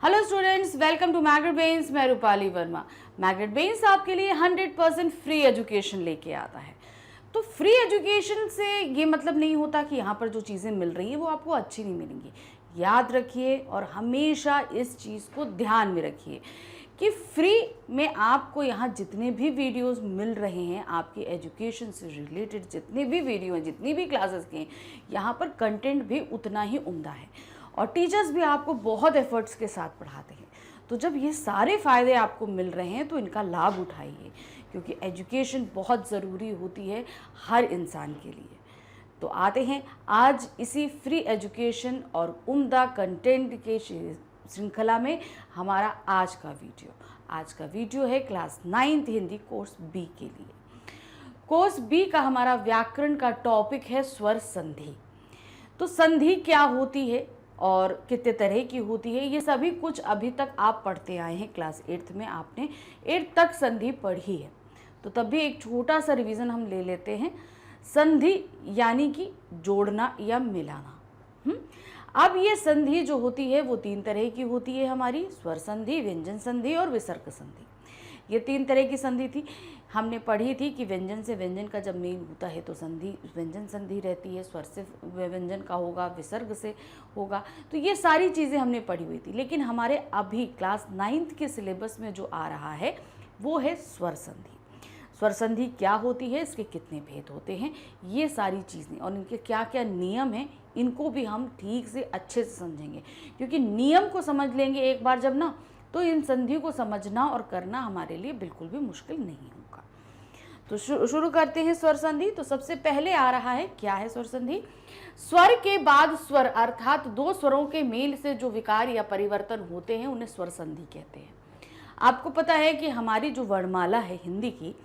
Hello students, welcome to Magnet Brains. मैं Rupali Verma. Magnet brains आपके लिए 100% फ्री एजुकेशन लेके आता है। तो फ्री एजुकेशन से ये मतलब नहीं होता कि यहाँ पर जो चीज़ें मिल रही हैं वो आपको अच्छी नहीं मिलेंगी। याद रखिए और हमेशा इस चीज़ को ध्यान में रखिए कि फ्री में आपको यहाँ जितने भी वीडियोस मिल रहे हैं, आपकी एजुकेशन से रिलेटेड जितने भी वीडियो हैं, जितनी भी क्लासेस की हैं, यहाँ पर कंटेंट भी उतना ही उम्दा है और टीचर्स भी आपको बहुत एफर्ट्स के साथ पढ़ाते हैं। तो जब ये सारे फ़ायदे आपको मिल रहे हैं तो इनका लाभ उठाइए, क्योंकि एजुकेशन बहुत ज़रूरी होती है हर इंसान के लिए। तो आते हैं आज इसी फ्री एजुकेशन और उम्दा कंटेंट के श्रृंखला में हमारा आज का वीडियो है class 9th Hindi course B के लिए। कोर्स बी का हमारा व्याकरण का टॉपिक है स्वर संधि। तो संधि क्या होती है और कितने तरह की होती है, ये सभी कुछ अभी तक आप पढ़ते आए हैं। क्लास 8th में आपने 8th तक संधि पढ़ी है, तो तब भी एक छोटा सा रिवीजन हम ले लेते हैं। संधि यानी कि जोड़ना या मिलाना। अब ये संधि जो होती है वो 3 तरह की होती है हमारी, स्वर संधि, व्यंजन संधि और विसर्ग संधि। ये 3 तरह की संधि थी। हमने पढ़ी थी कि व्यंजन से व्यंजन का जब मेल होता है तो संधि व्यंजन संधि रहती है, स्वर से व्यंजन का होगा, विसर्ग से होगा। तो ये सारी चीज़ें हमने पढ़ी हुई थी, लेकिन हमारे अभी क्लास 9th के सिलेबस में जो आ रहा है वो है स्वर संधि। स्वर संधि क्या होती है, इसके कितने भेद होते हैं, ये सारी चीज़ें और इनके क्या क्या नियम हैं, इनको भी हम ठीक से अच्छे से समझेंगे। क्योंकि नियम को समझ लेंगे एक बार जब ना, तो इन संधियों को समझना और करना हमारे लिए बिल्कुल भी मुश्किल नहीं होगा। तो शुरू करते हैं स्वर संधि। तो सबसे पहले आ रहा है, क्या है स्वर संधि? स्वर के बाद स्वर अर्थात 2 स्वरों के मेल से जो विकार या परिवर्तन होते हैं उन्हें स्वर संधि कहते हैं। आपको पता है कि हमारी जो वर्णमाला है हिंदी की,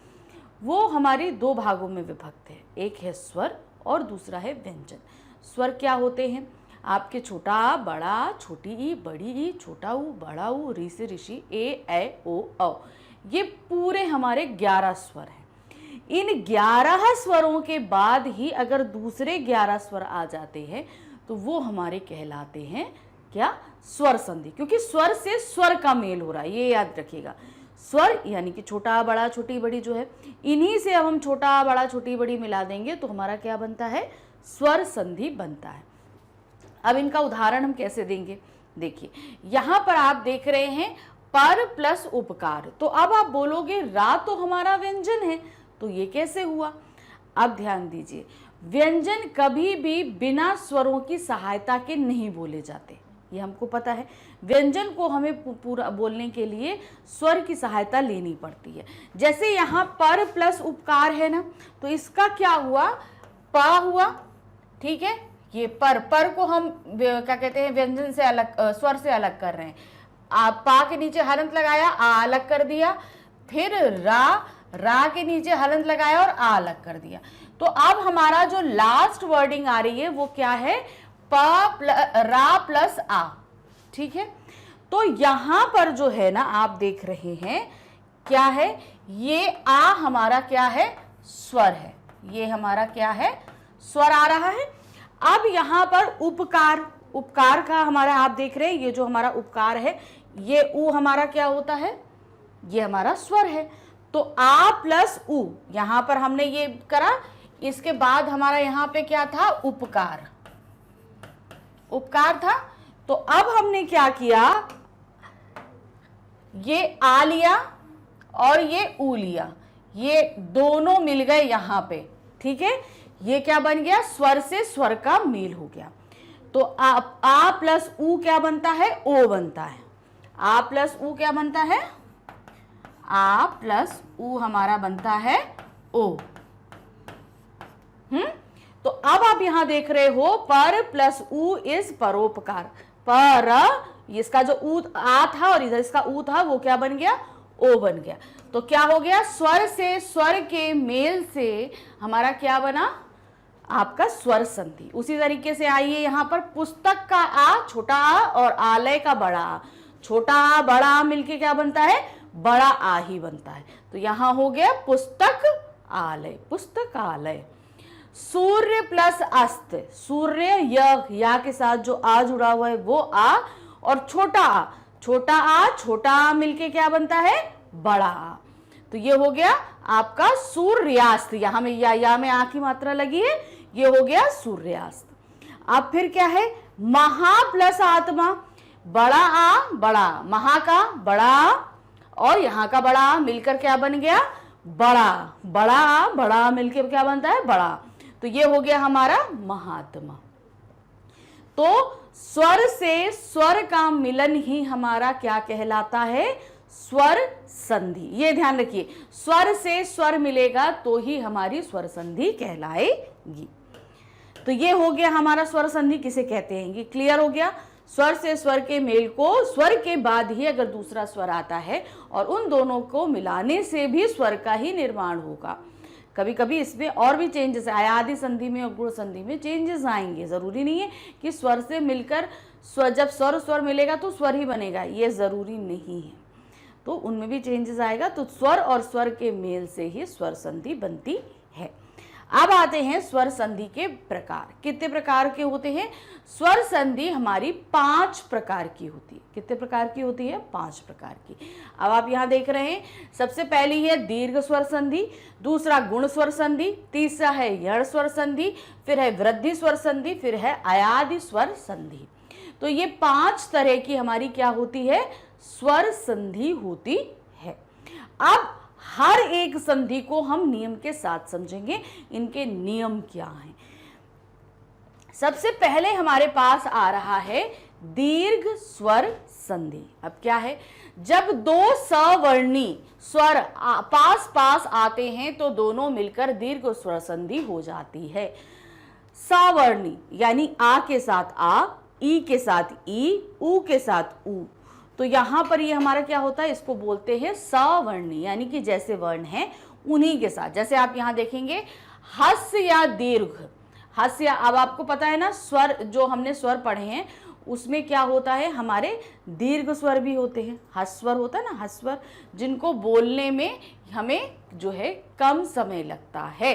वो हमारी 2 भागों में विभक्त है। एक है स्वर और दूसरा है व्यंजन। स्वर क्या होते हैं? आपके छोटा आ, बड़ा आ, छोटी ई, बड़ी ई, छोटा ऊ, बड़ा ऊ, री से ऋषि, ए, ऐ, ओ, औ, ये पूरे हमारे 11 स्वर हैं। इन 11 स्वरों के बाद ही अगर दूसरे 11 स्वर आ जाते हैं तो वो हमारे कहलाते हैं क्या? स्वर संधि। क्योंकि स्वर से स्वर का मेल हो रहा है, ये याद रखिएगा। स्वर यानी कि छोटा बड़ा छोटी बड़ी जो है, इन्हीं से अब हम छोटा बड़ा छोटी बड़ी मिला देंगे तो हमारा क्या बनता है? स्वर संधि बनता है। अब इनका उदाहरण हम कैसे देंगे? देखिए, यहाँ पर आप देख रहे हैं पर प्लस उपकार। तो अब आप बोलोगे रा तो हमारा व्यंजन है, तो ये कैसे हुआ? अब ध्यान दीजिए, व्यंजन कभी भी बिना स्वरों की सहायता के नहीं बोले जाते, ये हमको पता है। व्यंजन को हमें पूरा बोलने के लिए स्वर की सहायता लेनी पड़ती है। जैसे यहाँ पर प्लस उपकार है ना, तो इसका क्या हुआ? पा हुआ, ठीक है। ये पर को हम क्या कहते हैं? व्यंजन से अलग, स्वर से अलग कर रहे हैं। पा के नीचे हलंत लगाया, आ अलग कर दिया, फिर रा के नीचे हलंत लगाया और आ अलग कर दिया। तो अब हमारा जो लास्ट वर्डिंग आ रही है वो क्या है? रा प्लस आ, ठीक है। तो यहां पर जो है ना, आप देख रहे हैं क्या है? ये आ हमारा क्या है? स्वर है। ये हमारा क्या है? स्वर आ रहा है। अब यहां पर उपकार का हमारा आप देख रहे हैं, ये जो हमारा उपकार है, ये ऊ हमारा क्या होता है? ये हमारा स्वर है। तो आ प्लस ऊ, यहां पर हमने ये करा। इसके बाद हमारा यहां पे क्या था? उपकार था। तो अब हमने क्या किया? ये आ लिया और ये ऊ लिया, ये दोनों मिल गए यहां पे, ठीक है। ये क्या बन गया? स्वर से स्वर का मेल हो गया। तो आ प्लस ऊ क्या बनता है? ओ बनता है। आ प्लस ऊ क्या बनता है? आ प्लस ऊ हमारा बनता है ओ। तो अब आप यहां देख रहे हो पर प्लस ऊ इज परोपकार। पर इसका जो ऊ आ था और इधर इसका ऊ था, वो क्या बन गया? ओ बन गया। तो क्या हो गया? स्वर से स्वर के मेल से हमारा क्या बना? आपका स्वर संधि। उसी तरीके से आइए यहाँ पर, पुस्तक का आ छोटा आ और आलय का बड़ा आ, छोटा आ बड़ा आ मिलके क्या बनता है? बड़ा आ ही बनता है। तो यहां हो गया पुस्तक आलय, पुस्तकालय। सूर्य प्लस अस्त, सूर्य या के साथ जो आ जुड़ा हुआ है वो आ, और छोटा छोटा आ मिलके क्या बनता है, बड़ा आ। तो ये हो गया आपका सूर्यास्त। यहाँ में या में आ की मात्रा लगी है, ये हो गया सूर्यास्त। अब फिर क्या है, महा प्लस आत्मा, बड़ा आ बड़ा, महा का बड़ा आ और यहाँ का बड़ा आ मिलकर क्या बन गया, बड़ा आ मिलकर क्या बनता है, बड़ा। तो ये हो गया हमारा महात्मा। तो स्वर से स्वर का मिलन ही हमारा क्या कहलाता है, स्वर संधि। ये ध्यान रखिए, स्वर से स्वर मिलेगा तो ही हमारी स्वर संधि कहलाएगी। तो ये हो गया हमारा स्वर संधि किसे कहते हैं, ये क्लियर हो गया। स्वर से स्वर के मेल को, स्वर के बाद ही अगर दूसरा स्वर आता है और उन दोनों को मिलाने से भी स्वर का ही निर्माण होगा। कभी कभी इसमें और भी चेंजेस, आयादी संधि में और गुण संधि में चेंजेस आएंगे। जरूरी नहीं है कि स्वर से मिलकर स्वर, जब स्वर मिलेगा तो स्वर ही बनेगा, ये जरूरी नहीं है। तो उनमें भी चेंजेस आएगा। तो स्वर और स्वर के मेल से ही स्वर संधि बनती है। अब आते हैं स्वर संधि के प्रकार। कितने प्रकार के होते हैं, स्वर संधि हमारी 5 प्रकार की होती है। कितने प्रकार की होती है, 5 प्रकार की। अब आप यहाँ देख रहे हैं, सबसे पहली है दीर्घ स्वर संधि, दूसरा गुण स्वर संधि, तीसरा है यण स्वर संधि, फिर है वृद्धि स्वर संधि, फिर है अयादि स्वर संधि। तो ये 5 तरह की हमारी क्या होती है, स्वर संधि होती है। अब हर एक संधि को हम नियम के साथ समझेंगे, इनके नियम क्या हैं। सबसे पहले हमारे पास आ रहा है दीर्घ स्वर संधि। अब क्या है, जब 2 सवर्णी स्वर पास पास आते हैं तो दोनों मिलकर दीर्घ स्वर संधि हो जाती है। सवर्णी यानी आ के साथ आ, ई के साथ ई, ऊ के साथ ऊ। तो यहां पर ये हमारा क्या होता है, इसको बोलते हैं सवर्णी, यानी कि जैसे वर्ण है उन्हीं के साथ। जैसे आप यहां देखेंगे हस् या दीर्घ, हस् या, अब आपको पता है ना स्वर, जो हमने स्वर पढ़े हैं उसमें क्या होता है, हमारे दीर्घ स्वर भी होते हैं। हस्वर होता है ना, हस्वर, जिनको बोलने में हमें जो है कम समय लगता है।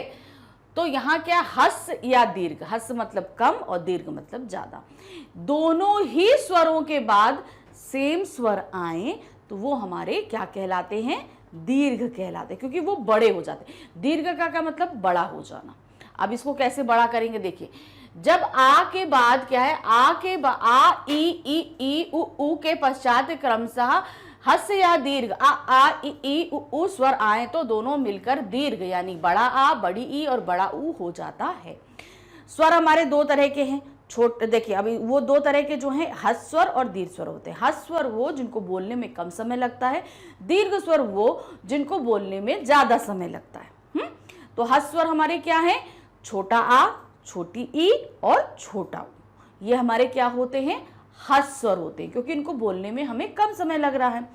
तो यहाँ क्या, हस या दीर्घ, हस मतलब कम और दीर्घ मतलब ज्यादा। दोनों ही स्वरों के बाद सेम स्वर आए तो वो हमारे क्या कहलाते हैं, दीर्घ कहलाते हैं, क्योंकि वो बड़े हो जाते हैं। दीर्घ का मतलब बड़ा हो जाना। अब इसको कैसे बड़ा करेंगे, देखिए, जब आ के बाद क्या है, आ ई उ के पश्चात क्रमशः हस या दीर्घ आ ई उ स्वर आए तो दोनों मिलकर दीर्घ यानी बड़ा आ, बड़ी ई और बड़ा ऊ हो जाता है। स्वर हमारे 2 तरह के हैं। देखिए अभी वो 2 तरह के जो हैं, हस्वर और दीर्घ स्वर होते हैं। हस्वर वो जिनको बोलने में कम समय लगता है, दीर्घ स्वर वो जिनको बोलने में ज्यादा समय लगता है। तो हस्वर हमारे क्या है, छोटा आ, छोटी ई और छोटा ऊ, ये हमारे क्या होते हैं, हस्वर होते हैं, क्योंकि इनको बोलने में हमें कम समय लग रहा है।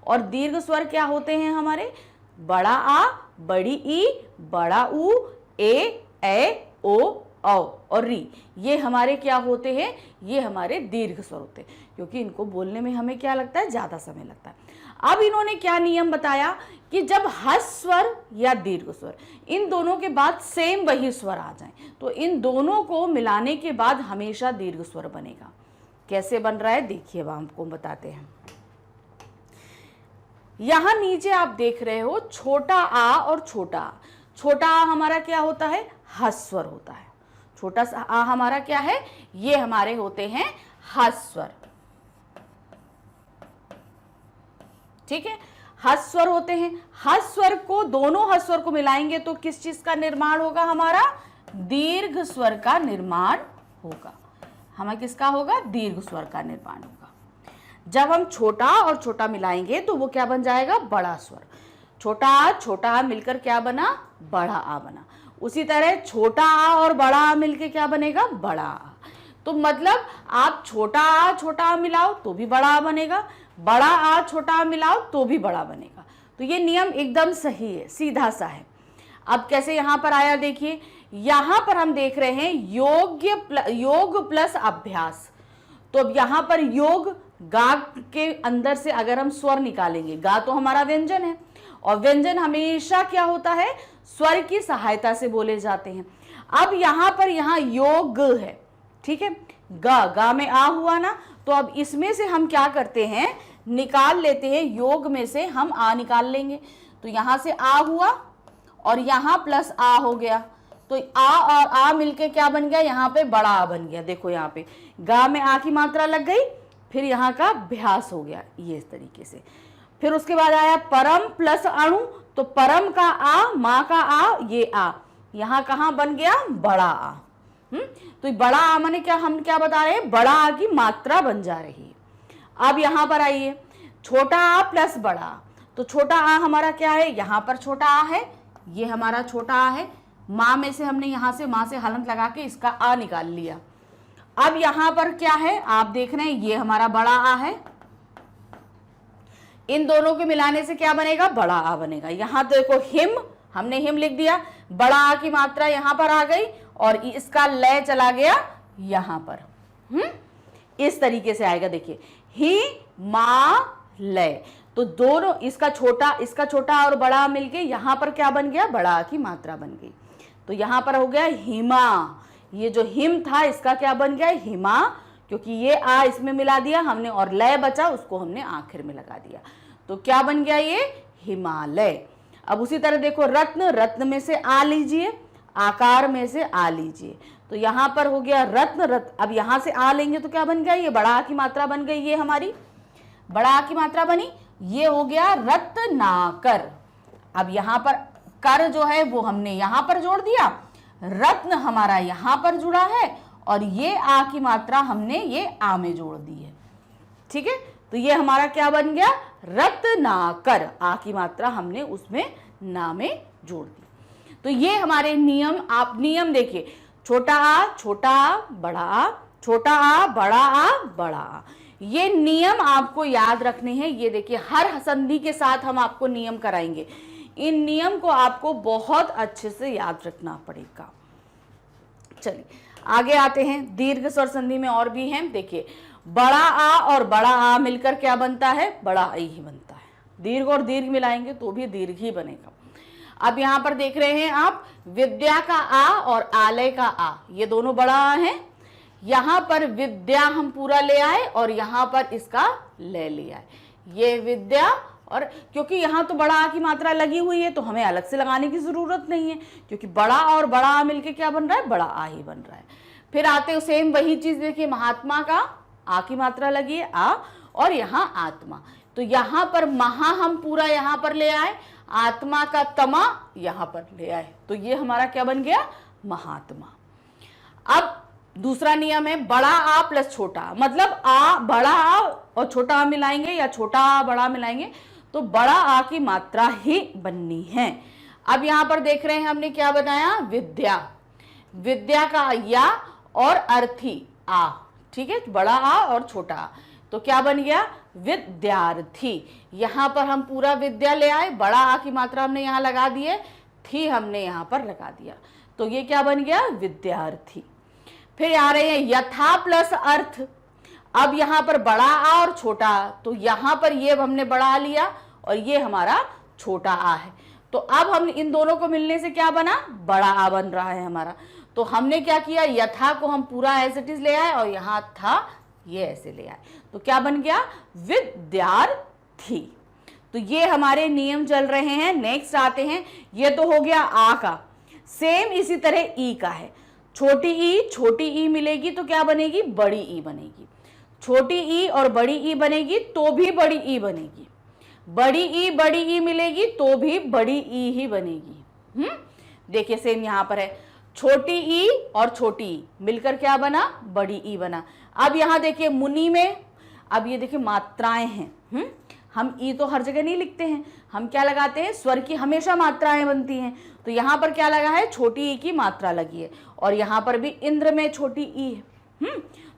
और दीर्घ स्वर क्या होते हैं हमारे, बड़ा आ, बड़ी ई, बड़ा ऊ, ए ओ औ और री, ये हमारे क्या होते हैं, ये हमारे दीर्घ स्वर होते हैं, क्योंकि इनको बोलने में हमें क्या लगता है, ज्यादा समय लगता है। अब इन्होंने क्या नियम बताया कि जब हस्वर या दीर्घ स्वर इन दोनों के बाद सेम वही स्वर आ जाए तो इन दोनों को मिलाने के बाद हमेशा दीर्घ स्वर बनेगा। कैसे बन रहा है देखिए, अब हमको बताते हैं। यहां नीचे आप देख रहे हो छोटा आ और छोटा आ। छोटा आ हमारा क्या होता है, हस्वर होता है। छोटा सा आ हमारा क्या है, ये हमारे होते हैं हस्वर। ठीक है, हस्वर होते हैं। हस्वर को, दोनों हस्वर को मिलाएंगे तो किस चीज का निर्माण होगा, हमारा दीर्घ स्वर का निर्माण होगा। हमें किसका होगा, दीर्घ स्वर का निर्माण होगा। जब हम छोटा और छोटा मिलाएंगे तो वो क्या बन जाएगा, बड़ा स्वर। छोटा आ मिलकर क्या बना, बड़ा आ बना। उसी तरह छोटा आ और बड़ा आ मिलकर क्या बनेगा, बड़ा आ। तो मतलब आप छोटा आ मिलाओ तो भी बड़ा आ बनेगा, बड़ा आ छोटा आ मिलाओ तो भी बड़ा बनेगा। तो ये नियम एकदम सही है, सीधा सा है। अब कैसे यहां पर आया देखिए, यहां पर हम देख रहे हैं योग प्लस अभ्यास। तो अब यहां पर योग, गा के अंदर से अगर हम स्वर निकालेंगे, गा तो हमारा व्यंजन है और व्यंजन हमेशा क्या होता है, स्वर की सहायता से बोले जाते हैं। अब यहां पर योग है, ठीक है, गा में आ हुआ ना, तो अब इसमें से हम क्या करते हैं, निकाल लेते हैं, योग में से हम आ निकाल लेंगे। तो यहाँ से आ हुआ और यहाँ प्लस आ हो गया, तो आ और आ मिलके क्या बन गया, यहाँ पे बड़ा आ बन गया। देखो यहाँ पे गा में आ की मात्रा लग गई, फिर यहाँ का अभ्यास हो गया ये इस तरीके से। फिर उसके बाद आया परम प्लस अणु, तो परम का आ, माँ का आ, ये आ, यहाँ कहाँ बन गया, बड़ा आ। तो बड़ा आ माने क्या, हम क्या बता रहे हैं, बड़ा आ की मात्रा बन जा रही है। अब यहाँ पर आइए, छोटा आ प्लस बड़ा आ, तो छोटा आ हमारा क्या है, यहाँ पर छोटा आ है, ये हमारा छोटा आ है। माँ में से हमने यहाँ से माँ से हलंत लगा के इसका आ निकाल लिया। अब यहाँ पर क्या है, आप देख रहे हैं, ये हमारा बड़ा आ है, इन दोनों के मिलाने से क्या बनेगा, बड़ा आ बनेगा। यहाँ देखो हिम, हमने हिम लिख दिया, बड़ा आ की मात्रा यहाँ पर आ गई और इसका लय चला गया यहाँ पर। इस तरीके से आएगा, देखिए ही मा लय, तो दोनों इसका छोटा और बड़ा मिलके यहाँ पर क्या बन गया, बड़ा आ की मात्रा बन गई। तो यहाँ पर हो गया हिमा, ये जो हिम था इसका क्या बन गया, हिमा, क्योंकि ये आ इसमें मिला दिया हमने और लय बचा उसको हमने आखिर में लगा दिया, तो क्या बन गया, ये हिमालय। अब उसी तरह देखो रत्न, रत्न में से आ लीजिए, आकार में से आ लीजिए, तो यहाँ पर हो गया रत्न। अब यहाँ से आ लेंगे तो क्या बन गया, ये बड़ा आ की मात्रा बन गई, ये हमारी बड़ा आ की मात्रा बनी, ये हो गया रत्नाकर। अब यहाँ पर कर जो है वो हमने यहाँ पर जोड़ दिया, रत्न हमारा यहाँ पर जुड़ा है और ये आ की मात्रा हमने ये आ में जोड़ दी है। ठीक है, तो ये हमारा क्या बन गया, रत्नाकर, आ की मात्रा हमने उसमें ना में जोड़ दी। तो ये हमारे नियम, आप नियम देखिए, छोटा आ बड़ा आ, छोटा आ बड़ा आ, ये नियम आपको याद रखने हैं। ये देखिए हर संधि के साथ हम आपको नियम कराएंगे, इन नियम को आपको बहुत अच्छे से याद रखना पड़ेगा। चलिए आगे आते हैं, दीर्घ स्वर संधि में और भी हैं। देखिए बड़ा आ और बड़ा आ मिलकर क्या बनता है, बड़ा आ ही बनता है। दीर्घ और दीर्घ मिलाएंगे तो भी दीर्घ ही बनेगा। अब यहाँ पर देख रहे हैं आप, विद्या का आ और आलय का आ, ये दोनों बड़ा आ हैं। यहाँ पर विद्या हम पूरा ले आए और यहाँ पर इसका ले लिया है, ये विद्या, और क्योंकि यहाँ तो बड़ा आ की मात्रा लगी हुई है तो हमें अलग से लगाने की जरूरत नहीं है, क्योंकि बड़ा और बड़ा आ मिलके क्या बन रहा है, बड़ा आ ही बन रहा है। फिर आते हो सेम वही चीज, देखिए महात्मा का आ की मात्रा लगी है आ, और यहाँ आत्मा, तो यहाँ पर महा हम पूरा यहाँ पर ले आए, आत्मा का तमा यहाँ पर ले आए, तो ये हमारा क्या बन गया, महात्मा। अब दूसरा नियम है बड़ा आ प्लस छोटा, मतलब आ बड़ा आ और छोटा आ मिलाएंगे या छोटा आ बड़ा मिलाएंगे तो बड़ा आ की मात्रा ही बननी है। अब यहाँ पर देख रहे हैं हमने क्या बनाया, विद्या, विद्या का या और अर्थी आ, ठीक है, बड़ा आ और छोटा आ, तो क्या बन गया, विद्यार्थी। यहाँ पर हम पूरा विद्या ले आए, बड़ा आ की मात्रा हमने यहाँ लगा दी है, थी हमने यहाँ पर लगा दिया, तो ये क्या बन गया, विद्यार्थी। फिर आ रहे हैं यथा प्लस अर्थ। अब यहाँ पर बड़ा आ और छोटा आ, तो यहाँ पर ये हमने बड़ा आ लिया और ये हमारा छोटा आ है, तो अब हम इन दोनों को मिलने से क्या बना, बड़ा आ बन रहा है हमारा। तो हमने क्या किया, यथा को हम पूरा एज इट इज ले आए और यहाँ था ये ऐसे ले आए, तो क्या बन गया, विद्यार्थी। तो ये हमारे नियम चल रहे हैं। नेक्स्ट आते हैं, ये तो हो गया आ का, सेम इसी तरह ई का है। छोटी ई मिलेगी तो क्या बनेगी, बड़ी ई बनेगी, छोटी ई और बड़ी ई बनेगी तो भी बड़ी ई बनेगी, बड़ी ई मिलेगी तो भी बड़ी ई ही बनेगी। देखिए सेम यहाँ पर है, छोटी ई और छोटी ई मिलकर क्या बना, बड़ी ई बना। अब यहाँ देखिए मुनि में, अब ये देखिए मात्राएं हैं, हम ई तो हर जगह नहीं लिखते हैं, हम क्या लगाते हैं, स्वर की हमेशा मात्राएं बनती हैं, तो यहाँ पर क्या लगा है, छोटी ई की मात्रा लगी है, और यहाँ पर भी इंद्र में छोटी ई है,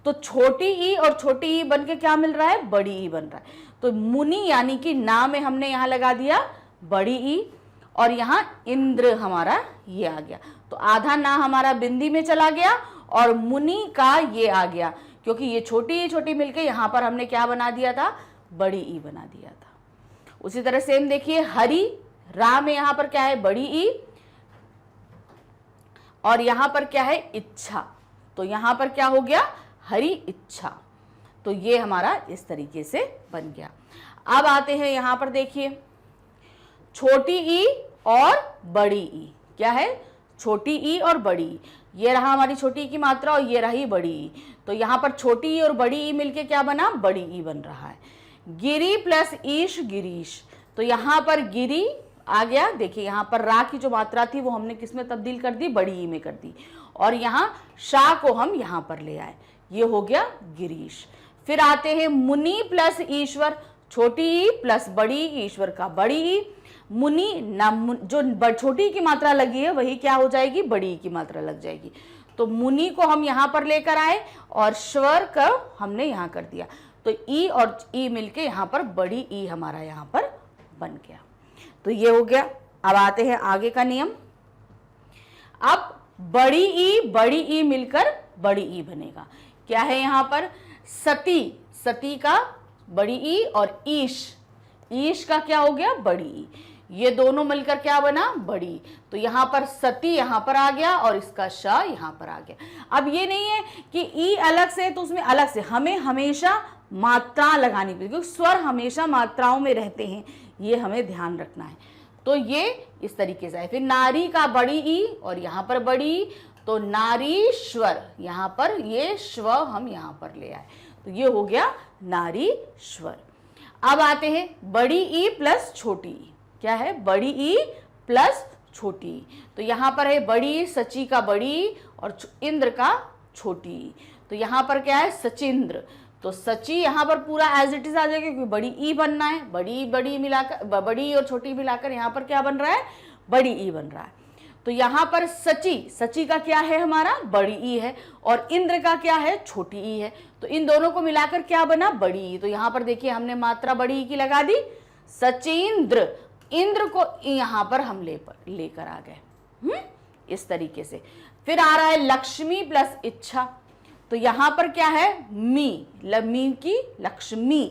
तो छोटी ई और छोटी ई बन के क्या मिल रहा है, बड़ी ई बन रहा है। तो मुनि यानी कि ना में हमने यहाँ लगा दिया बड़ी ई, और यहाँ इंद्र हमारा ये आ गया, तो आधा ना हमारा बिंदी में चला गया और मुनि का ये आ गया, क्योंकि ये छोटी मिलके यहाँ पर हमने क्या बना दिया था, बड़ी ई बना दिया था। उसी तरह सेम देखिए हरि, रा में यहाँ पर क्या है, बड़ी ई, और यहाँ पर क्या है, इच्छा, तो यहाँ पर क्या हो गया, हरि इच्छा, तो तो ये हमारा इस तरीके से बन गया। अब आते हैं यहां पर, देखिए छोटी ई और बड़ी ई, क्या है, छोटी ई और बड़ी ई, ये रहा हमारी छोटी ई की मात्रा और ये रही बड़ी ई। तो यहाँ पर छोटी ई और बड़ी ई मिलके क्या बना, बड़ी ई बन रहा है। गिरी प्लस ईश, गिरीश, तो यहाँ पर गिरी आ गया। देखिए यहाँ पर रा की जो मात्रा थी वो हमने किस में तब्दील कर दी, बड़ी ई में कर दी, और यहाँ शाह को हम यहाँ पर ले आए, ये हो गया गिरीश। फिर आते हैं मुनि प्लस ईश्वर, छोटी ई प्लस बड़ी ईश्वर का बड़ी ई। मुनि न, जो छोटी की मात्रा लगी है वही क्या हो जाएगी, बड़ी की मात्रा लग जाएगी। तो मुनि को हम यहां पर लेकर आए और स्वर का हमने यहां कर दिया, तो ई और ई मिलके यहां पर बड़ी ई हमारा यहां पर बन गया। तो ये हो गया। अब आते हैं आगे का नियम। अब बड़ी ई मिलकर बड़ी ई बनेगा। क्या है यहां पर, सती, सती का बड़ी ई और ईश का क्या हो गया, बड़ी ई, ये दोनों मिलकर क्या बना, बड़ी। तो यहां पर सती यहां पर आ गया और इसका श यहां पर आ गया। अब ये नहीं है कि ई अलग से तो उसमें अलग से, हमें हमेशा मात्रा लगानी पड़ेगी, क्योंकि स्वर हमेशा मात्राओं में रहते हैं, ये हमें ध्यान रखना है। तो ये इस तरीके से है। फिर नारी का बड़ी ई और यहां पर बड़ी ई, तो नारीश्वर, यहां पर ये स्व हम यहां पर ले आए, तो ये हो गया नारीश्वर। अब आते हैं बड़ी ई प्लस छोटी ई, क्या है, बड़ी ई प्लस छोटी ई, तो यहां पर है बड़ी, सची का बड़ी और इंद्र का छोटी, तो यहां पर क्या है, सचिंद्र। तो सची यहां पर पूरा एज इट इज आ जाएगा, क्योंकि बड़ी ई बनना है, बड़ी मिलाकर, बड़ी और छोटी मिलाकर यहां पर क्या बन रहा है, बड़ी ई बन रहा है। तो यहां पर सची का क्या है हमारा, बड़ी ई है, और इंद्र का क्या है, छोटी ई है। तो इन दोनों को मिलाकर क्या बना, बड़ी ई। तो यहां पर देखिए हमने मात्रा बड़ी ई की लगा दी, सचिंद्र, इंद्र को यहां पर हम लेकर आ गए, इस तरीके से। फिर आ रहा है लक्ष्मी प्लस इच्छा, तो यहां पर क्या है, मी की लक्ष्मी,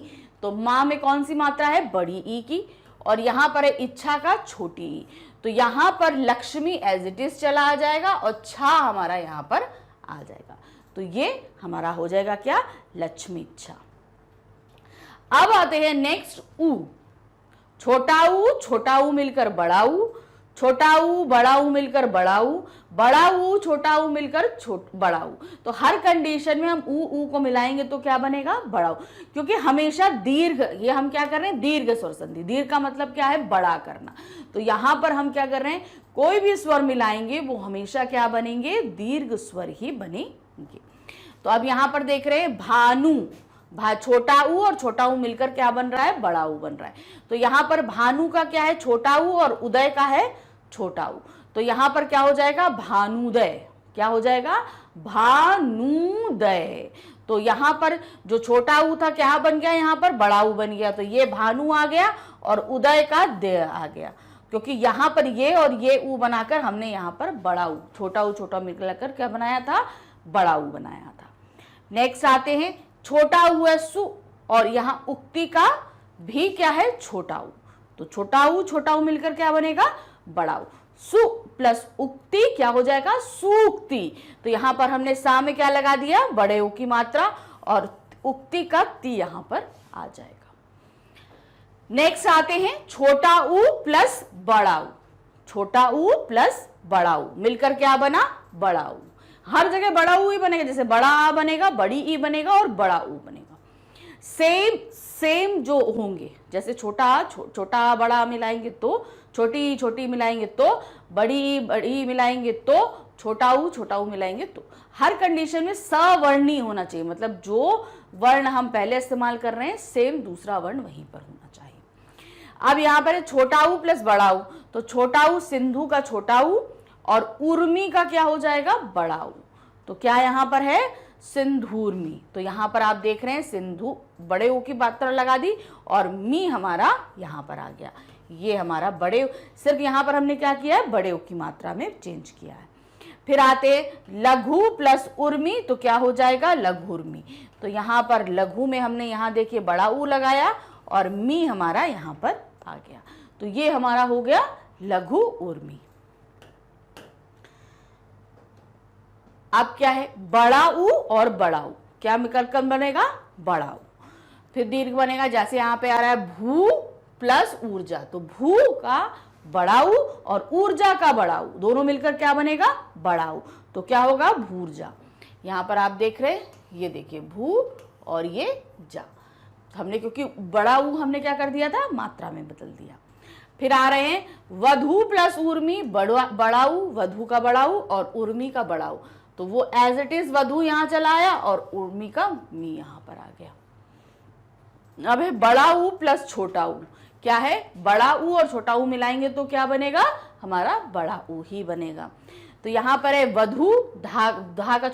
तो मां में कौन सी मात्रा है, बड़ी ई की, और यहां पर है इच्छा का छोटी ई, तो यहां पर लक्ष्मी एज इट इज चला आ जाएगा और छा हमारा यहां पर आ जाएगा। तो ये हमारा हो जाएगा क्या, लक्ष्मी इच्छा। अब आते हैं नेक्स्ट ऊ, छोटा ऊ मिलकर बड़ा ऊ, छोटा ऊ बड़ा ऊ मिलकर बड़ा ऊ छोटा ऊ मिलकर बड़ा ऊ। तो हर कंडीशन में हम ऊ को मिलाएंगे तो क्या बनेगा, बड़ा ऊ, क्योंकि हमेशा दीर्घ, ये हम क्या कर रहे हैं, दीर्घ स्वर संधि, दीर्घ का मतलब क्या है, बड़ा करना। तो यहां पर हम क्या कर रहे हैं, कोई भी स्वर मिलाएंगे वो हमेशा क्या बनेंगे, दीर्घ स्वर ही बनेंगे। तो अब यहां पर देख रहे हैं भानु, छोटा ऊ और छोटा ऊ मिलकर क्या बन रहा है, बड़ा ऊ बन रहा है। तो यहां पर भानु का क्या है, छोटा ऊ, और उदय का है छोटा ऊ, तो यहां पर क्या हो जाएगा, भानुदय, क्या हो जाएगा, भानुदय। तो यहां पर जो छोटा ऊ था क्या बन गया, यहां पर बड़ा ऊ बन गया, तो ये भानु आ गया और उदय का दय आ गया, क्योंकि यहां पर ये और ये ऊ बनाकर हमने यहां पर बड़ा ऊ, छोटा मिलकर क्या बनाया था, बड़ा ऊ बनाया था। नेक्स्ट आते हैं छोटा ऊ है सु, और यहां उक्ति का भी क्या है, छोटा ऊ, तो छोटा ऊ मिलकर क्या बनेगा, बड़ा ऊ। सु प्लस उक्ति क्या हो जाएगा, सूक्ति। तो यहां पर हमने सा में क्या लगा दिया, बड़े ऊ की मात्रा, और उक्ति का ती यहां पर आ जाएगा। नेक्स्ट आते हैं छोटा ऊ प्लस बड़ा ऊ, छोटा ऊ प्लस बड़ा ऊ मिलकर क्या बना, बड़ा ऊ। हर जगह बड़ा ऊ ही बनेगा, जैसे बड़ा आ बनेगा, बड़ी ई बनेगा और बड़ा ऊ बनेगा। सेम जो होंगे, जैसे छोटा बड़ा मिलाएंगे तो छोटी मिलाएंगे तो बड़ी मिलाएंगे तो छोटा ऊ मिलाएंगे तो, हर कंडीशन में सवर्णी होना चाहिए, मतलब जो वर्ण हम पहले इस्तेमाल कर रहे हैं सेम दूसरा वर्ण वहीं पर होना चाहिए। अब यहां पर छोटा ऊ प्लस बड़ा ऊ, तो छोटा ऊ सिंधु का छोटा ऊ और उर्मी का क्या हो जाएगा, बड़ा ऊ। तो क्या यहां पर है, सिंधुर्मी। तो यहां पर आप देख रहे हैं सिंधु बड़े ऊ की मात्रा लगा दी और मी हमारा यहां पर आ गया, ये हमारा बड़े, सिर्फ यहां पर हमने क्या किया है, बड़े ऊ की मात्रा में चेंज किया है। फिर आते लघु प्लस उर्मी, तो क्या हो जाएगा, लघुर्मी। तो यहां पर लघु में हमने यहां देखिए बड़ा ऊ लगाया और मी हमारा यहां पर आ गया, तो ये हमारा हो गया लघु उर्मी। अब क्या है, बड़ा ऊ और बड़ा ऊ क्या विकल्प बनेगा, बड़ा ऊ। फिर दीर्घ बनेगा, जैसे यहाँ पे आ रहा है भू प्लस ऊर्जा, तो भू का बड़ा ऊ और ऊर्जा का बड़ा ऊ दोनों मिलकर क्या बनेगा, बड़ा ऊ। तो क्या होगा, भूर्जा। यहाँ पर आप देख रहे हैं, ये देखिए भू और ये जा, हमने क्योंकि बड़ा ऊ हमने क्या कर दिया था, मात्रा में बदल दिया। फिर आ रहे हैं वधु प्लस ऊर्मी, बड़ा ऊ, वधु का बड़ा ऊ और उर्मी का बड़ा ऊ, तो वो एज इट इज वधु यहाँ चला आया और उर्मी का मी यहाँ पर आ गया। अब है बड़ा ऊ प्लस छोटा ऊ, क्या है, बड़ा ऊ और छोटा ऊ मिलाएंगे तो क्या बनेगा, हमारा बड़ा ऊ ही बनेगा। तो यहाँ पर है वधु, धा का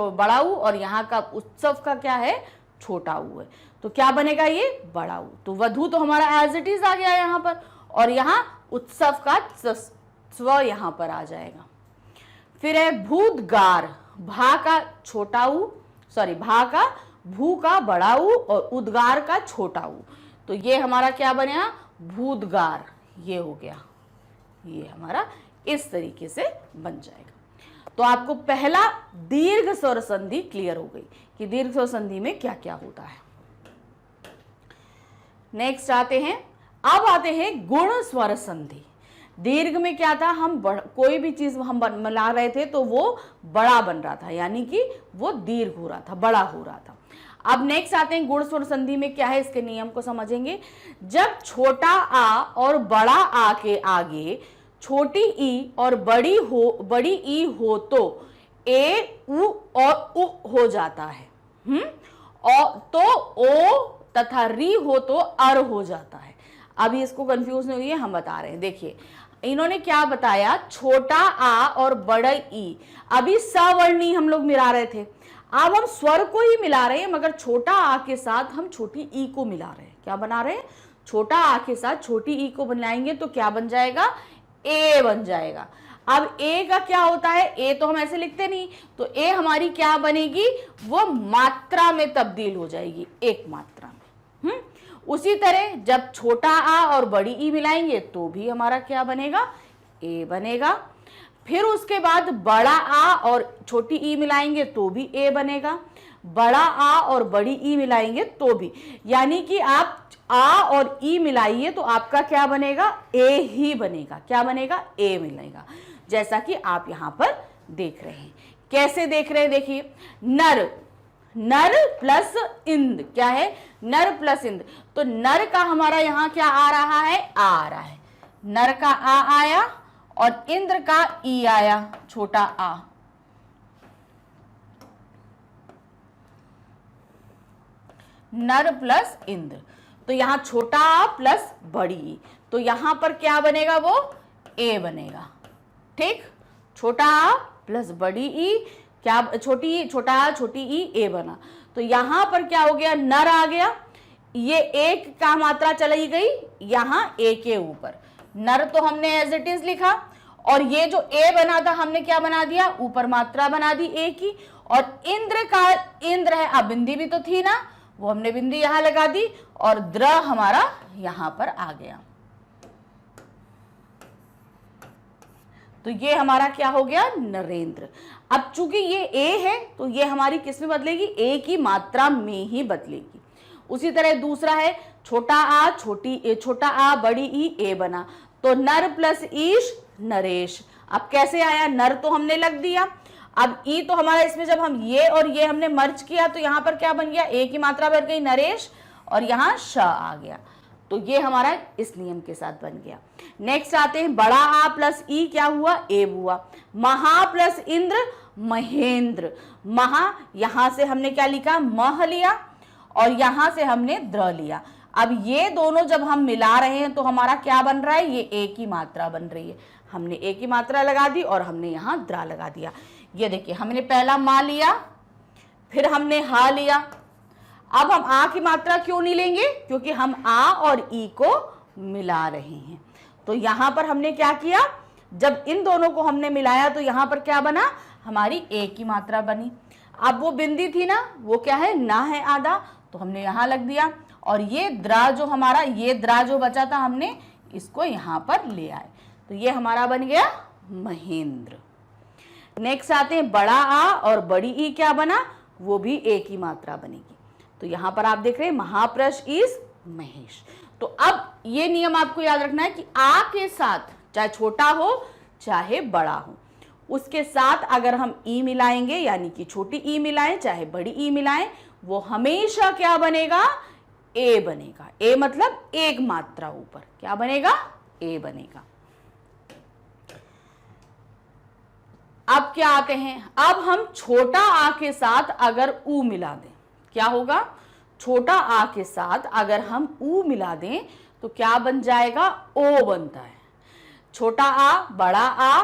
बड़ा ऊ और यहाँ का उत्सव का क्या है, छोटा ऊ है, तो क्या बनेगा, ये बड़ा ऊ। तो वधु तो हमारा एज इट इज आ गया यहाँ पर, और यहाँ उत्सव का स्व यहाँ पर आ जाएगा। फिर है भूतगार, भा का छोटा ऊ, सॉरी भा का भू का बड़ा ऊ और उद्गार का छोटा ऊ, तो ये हमारा क्या बनेगा, भूतगार, ये हो गया, ये हमारा इस तरीके से बन जाएगा। तो आपको पहला दीर्घ स्वर संधि क्लियर हो गई कि दीर्घ स्वर संधि में क्या क्या होता है। नेक्स्ट आते हैं, अब आते हैं गुण स्वर संधि। दीर्घ में क्या था, हम कोई भी चीज हम मिला रहे थे तो वो बड़ा बन रहा था, यानी कि वो दीर्घ हो रहा था, बड़ा हो रहा था। अब नेक्स्ट आते हैं गुण स्वर संधि में क्या है, इसके नियम को समझेंगे। जब छोटा आ और बड़ा आ के आगे छोटी ई और बड़ी ई हो तो ए उ और उ हो जाता है, और तो ओ तथा री हो तो अर हो जाता है। अभी इसको कंफ्यूज नहीं हुई है, हम बता रहे हैं। देखिए इन्होंने क्या बताया, छोटा आ और बड़ा ई, अभी सवर्णी हम लोग मिला रहे थे, अब हम स्वर को ही मिला रहे हैं, मगर छोटा आ के साथ हम छोटी ई को मिला रहे हैं। क्या बना रहे हैं, छोटा आ के साथ छोटी ई को बनाएंगे तो क्या बन जाएगा, ए बन जाएगा। अब ए का क्या होता है, ए तो हम ऐसे लिखते नहीं, तो ए हमारी क्या बनेगी, वो मात्रा में तब्दील हो जाएगी, एक मात्रा में। उसी तरह जब छोटा आ और बड़ी ई मिलाएंगे तो भी हमारा क्या बनेगा, ए बनेगा। फिर उसके बाद बड़ा आ और छोटी ई मिलाएंगे तो भी ए बनेगा, बड़ा आ और बड़ी ई मिलाएंगे तो भी, यानी कि आप आ और ई मिलाइए तो आपका क्या बनेगा, ए ही बनेगा। क्या बनेगा, ए मिलेगा, जैसा कि आप यहां पर देख रहे हैं। कैसे देख रहे हैं, देखिए नर, नर प्लस इंद, क्या है, नर प्लस इंद, तो नर का हमारा यहां क्या आ रहा है, आ रहा है, नर का आ आया और इंद्र का ई आया, छोटा आ। नर प्लस इंद्र, तो यहां छोटा आ प्लस बड़ी ई, तो यहां पर क्या बनेगा, वो ए बनेगा। ठीक, छोटा आ प्लस बड़ी ई, क्या, छोटी ई, छोटा आ छोटी ई, ए बना। तो यहां पर क्या हो गया, नर आ गया, ये एक का मात्रा चली गई यहां ए के ऊपर, नर तो हमने एज इट इज लिखा, और ये जो ए बना था हमने क्या बना दिया, ऊपर मात्रा बना दी ए की। और इंद्र का, इंद्र है, अब बिंदी भी तो थी ना, वो हमने बिंदी यहां लगा दी और द्र हमारा यहां पर आ गया। तो ये हमारा क्या हो गया, नरेंद्र। अब चूंकि ये ए है तो ये हमारी किस में बदलेगी, ए की मात्रा में ही बदलेगी। उसी तरह दूसरा है छोटा आ छोटा आ बड़ी ई, ए बना, तो नर प्लस ईश नरेश। अब कैसे आया, नर तो हमने लग दिया, अब ई तो हमारा इसमें जब हम ये और ये हमने मर्ज किया तो यहां पर क्या बन गया, ए की मात्रा बढ़ गई नरेश और यहां श आ गया, तो ये हमारा इस नियम के साथ बन गया। नेक्स्ट आते हैं बड़ा आ प्लस ई, क्या हुआ, ए हुआ। महा प्लस इंद्र महेंद्र, महा यहां से हमने क्या लिखा, मह लिया और यहां से हमने द्र लिया। अब ये दोनों जब हम मिला रहे हैं तो हमारा क्या बन रहा है, ये ए की मात्रा बन रही है, हमने ए की मात्रा लगा दी और हमने यहां द्रा लगा दिया। ये देखिए हमने पहला मा लिया, फिर हमने हा लिया। अब हम आ की मात्रा क्यों नहीं लेंगे, क्योंकि हम आ और ई को मिला रहे हैं। तो यहां पर हमने क्या किया, जब इन दोनों को हमने मिलाया तो यहां पर क्या बना, हमारी ए की मात्रा बनी। अब वो बिंदी थी ना, वो क्या है, ना है आधा, तो हमने यहां लग दिया, और ये द्रा जो हमारा, ये द्रा जो बचा था हमने इसको यहां पर ले आए, तो ये हमारा बन गया महेंद्र। नेक्स्ट आते हैं बड़ा आ और बड़ी ई, क्या बना, वो भी ए की मात्रा बनेगी, तो यहां पर आप देख रहे हैं महाप्रश इज महेश। तो अब ये नियम आपको याद रखना है कि आ के साथ चाहे छोटा हो चाहे बड़ा हो, उसके साथ अगर हम ई मिलाएंगे यानी कि छोटी ई मिलाएं चाहे बड़ी ई मिलाएं, वो हमेशा क्या बनेगा, ए बनेगा। ए मतलब एक मात्रा ऊपर, क्या बनेगा, ए बनेगा। अब क्या आते हैं, अब हम छोटा आ के साथ अगर ऊ मिला दें, क्या होगा, छोटा आ के साथ अगर हम ऊ मिला दें तो क्या बन जाएगा, ओ बनता है। छोटा आ बड़ा आ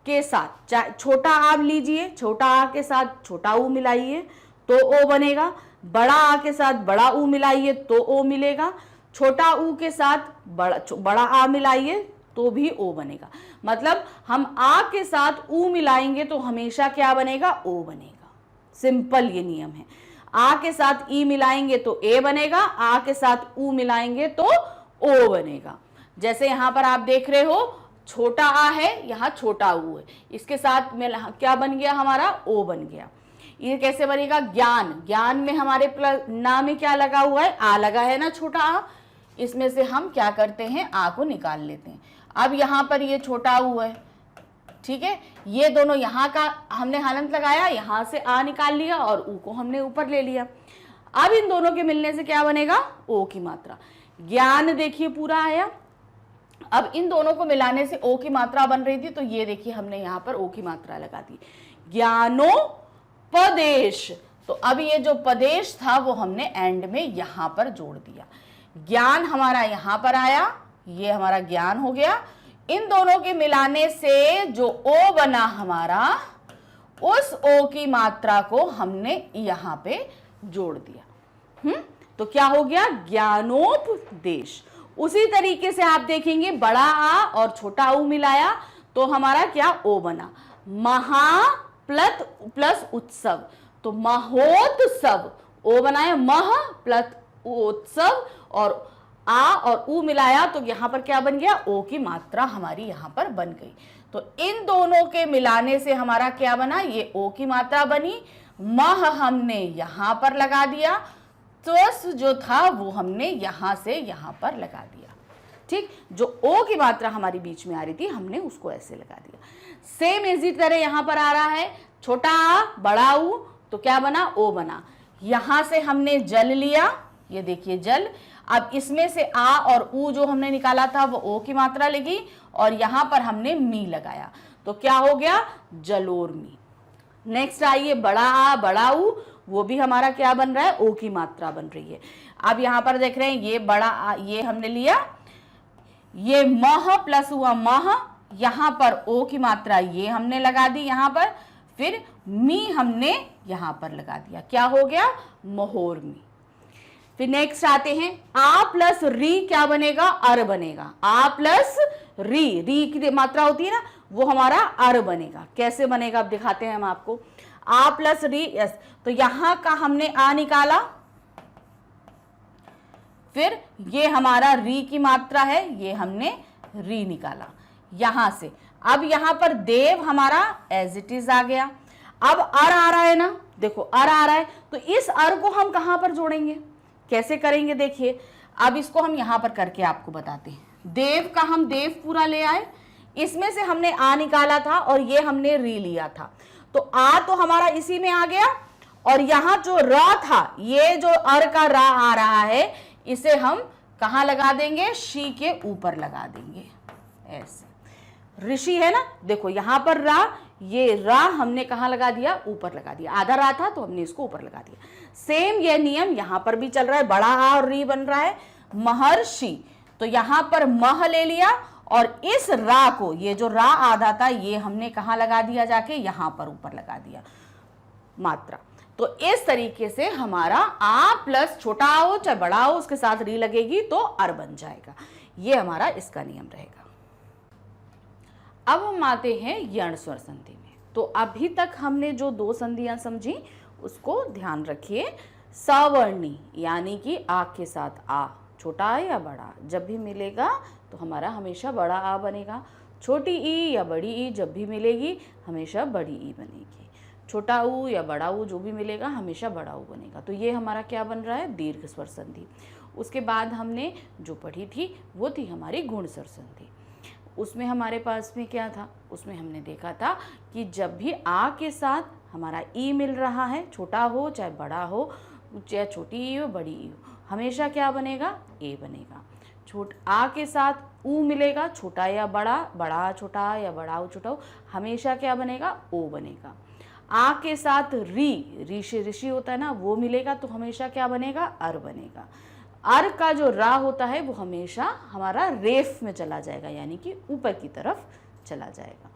के साथ, छोटा आ लीजिए, छोटा आ के साथ छोटा ऊ मिलाइए तो ओ बनेगा, बड़ा आ के साथ बड़ा ऊ मिलाइए तो ओ मिलेगा, छोटा ऊ के साथ बड़ा आ मिलाइए तो भी ओ बनेगा। मतलब हम आ के साथ ऊ मिलाएंगे तो हमेशा क्या बनेगा, ओ बनेगा। सिंपल ये नियम है। आ के साथ ई मिलाएंगे तो ए बनेगा, आ के साथ ऊ मिलाएंगे तो ओ बनेगा। जैसे यहां पर आप देख रहे हो छोटा आ है, यहाँ छोटा ऊ है, इसके साथ में क्या बन गया हमारा, ओ बन गया। ये कैसे बनेगा, ज्ञान, ज्ञान में हमारे ना में क्या लगा हुआ है, आ लगा है ना, छोटा आ, इसमें से हम क्या करते हैं, आ को निकाल लेते हैं। अब यहाँ पर ये छोटा ऊ है, ठीक है, ये दोनों यहाँ का हमने हलंत लगाया, यहाँ से आ निकाल लिया और ऊ को हमने ऊपर ले लिया। अब इन दोनों के मिलने से क्या बनेगा, ओ की मात्रा। ज्ञान देखिए पूरा आया। अब इन दोनों को मिलाने से ओ की मात्रा बन रही थी, तो ये देखिए हमने यहाँ पर ओ की मात्रा लगा दी, ज्ञानोपदेश। तो अब ये जो पदेश था वो हमने एंड में यहां पर जोड़ दिया। ज्ञान हमारा यहां पर आया, ये हमारा ज्ञान हो गया। इन दोनों के मिलाने से जो ओ बना हमारा, उस ओ की मात्रा को हमने यहां पे जोड़ दिया। तो क्या हो गया, ज्ञानोपदेश। उसी तरीके से आप देखेंगे बड़ा आ और छोटा ऊ मिलाया तो हमारा क्या, ओ बना। महा प्लस उत्सव, तो महोत्सव, ओ बनाया, मह प्लस उत्सव, और आ और ऊ मिलाया तो यहां पर क्या बन गया, ओ की मात्रा हमारी यहां पर बन गई। तो इन दोनों के मिलाने से हमारा क्या बना, ये ओ की मात्रा बनी। मह हमने यहां पर लगा दिया, त्वस जो था वो हमने यहां से यहां पर लगा दिया। ठीक, जो ओ की मात्रा हमारी बीच में आ रही थी हमने उसको ऐसे लगा दिया। सेम इसी तरह यहां पर आ रहा है, छोटा आ बड़ा ऊ, तो क्या बना, ओ बना। यहां से हमने जल लिया, ये देखिए जल। अब इसमें से आ और ऊ जो हमने निकाला था वो ओ की मात्रा लगी, और यहां पर हमने मी लगाया, तो क्या हो गया, जलोर्मी। नेक्स्ट आइए बड़ा आ बड़ा ऊ, वो भी हमारा क्या बन रहा है, ओ की मात्रा बन रही है। अब यहां पर देख रहे हैं ये बड़ा आ, ये हमने लिया, ये मह प्लस हुआ मह, यहां पर ओ की मात्रा ये हमने लगा दी यहां पर, फिर मी हमने यहां पर लगा दिया, क्या हो गया, महोर्मी। फिर नेक्स्ट आते हैं आ प्लस री, क्या बनेगा, अर बनेगा। आ प्लस री की मात्रा होती है ना, वो हमारा अर बनेगा। कैसे बनेगा अब दिखाते हैं हम आपको। आ प्लस री, यस, तो यहां का हमने आ निकाला, फिर ये हमारा री की मात्रा है, ये हमने री निकाला यहां से। अब यहां पर देव हमारा एज इट इज आ गया। अब अर आ रहा है ना, देखो अर आ रहा है, तो इस अर को हम कहां पर जोड़ेंगे, कैसे करेंगे, देखिए अब इसको हम यहां पर करके आपको बताते हैं। देव का हम देव पूरा ले आए, इसमें से हमने आ निकाला था और ये हमने री लिया था, तो आ तो हमारा इसी में आ गया, और यहां जो रा था, ये जो अर का रा आ रहा है, इसे हम कहां लगा देंगे, शी के ऊपर लगा देंगे, ऐसे। ऋषि है ना, देखो यहां पर रा, ये रा हमने कहां लगा दिया, ऊपर लगा दिया। आधा रा था तो हमने इसको ऊपर लगा दिया। सेम ये नियम यहां पर भी चल रहा है, बड़ा आ और री बन रहा है, महर्षि, तो यहां पर मह ले लिया, और इस रा को, ये जो रा आधा था, ये हमने कहां लगा दिया, जाके यहां पर ऊपर लगा दिया मात्रा। तो इस तरीके से हमारा आ प्लस छोटा आ हो चाहे बड़ा हो, उसके साथ री लगेगी तो अर बन जाएगा। ये हमारा इसका नियम रहेगा। अब हम आते हैं यण स्वर संधि में। तो अभी तक हमने जो दो संधियां समझी उसको ध्यान रखिए। सवर्णी यानी कि आ के साथ आ, छोटा आ या बड़ा जब भी मिलेगा तो हमारा हमेशा बड़ा आ बनेगा। छोटी ई या बड़ी ई जब भी मिलेगी हमेशा बड़ी ई बनेगी। छोटा ऊ या बड़ा ऊ जो भी मिलेगा हमेशा बड़ा ऊ बनेगा। तो ये हमारा क्या बन रहा है, दीर्घ स्वर संधि। उसके बाद हमने जो पढ़ी थी वो थी हमारी गुण स्वर संधि। उसमें हमारे पास में क्या था, उसमें हमने देखा था कि जब भी आ के साथ हमारा ई मिल रहा है, छोटा हो चाहे बड़ा हो, चाहे छोटी ई हो बड़ी ई हो, हमेशा क्या बनेगा, ए बनेगा। आ के साथ ऊ मिलेगा, छोटा या बड़ा, बड़ा छोटा या बड़ा हो छोटा हो, हमेशा क्या बनेगा, ओ बनेगा। आ के साथ री से ऋषि होता है ना, वो मिलेगा तो हमेशा क्या बनेगा, अर बनेगा। अर का जो रा होता है वो हमेशा हमारा रेफ में चला जाएगा, यानी कि ऊपर की तरफ चला जाएगा।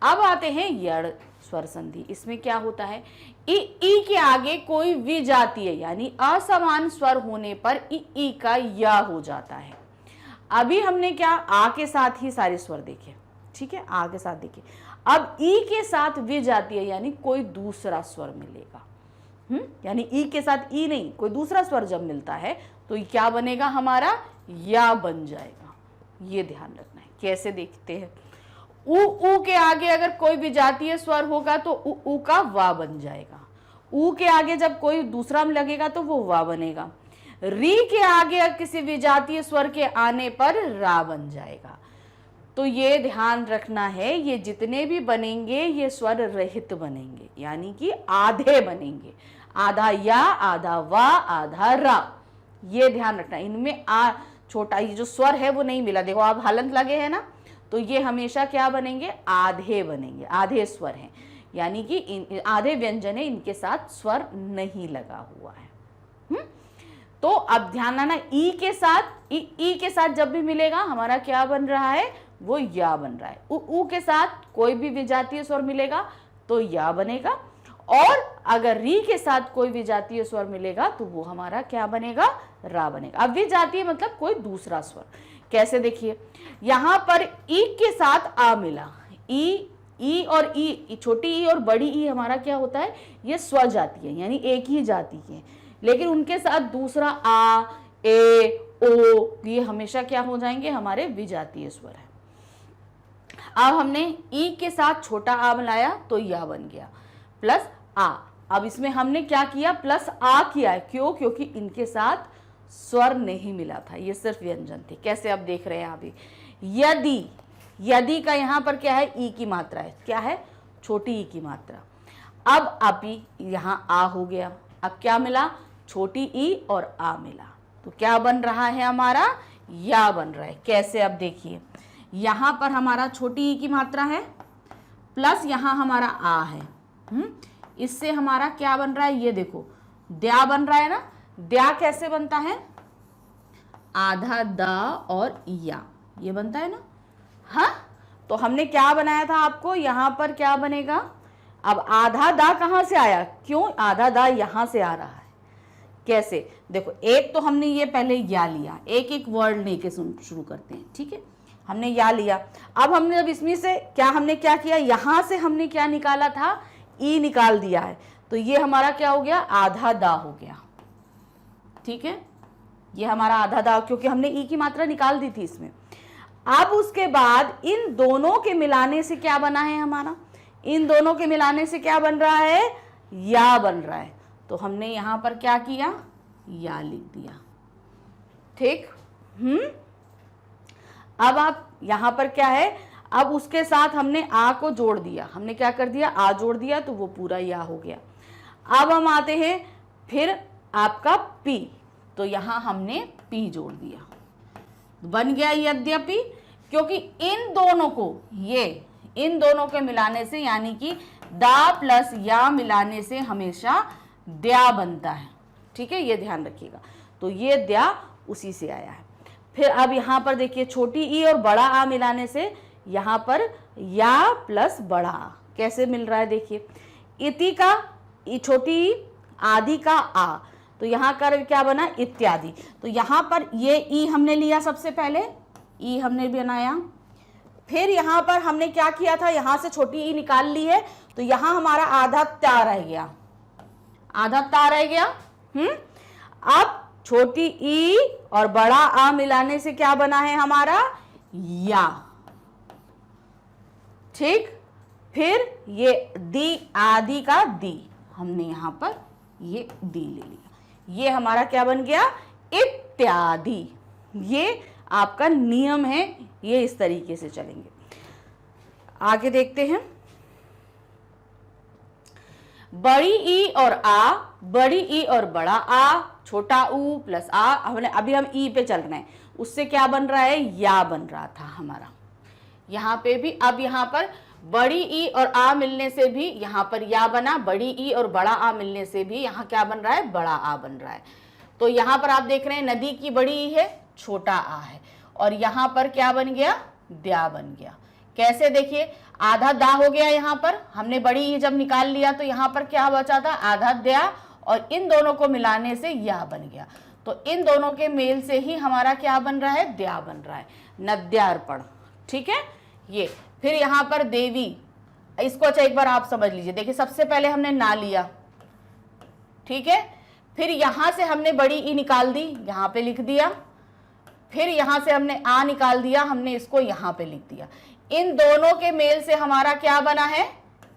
अब आते हैं यड़ स्वर संधि। इसमें क्या होता है, ई के आगे कोई विजातीय यानी असमान स्वर होने पर ई का या हो जाता है। अभी हमने क्या, आ के साथ ही सारे स्वर देखे, ठीक है, आ के साथ देखे। अब ई के साथ विजातीय यानी कोई दूसरा स्वर मिलेगा, यानी ई के साथ ई नहीं, कोई दूसरा स्वर जब मिलता है तो क्या बनेगा, हमारा या बन जाएगा। ये ध्यान रखना है। कैसे देखते हैं, ऊ के आगे अगर कोई विजातीय स्वर होगा तो ऊ का वा बन जाएगा। ऊ के आगे जब कोई दूसरा लगेगा तो वो वा बनेगा। री के आगे किसी विजातीय स्वर के आने पर रा बन जाएगा। तो ये ध्यान रखना है, ये जितने भी बनेंगे ये स्वर रहित बनेंगे, यानी कि आधे बनेंगे, आधा या, आधा वा, आधा रा। ये ध्यान रखना, इनमें छोटा ये जो स्वर है वो नहीं मिला। देखो आप हलंत लगे हैं ना, तो ये हमेशा क्या बनेंगे, आधे बनेंगे, आधे स्वर हैं, यानी कि आधे व्यंजन है, इनके साथ स्वर नहीं लगा हुआ है। तो अब ध्यान आना, ई के साथ जब भी मिलेगा हमारा क्या बन रहा है, वो या बन रहा है। ऊ के साथ कोई भी विजातीय स्वर मिलेगा तो या बनेगा, और अगर री के साथ कोई विजातीय स्वर मिलेगा तो वो हमारा क्या बनेगा, रा बनेगा। अब विजातीय मतलब कोई दूसरा स्वर। कैसे, देखिए यहां पर ई के साथ आ मिला, ई और ई, छोटी ई और बड़ी ई हमारा क्या होता है, ये स्वजातीय है, यानी एक ही जाति के, लेकिन उनके साथ दूसरा आ, ए, ओ, ये हमेशा क्या हो जाएंगे, हमारे विजातीय स्वर है। अब हमने ई के साथ छोटा आ मिलाया तो या बन गया, प्लस आ। अब इसमें हमने क्या किया, प्लस आ किया है, क्यों, क्योंकि इनके साथ स्वर नहीं मिला था, ये सिर्फ व्यंजन थे। कैसे अब देख रहे हैं अभी, यदि का यहाँ पर क्या है, ई की मात्रा है, क्या है, छोटी ई की मात्रा। अब अभी यहाँ आ हो गया, अब क्या मिला, छोटी ई और आ मिला, तो क्या बन रहा है, हमारा या बन रहा है। कैसे, अब देखिए यहाँ पर हमारा छोटी ई की मात्रा है, प्लस यहाँ हमारा आ है, इससे हमारा क्या बन रहा है, ये देखो द्या बन रहा है ना। द्या कैसे बनता है, आधा दा और या, ये बनता है ना। हाँ, तो हमने क्या बनाया था आपको, यहाँ पर क्या बनेगा, अब आधा दा कहाँ से आया, क्यों, आधा दा यहाँ से आ रहा है। कैसे, देखो एक तो हमने ये पहले या लिया, एक एक वर्ड लेके शुरू करते हैं, ठीक है, हमने या लिया। अब हमने जब इसमें से हमने क्या किया, यहाँ से हमने क्या निकाला था, ई निकाल दिया है, तो ये हमारा क्या हो गया, आधा दा हो गया, ठीक है, ये हमारा आधा दा, क्योंकि हमने ई की मात्रा निकाल दी थी इसमें। अब उसके बाद इन दोनों के मिलाने से क्या बना है हमारा, इन दोनों के मिलाने से क्या बन रहा है, या बन रहा है, तो हमने यहां पर क्या किया, या लिख दिया, ठीक। अब आप यहां पर क्या है, अब उसके साथ हमने आ को जोड़ दिया, हमने क्या कर दिया, आ जोड़ दिया, तो वो पूरा या हो गया। अब हम आते हैं फिर आपका पी, तो यहां हमने पी जोड़ दिया, बन गया यद्यपि, क्योंकि इन दोनों को, इन दोनों के मिलाने से, यानी कि दा प्लस या मिलाने से हमेशा द्या बनता है, ठीक है, ये ध्यान रखिएगा। तो ये द्या उसी से आया है। फिर अब यहाँ पर देखिए, छोटी ई और बड़ा आ मिलाने से यहाँ पर या प्लस बड़ा आ कैसे मिल रहा है, देखिए इति का छोटी ई, आदि का आ, तो यहाँ कर क्या बना, इत्यादि। तो यहाँ पर ये ई हमने लिया, सबसे पहले ई हमने बनाया, फिर यहाँ पर हमने क्या किया था, यहाँ से छोटी ई निकाल ली है, तो यहाँ हमारा आधा ता रह गया, आधा ता रह गया। अब छोटी ई और बड़ा आ मिलाने से क्या बना है हमारा, या, ठीक। फिर ये दी, आदि का दी, हमने यहां पर ये दी ले लिया, ये हमारा क्या बन गया, इत्यादि। ये आपका नियम है, ये इस तरीके से चलेंगे। आगे देखते हैं, बड़ी ई और आ, बड़ी ई और बड़ा आ, छोटा ऊ प्लस आ, हमने अभी हम ई पे चल रहे हैं, उससे क्या बन रहा है, या बन रहा था हमारा। यहाँ पे भी अब यहाँ पर बड़ी ई और आ मिलने से भी यहाँ पर या बना, बड़ी ई और बड़ा आ मिलने से भी यहाँ क्या बन रहा है, बड़ा आ बन रहा है। तो यहाँ पर आप देख रहे हैं नदी की बड़ी ई है, छोटा आ है, और यहाँ पर क्या बन गया, द्या बन गया। कैसे, देखिए आधा दा हो गया, यहाँ पर हमने बड़ी ई जब निकाल लिया तो यहाँ पर क्या बचा था, आधा द्या, और इन दोनों को मिलाने से या बन गया। तो इन दोनों के मेल से ही हमारा क्या बन रहा है, द्या बन रहा है, नद्यार्पण। ठीक है, ये फिर यहाँ पर देवी, इसको अच्छा एक बार आप समझ लीजिए। देखिए सबसे पहले हमने ना लिया, ठीक है, फिर यहां से हमने बड़ी ई निकाल दी, यहां पे लिख दिया, फिर यहां से हमने आ निकाल दिया, हमने इसको यहां पे लिख दिया। इन दोनों के मेल से हमारा क्या बना है,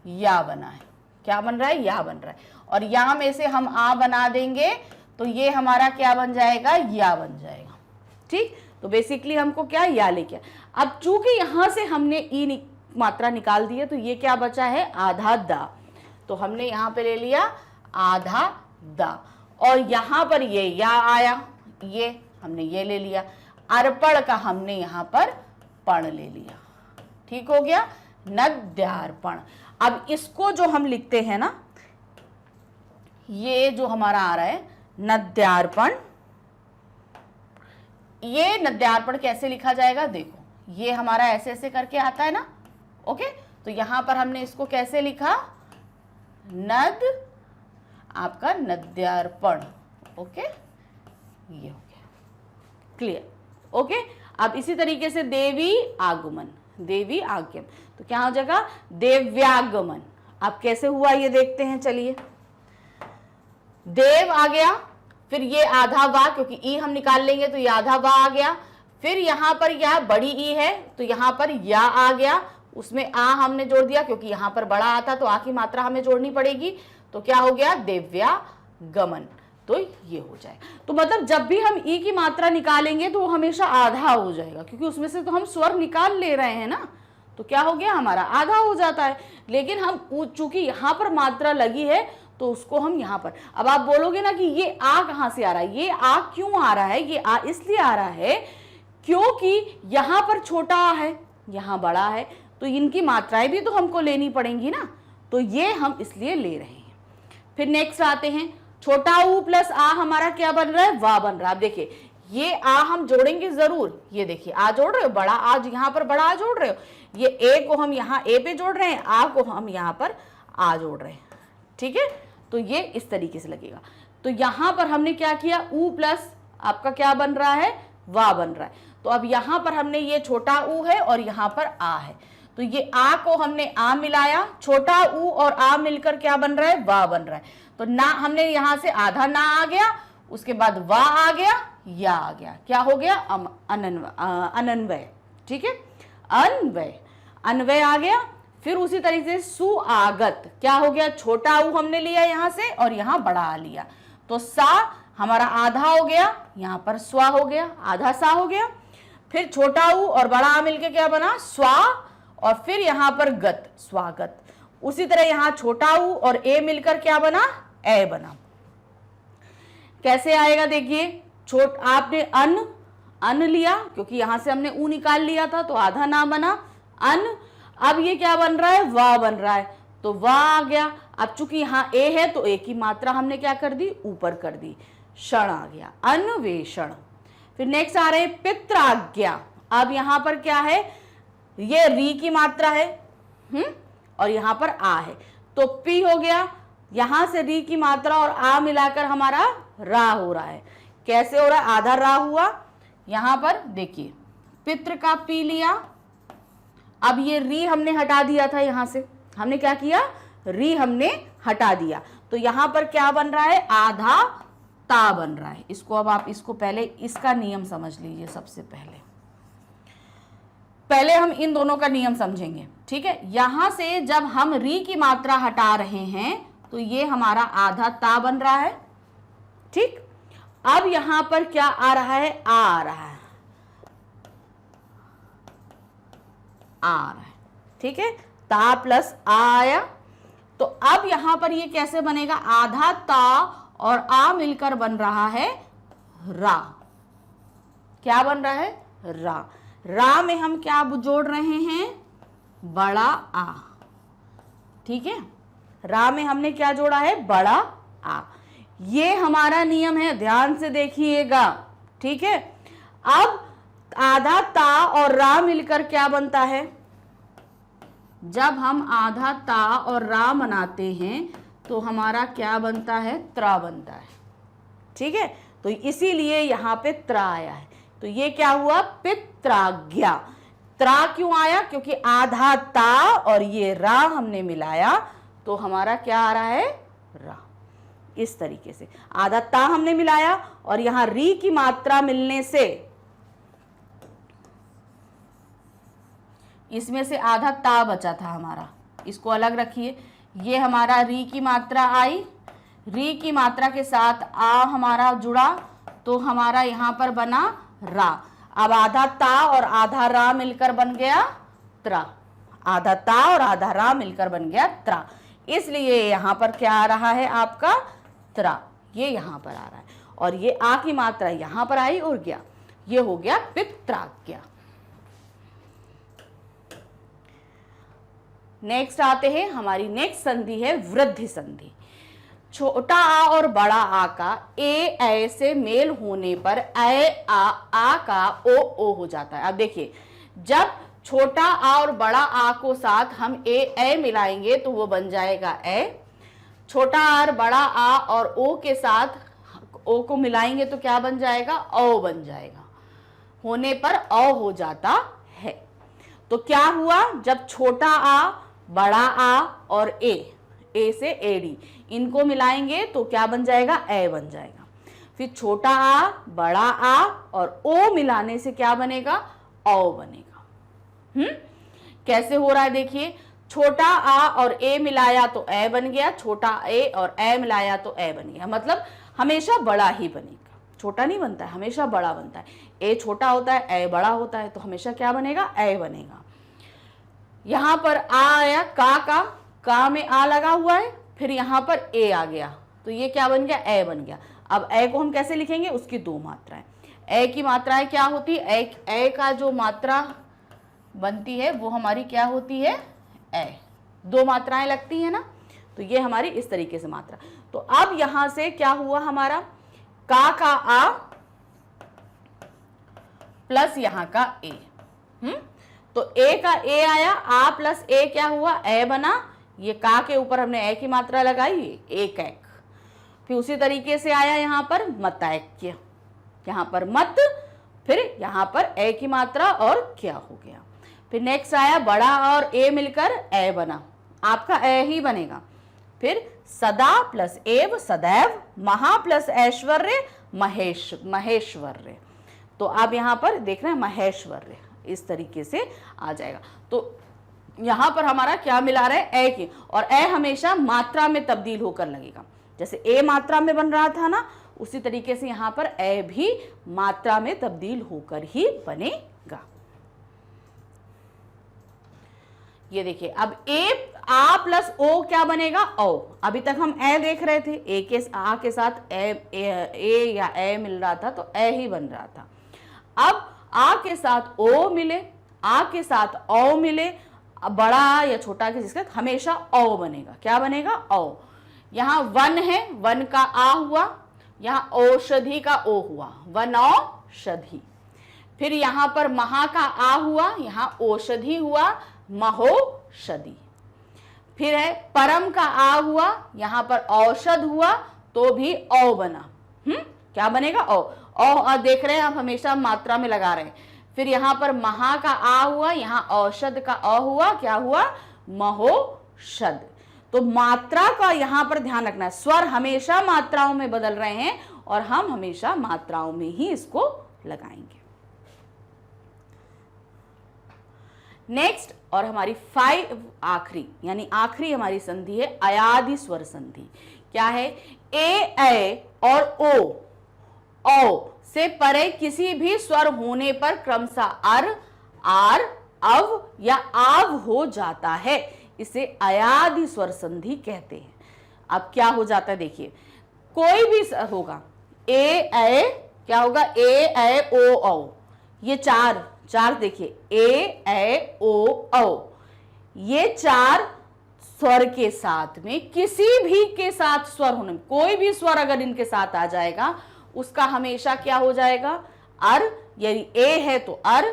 या बना है। क्या बन रहा है, या बन रहा है, और या में से हम आ बना देंगे तो ये हमारा क्या बन जाएगा, या बन जाएगा। ठीक, तो बेसिकली हमको क्या, या लेके। अब चूंकि यहां से हमने ई मात्रा निकाल दी है तो ये क्या बचा है, आधा दा, तो हमने यहां पे ले लिया आधा दा, और यहां पर ये या आया, ये हमने ये ले लिया, अर्पण का हमने यहां पर पण ले लिया। ठीक हो गया, नद्यार्पण। अब इसको जो हम लिखते हैं ना, ये जो हमारा आ रहा है नद्यार्पण, ये नद्यार्पण कैसे लिखा जाएगा, देखो ये हमारा ऐसे ऐसे करके आता है ना, ओके, तो यहां पर हमने इसको कैसे लिखा, नद, आपका नद्यार्पण, ओके, ये हो गया, क्लियर, ओके। अब इसी तरीके से देवी आगमन, देवी आगमन, तो क्या हो जाएगा, देव्यागमन। अब कैसे हुआ ये देखते हैं, चलिए, देव आ गया, फिर ये आधा वा, क्योंकि ई हम निकाल लेंगे तो ये आधा वा आ गया, फिर यहां पर या बड़ी ई है तो यहां पर या आ गया, उसमें आ हमने जोड़ दिया क्योंकि यहां पर बड़ा आता तो आ की मात्रा हमें जोड़नी पड़ेगी, तो क्या हो गया, देव्यागमन। तो ये हो जाए, तो मतलब जब भी हम ई की मात्रा निकालेंगे तो वो हमेशा आधा हो जाएगा, क्योंकि उसमें से तो हम स्वर निकाल ले रहे हैं ना, तो क्या हो गया, हमारा आधा हो जाता है। लेकिन हम चूंकि यहां पर मात्रा लगी है तो उसको हम यहां पर, अब आप बोलोगे ना कि ये आ कहां से आ रहा है, ये आ क्यों आ रहा है, ये आ इसलिए आ रहा है क्योंकि यहां पर छोटा आ है, यहां बड़ा है, तो इनकी मात्राएं भी तो हमको लेनी पड़ेंगी ना, तो ये हम इसलिए ले रहे हैं। फिर नेक्स्ट आते हैं, छोटा ऊ प्लस आ हमारा क्या बन रहा है, वा बन रहा है। अब देखिए ये आ हम जोड़ेंगे जरूर, ये देखिए आ जोड़ रहे हो, बड़ा आज यहाँ पर बड़ा आ जोड़ रहे हो, ये ए को हम यहाँ ए पे जोड़ रहे हैं, आ को हम यहाँ पर आ जोड़ रहे हैं, ठीक है, तो ये इस तरीके से लगेगा। तो यहां पर हमने क्या किया, ऊ प्लस आपका क्या बन रहा है, वा बन रहा है। तो अब यहां पर हमने ये छोटा ऊ है और यहां पर आ है, तो ये आ को हमने आ मिलाया, छोटा ऊ और आ मिलकर क्या बन रहा है, वा बन रहा है। तो ना हमने यहां से आधा ना आ गया, उसके बाद वा आ गया, या आ गया, क्या हो गया, अनन्वय, ठीक है, अन्वय, अन्वय आ गया। फिर उसी तरीके से सुआगत, क्या हो गया, छोटा ऊ हमने लिया यहां से और यहां बड़ा आ लिया, तो सा हमारा आधा हो गया, यहां पर स्वा हो गया, आधा सा हो गया। फिर छोटा ऊ और बड़ा आ मिलके क्या बना, स्वा, और फिर यहां पर गत, स्वागत। उसी तरह यहां छोटा ऊ और ए मिलकर क्या बना, ए बना। कैसे आएगा, देखिए, आपने अन लिया क्योंकि यहां से हमने ऊ निकाल लिया था तो आधा ना बना, अन। अब ये क्या बन रहा है, वा बन रहा है, तो वा आ गया। अब चूंकि यहां ए है तो ए की मात्रा हमने क्या कर दी, ऊपर कर दी, क्षण आ गया, अन्वेषण। फिर नेक्स्ट आ रहे हैं पित्राज्ञा। अब यहां पर क्या है, ये री की मात्रा है, और यहां पर आ है, तो पी हो गया, यहां से री की मात्रा और आ मिलाकर हमारा रा हो रहा है। कैसे हो रहा है, आधा रा हुआ, यहां पर देखिए पित्र का पी लिया, अब ये री हमने हटा दिया था, यहां से हमने क्या किया, री हमने हटा दिया, तो यहां पर क्या बन रहा है, आधा ता बन रहा है। इसको अब आप इसको पहले इसका नियम समझ लीजिए। सबसे पहले पहले हम इन दोनों का नियम समझेंगे, ठीक है। यहां से जब हम री की मात्रा हटा रहे हैं तो ये हमारा आधा ता बन रहा है, ठीक। अब यहां पर क्या आ रहा है, आ रहा है, ठीक है, ता प्लस आ आया। तो अब यहां पर ये कैसे बनेगा, आधा ता और आ मिलकर बन रहा है रा। क्या बन रहा है, रा। रा में हम क्या जोड़ रहे हैं, बड़ा आ, ठीक है। रा में हमने क्या जोड़ा है, बड़ा आ। ये हमारा नियम है, ध्यान से देखिएगा, ठीक है। अब आधा ता और रा मिलकर क्या बनता है, जब हम आधा ता और रा बनाते हैं तो हमारा क्या बनता है, त्रा बनता है, ठीक है। तो इसीलिए यहां पे त्रा आया है। तो ये क्या हुआ, पित्राज्ञा। त्रा क्यों आया, क्योंकि आधा ता और ये रा हमने मिलाया तो हमारा क्या आ रहा है, रा। इस तरीके से आधा ता हमने मिलाया और यहां री की मात्रा मिलने से इसमें से आधा ता बचा था हमारा, इसको अलग रखिए। ये हमारा री की मात्रा आई, री की मात्रा के साथ आ हमारा जुड़ा तो हमारा यहां पर बना रा। अब आधा ता और आधा रा मिलकर बन गया त्रा, आधा ता और आधा रा मिलकर बन गया त्रा। इसलिए यहां पर क्या आ रहा है आपका, त्रा। ये यहां पर आ रहा है और ये आ की मात्रा यहां पर आई और गया, ये हो गया पित्राज्ञा। नेक्स्ट आते हैं, हमारी नेक्स्ट संधि है वृद्धि संधि। छोटा आ और बड़ा आ का ए से मेल होने पर आ का ओ हो जाता है। अब देखिए, जब छोटा आ और बड़ा आ को साथ हम ए मिलाएंगे तो वो बन जाएगा ए। छोटा आ और बड़ा आ और ओ के साथ ओ को मिलाएंगे तो क्या बन जाएगा, ओ बन जाएगा। होने पर ओ हो जाता है। तो क्या हुआ, जब छोटा आ, बड़ा आ और ए से एडी इनको मिलाएंगे तो क्या बन जाएगा, ए बन जाएगा। फिर छोटा आ, बड़ा आ और ओ मिलाने से क्या बनेगा, ओ बनेगा। कैसे हो रहा है देखिए, छोटा आ और ए मिलाया तो ए बन गया, छोटा ए और ए मिलाया तो ए बन गया। मतलब हमेशा बड़ा ही बनेगा, छोटा नहीं बनता है, हमेशा बड़ा बनता है। ए छोटा होता है, ए बड़ा होता है, तो हमेशा क्या बनेगा, ए बनेगा। यहां पर आ आया, का में आ लगा हुआ है, फिर यहां पर ए आ गया तो ये क्या बन गया, ए बन गया। अब ए को हम कैसे लिखेंगे, उसकी दो मात्राएं। ए की मात्राएं क्या होती है, ए का जो मात्रा बनती है वो हमारी क्या होती है, ए। दो मात्राएं लगती है ना, तो ये हमारी इस तरीके से मात्रा। तो अब यहां से क्या हुआ हमारा, का आ प्लस यहां का ए। तो ए का ए आया, आ प्लस ए क्या हुआ, ए बना। ये का के ऊपर हमने ए की मात्रा लगाई, एक एक। फिर उसी तरीके से आया यहां पर मतैक्य, यहां पर मत, फिर यहां पर ए की मात्रा और क्या हो गया। फिर नेक्स्ट आया बड़ा और ए मिलकर ए बना, आपका ए ही बनेगा। फिर सदा प्लस एव सदैव, महा प्लस ऐश्वर्य महेश्वर्य। तो आप यहां पर देख रहे हैं महेश्वर्य, इस तरीके से आ जाएगा। तो यहां पर हमारा क्या मिला रहा है, ए की, और ए हमेशा मात्रा में तब्दील होकर लगेगा। जैसे ए मात्रा में बन रहा था ना, उसी तरीके से यहां पर ए भी मात्रा में तब्दील होकर ही बनेगा। ये देखिए, अब ए आ प्लस ओ क्या बनेगा, ओ। अभी तक हम ए देख रहे थे, ए के आ के साथ ए या ए मिल रहा था तो ए ही बन रहा था। अब आ के साथ ओ मिले, आ के साथ ओ मिले, बड़ा या छोटा के जिसका हमेशा ओ बनेगा। क्या बनेगा, ओ। यहां वन है, वन का आ हुआ, यहां औषधि का ओ हुआ, वन औषधि। फिर यहां पर महा का आ हुआ, यहां औषधि हुआ, महोषधि। फिर है परम का आ हुआ, यहां पर औषध हुआ तो भी ओ बना। क्या बनेगा, ओ देख रहे हैं आप, हमेशा मात्रा में लगा रहे हैं। फिर यहां पर महा का आ हुआ, यहां औषध का अ हुआ, क्या हुआ, महोषध। तो मात्रा का यहां पर ध्यान रखना है, स्वर हमेशा मात्राओं में बदल रहे हैं और हम हमेशा मात्राओं में ही इसको लगाएंगे। नेक्स्ट और हमारी 5 आखिरी, यानी आखिरी हमारी संधि है अयादि स्वर संधि। क्या है? ए और ओ से परे किसी भी स्वर होने पर क्रमशः अर, आर, अव या आव हो जाता है, इसे अयादि स्वर संधि कहते हैं। अब क्या हो जाता है देखिए, कोई भी होगा क्या होगा? ए ओ औ, ये चार देखिए ए ओ औ, ये 4 स्वर के साथ में किसी भी के साथ स्वर होने में, कोई भी स्वर अगर इनके साथ आ जाएगा उसका हमेशा क्या हो जाएगा? अर, यानी ए है तो अर,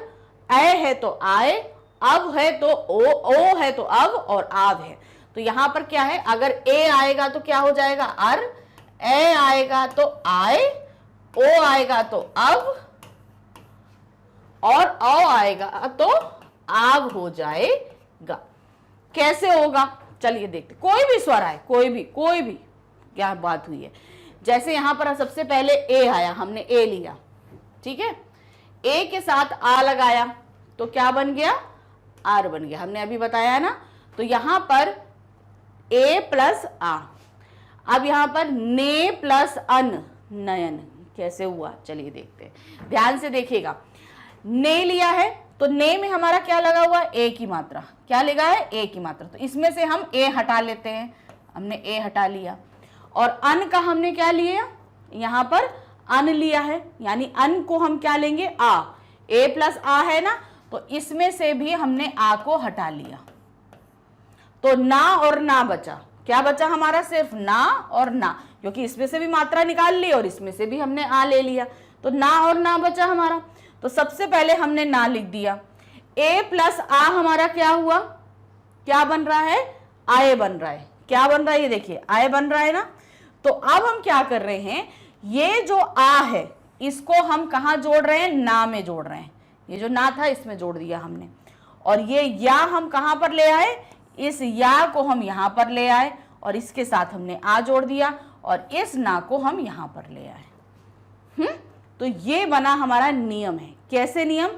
ए है तो आए, अब है तो ओ है तो अब, और आव है तो यहां पर क्या है? अगर ए आएगा तो क्या हो जाएगा? अर, ए आएगा तो आए, ओ आएगा तो अब, और औ आएगा तो आव हो जाएगा। कैसे होगा? चलिए देखते। कोई भी स्वर आए, कोई भी क्या बात हुई है। जैसे यहां पर सबसे पहले ए आया, हमने ए लिया, ठीक है, ए के साथ आ लगाया तो क्या बन गया? आर बन गया, हमने अभी बताया है ना। तो यहां पर ए प्लस आ, अब यहां पर ने प्लस अन, नयन, कैसे हुआ? चलिए देखते हैं, ध्यान से देखिएगा। ने लिया है तो ने में हमारा क्या लगा हुआ? ए की मात्रा। क्या लगा है? ए की मात्रा। तो इसमें से हम ए हटा लेते हैं, हमने ए हटा लिया। और अन का हमने क्या लिया? यहां पर अन लिया है, यानी अन को हम क्या लेंगे? आ, ए प्लस आ है ना, तो इसमें से भी हमने आ को हटा लिया, तो ना और ना बचा। क्या बचा हमारा? सिर्फ ना और ना, क्योंकि इसमें से भी मात्रा निकाल ली और इसमें से भी हमने आ ले लिया, तो ना और ना बचा हमारा। तो सबसे पहले हमने ना लिख दिया। ए प्लस आ हमारा क्या हुआ? क्या बन रहा है? आए बन रहा है। क्या बन रहा है? ये देखिए आए बन रहा है ना। तो अब हम क्या कर रहे हैं? ये जो आ है इसको हम कहां जोड़ रहे हैं? ना में जोड़ रहे हैं। ये जो ना था इसमें जोड़ दिया हमने, और ये या हम कहां पर ले आए? इस या को हम यहां पर ले आए, और इसके साथ हमने आ जोड़ दिया, और इस ना को हम यहां पर ले आए। तो ये बना हमारा नियम है। कैसे नियम?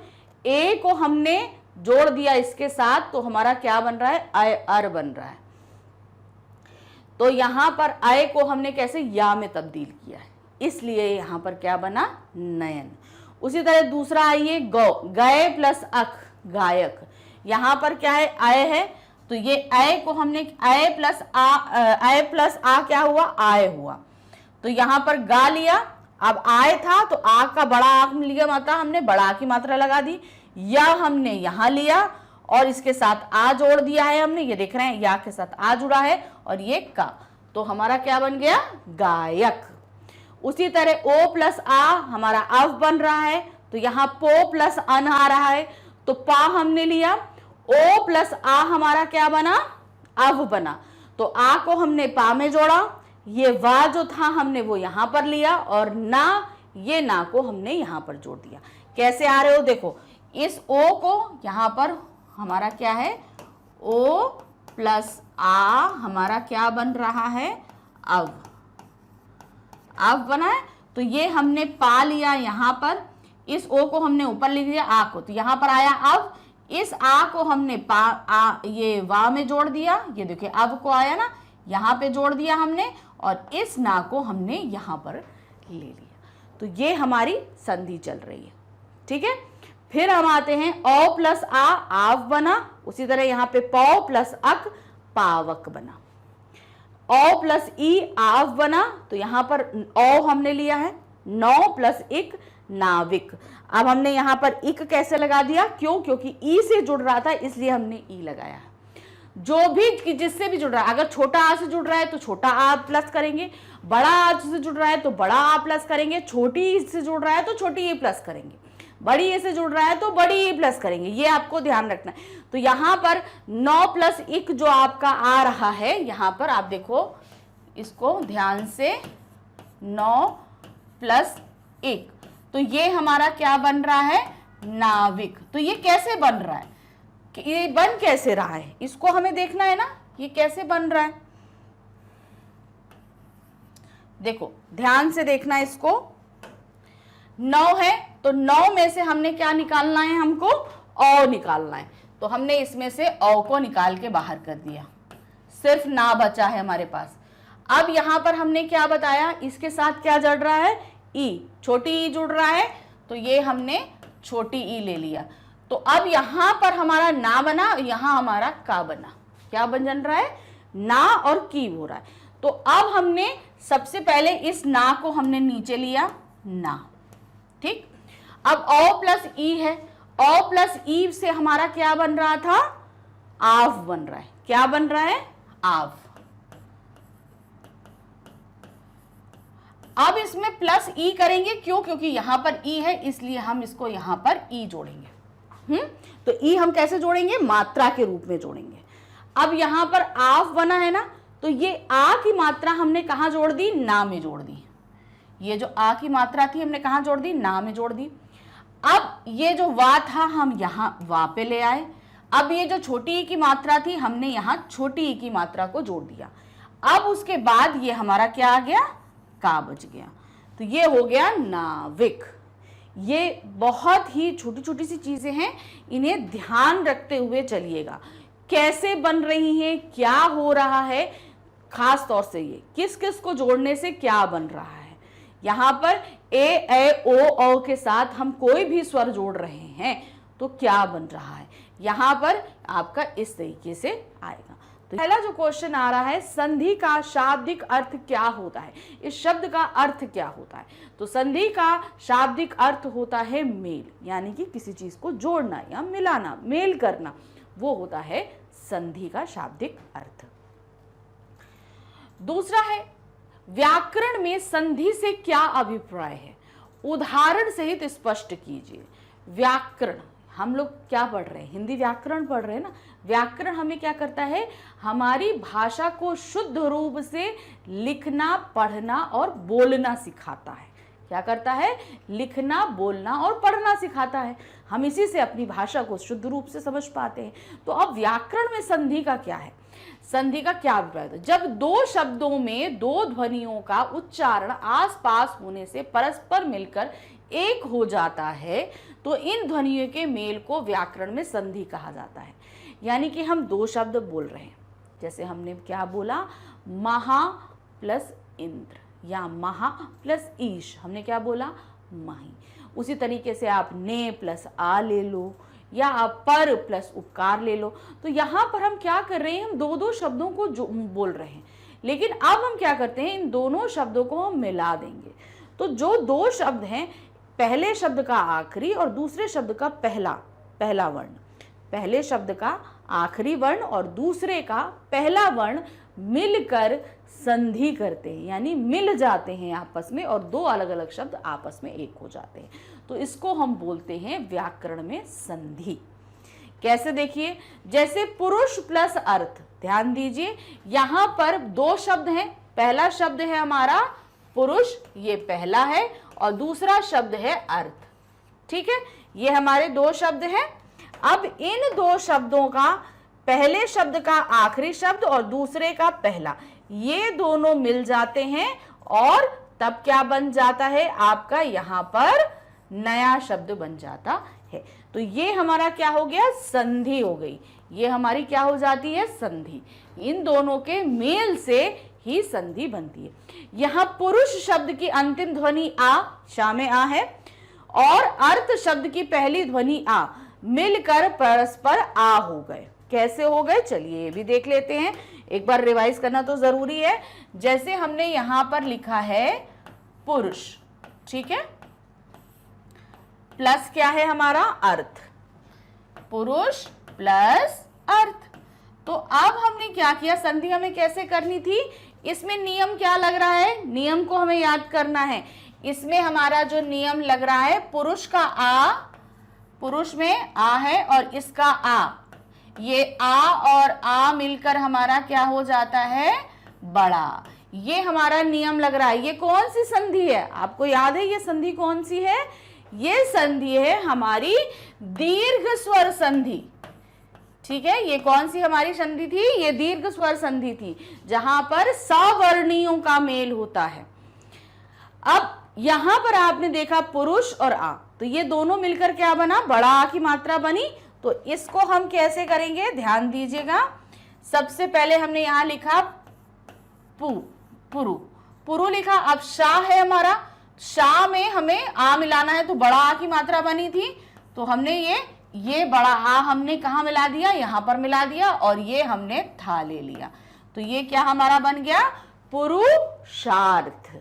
ए को हमने जोड़ दिया इसके साथ, तो हमारा क्या बन रहा है? अय, अर बन रहा है। तो यहां पर अय को हमने कैसे? या में तब्दील किया है, इसलिए यहां पर क्या बना? नयन। उसी तरह दूसरा आइए, गौ, गए प्लस अक, गायक। यहां पर क्या है? अय है, तो ये अय को हमने अय प्लस आ क्या हुआ? आय हुआ। तो यहां पर गा लिया, अब आय था तो आ का बड़ा आ लिया मात्रा, हमने बड़ा की मात्रा लगा दी। या हमने यहां लिया और इसके साथ आ जोड़ दिया है हमने, ये देख रहे हैं या के साथ आ जुड़ा है, और ये का, तो हमारा क्या बन गया? गायक। उसी तरह ओ प्लस आ हमारा अव बन रहा है, तो यहां पो प्लस अन आ रहा है, तो पा हमने लिया। ओ प्लस आ हमारा क्या बना? अव बना। तो आ को हमने पा में जोड़ा, ये वा जो था हमने वो यहां पर लिया, और ना, ये ना को हमने यहां पर जोड़ दिया। कैसे आ रहे हो? देखो, इस ओ को यहां पर हमारा क्या है? ओ प्लस आ हमारा क्या बन रहा है? अव, अव बना है। तो ये हमने पा लिया यहां पर, इस ओ को हमने ऊपर लिख दिया आ को, तो यहां पर आया अव। इस आ को हमने ये वा में जोड़ दिया, ये देखिए अव को आया ना, यहां पे जोड़ दिया हमने, और इस ना को हमने यहां पर ले लिया। तो ये हमारी संधि चल रही है, ठीक है। फिर हम आते हैं औ प्लस आ, आव बना। उसी तरह यहां पे पौ प्लस अक, पावक बना। औ प्लस ई, आव बना, तो यहां पर औ हमने लिया है। नौ प्लस इक, नाविक। अब हमने यहां पर इक कैसे लगा दिया? क्यों? क्योंकि ई से जुड़ रहा था, इसलिए हमने ई लगाया है। जो भी जिससे भी जुड़ रहा है, अगर छोटा आ से जुड़ रहा है तो छोटा आ प्लस करेंगे, बड़ा आ से जुड़ रहा है तो बड़ा आ प्लस करेंगे, छोटी ई से जुड़ रहा है तो छोटी ई प्लस करेंगे, बड़ी ए से जुड़ रहा है तो बड़ी ई प्लस करेंगे। ये आपको ध्यान रखना है। तो यहां पर 9 प्लस इक जो आपका आ रहा है, यहां पर आप देखो इसको ध्यान से, 9 प्लस इक, तो ये हमारा क्या बन रहा है? नाविक। तो ये कैसे बन रहा है? ये बन कैसे रहा है, इसको हमें देखना है ना, ये कैसे बन रहा है। देखो ध्यान से देखना इसको। 9 है तो 9 में से हमने क्या निकालना है? हमको औ निकालना है। तो हमने इसमें से औ को निकाल के बाहर कर दिया, सिर्फ ना बचा है हमारे पास। अब यहां पर हमने क्या बताया, इसके साथ क्या जुड़ रहा है, ई, छोटी ई जुड़ रहा है, तो ये हमने छोटी ई ले लिया। तो अब यहां पर हमारा ना बना, यहां हमारा का बना। क्या बन रहा है, ना और की हो रहा है। तो अब हमने सबसे पहले इस ना को हमने नीचे लिया, ना, ठीक। अब औ प्लस ई है, औ प्लस ई से हमारा क्या बन रहा था, आव बन रहा है। क्या बन रहा है, आव। अब इसमें प्लस ई करेंगे, क्यों, क्योंकि यहां पर ई है, इसलिए हम इसको यहां पर ई जोड़ेंगे। तो ई हम कैसे जोड़ेंगे, मात्रा के रूप में जोड़ेंगे। अब यहां पर आव बना है ना, तो ये आ की मात्रा हमने कहां जोड़ दी, ना में जोड़ दी। ये जो आ की मात्रा थी हमने कहां जोड़ दी, ना में जोड़ दी। अब ये जो वा था हम यहां वा पे ले आए। अब ये जो छोटी ई की मात्रा थी हमने यहां छोटी ई की मात्रा को जोड़ दिया। अब उसके बाद ये हमारा क्या आ गया, का बच गया। तो ये हो गया नाविक। ये बहुत ही छोटी छोटी सी चीजें हैं, इन्हें ध्यान रखते हुए चलिएगा। कैसे बन रही हैं, क्या हो रहा है, खास तौर से ये किस किस को जोड़ने से क्या बन रहा है। यहां पर ए ओ औ के साथ हम कोई भी स्वर जोड़ रहे हैं तो क्या बन रहा है, यहां पर आपका इस तरीके से आएगा। तो पहला जो क्वेश्चन आ रहा है, संधि का शाब्दिक अर्थ क्या होता है, इस शब्द का अर्थ क्या होता है। तो संधि का शाब्दिक अर्थ होता है मेल, यानी कि किसी चीज को जोड़ना या मिलाना, मेल करना, वो होता है संधि का शाब्दिक अर्थ। दूसरा है, व्याकरण में संधि से क्या अभिप्राय है, उदाहरण सहित स्पष्ट कीजिए। व्याकरण, हम लोग क्या पढ़ रहे हैं, हिंदी व्याकरण पढ़ रहे हैं ना। व्याकरण हमें क्या करता है, हमारी भाषा को शुद्ध रूप से लिखना, पढ़ना और बोलना सिखाता है। क्या करता है, लिखना, बोलना और पढ़ना सिखाता है। हम इसी से अपनी भाषा को शुद्ध रूप से समझ पाते हैं। तो अब व्याकरण में संधि का क्या है, संधि का क्या अभिप्राय है। जब दो शब्दों में दो ध्वनियों का उच्चारण आसपास होने से परस्पर मिलकर एक हो जाता है तो इन ध्वनियों के मेल को व्याकरण में संधि कहा जाता है। यानी कि हम दो शब्द बोल रहे हैं, जैसे हमने क्या बोला, महा प्लस इंद्र या महा प्लस ईश, हमने क्या बोला, माही। उसी तरीके से आप ने प्लस आ ले लो या आप पर प्लस उपकार ले लो। तो यहाँ पर हम क्या कर रहे हैं, हम दो दो शब्दों को जो बोल रहे हैं, लेकिन अब हम क्या करते हैं, इन दोनों शब्दों को हम मिला देंगे। तो जो दो शब्द हैं, पहले शब्द का आखिरी और दूसरे शब्द का पहला वर्ण, पहले शब्द का आखिरी वर्ण और दूसरे का पहला वर्ण मिलकर संधि करते हैं, यानी मिल जाते हैं आपस में और दो अलग अलग शब्द आपस में एक हो जाते हैं। तो इसको हम बोलते हैं व्याकरण में संधि। कैसे, देखिए, जैसे पुरुष प्लस अर्थ, ध्यान दीजिए, यहां पर दो शब्द हैं। पहला शब्द है हमारा पुरुष, ये पहला है, और दूसरा शब्द है अर्थ। ठीक है, ये हमारे दो शब्द हैं। अब इन दो शब्दों का पहले शब्द का आखिरी शब्द और दूसरे का पहला, ये दोनों मिल जाते हैं और तब क्या बन जाता है, आपका यहां पर नया शब्द बन जाता है। तो ये हमारा क्या हो गया, संधि हो गई। ये हमारी क्या हो जाती है, संधि। इन दोनों के मेल से ही संधि बनती है। यहां पुरुष शब्द की अंतिम ध्वनि आ, शा में आ है, और अर्थ शब्द की पहली ध्वनि आ मिलकर परस्पर आ हो गए। कैसे हो गए, चलिए ये भी देख लेते हैं। एक बार रिवाइज करना तो जरूरी है। जैसे हमने यहां पर लिखा है पुरुष, ठीक है, प्लस क्या है हमारा, अर्थ, पुरुष प्लस अर्थ। तो अब हमने क्या किया, संधि हमें कैसे करनी थी, इसमें नियम क्या लग रहा है, नियम को हमें याद करना है। इसमें हमारा जो नियम लग रहा है, पुरुष का आ, पुरुष में आ है और इसका आ, ये आ और आ मिलकर हमारा क्या हो जाता है, बड़ा। ये हमारा नियम लग रहा है। ये कौन सी संधि है, आपको याद है ये संधि कौन सी है, ये संधि है हमारी दीर्घ स्वर संधि। ठीक है, ये कौन सी हमारी संधि थी, ये दीर्घ स्वर संधि थी, जहां पर सवर्णियों का मेल होता है। अब यहां पर आपने देखा पुरुष और आ, तो ये दोनों मिलकर क्या बना, बड़ा आ की मात्रा बनी। तो तो इसको हम कैसे करेंगे, ध्यान दीजिएगा। सबसे पहले हमने यहां लिखा पुरु, पुरु लिखा। अब शाह है हमारा, शाह में हमें आ मिलाना है, तो बड़ा आ की मात्रा बनी थी, तो हमने ये बड़ा आ हमने कहाँ मिला दिया, यहां पर मिला दिया, और ये हमने था ले लिया। तो ये क्या हमारा बन गया, पुरुषार्थ।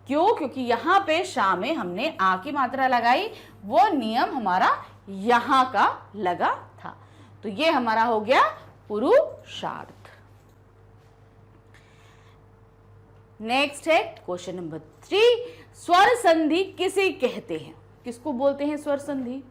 क्यों, क्योंकि यहां पे शाह में हमने आ की मात्रा लगाई, वो नियम हमारा यहां का लगा था। तो ये हमारा हो गया पुरुषार्थ। नेक्स्ट है क्वेश्चन नंबर 3, स्वर संधि किसे कहते हैं, किसको बोलते हैं स्वर संधि।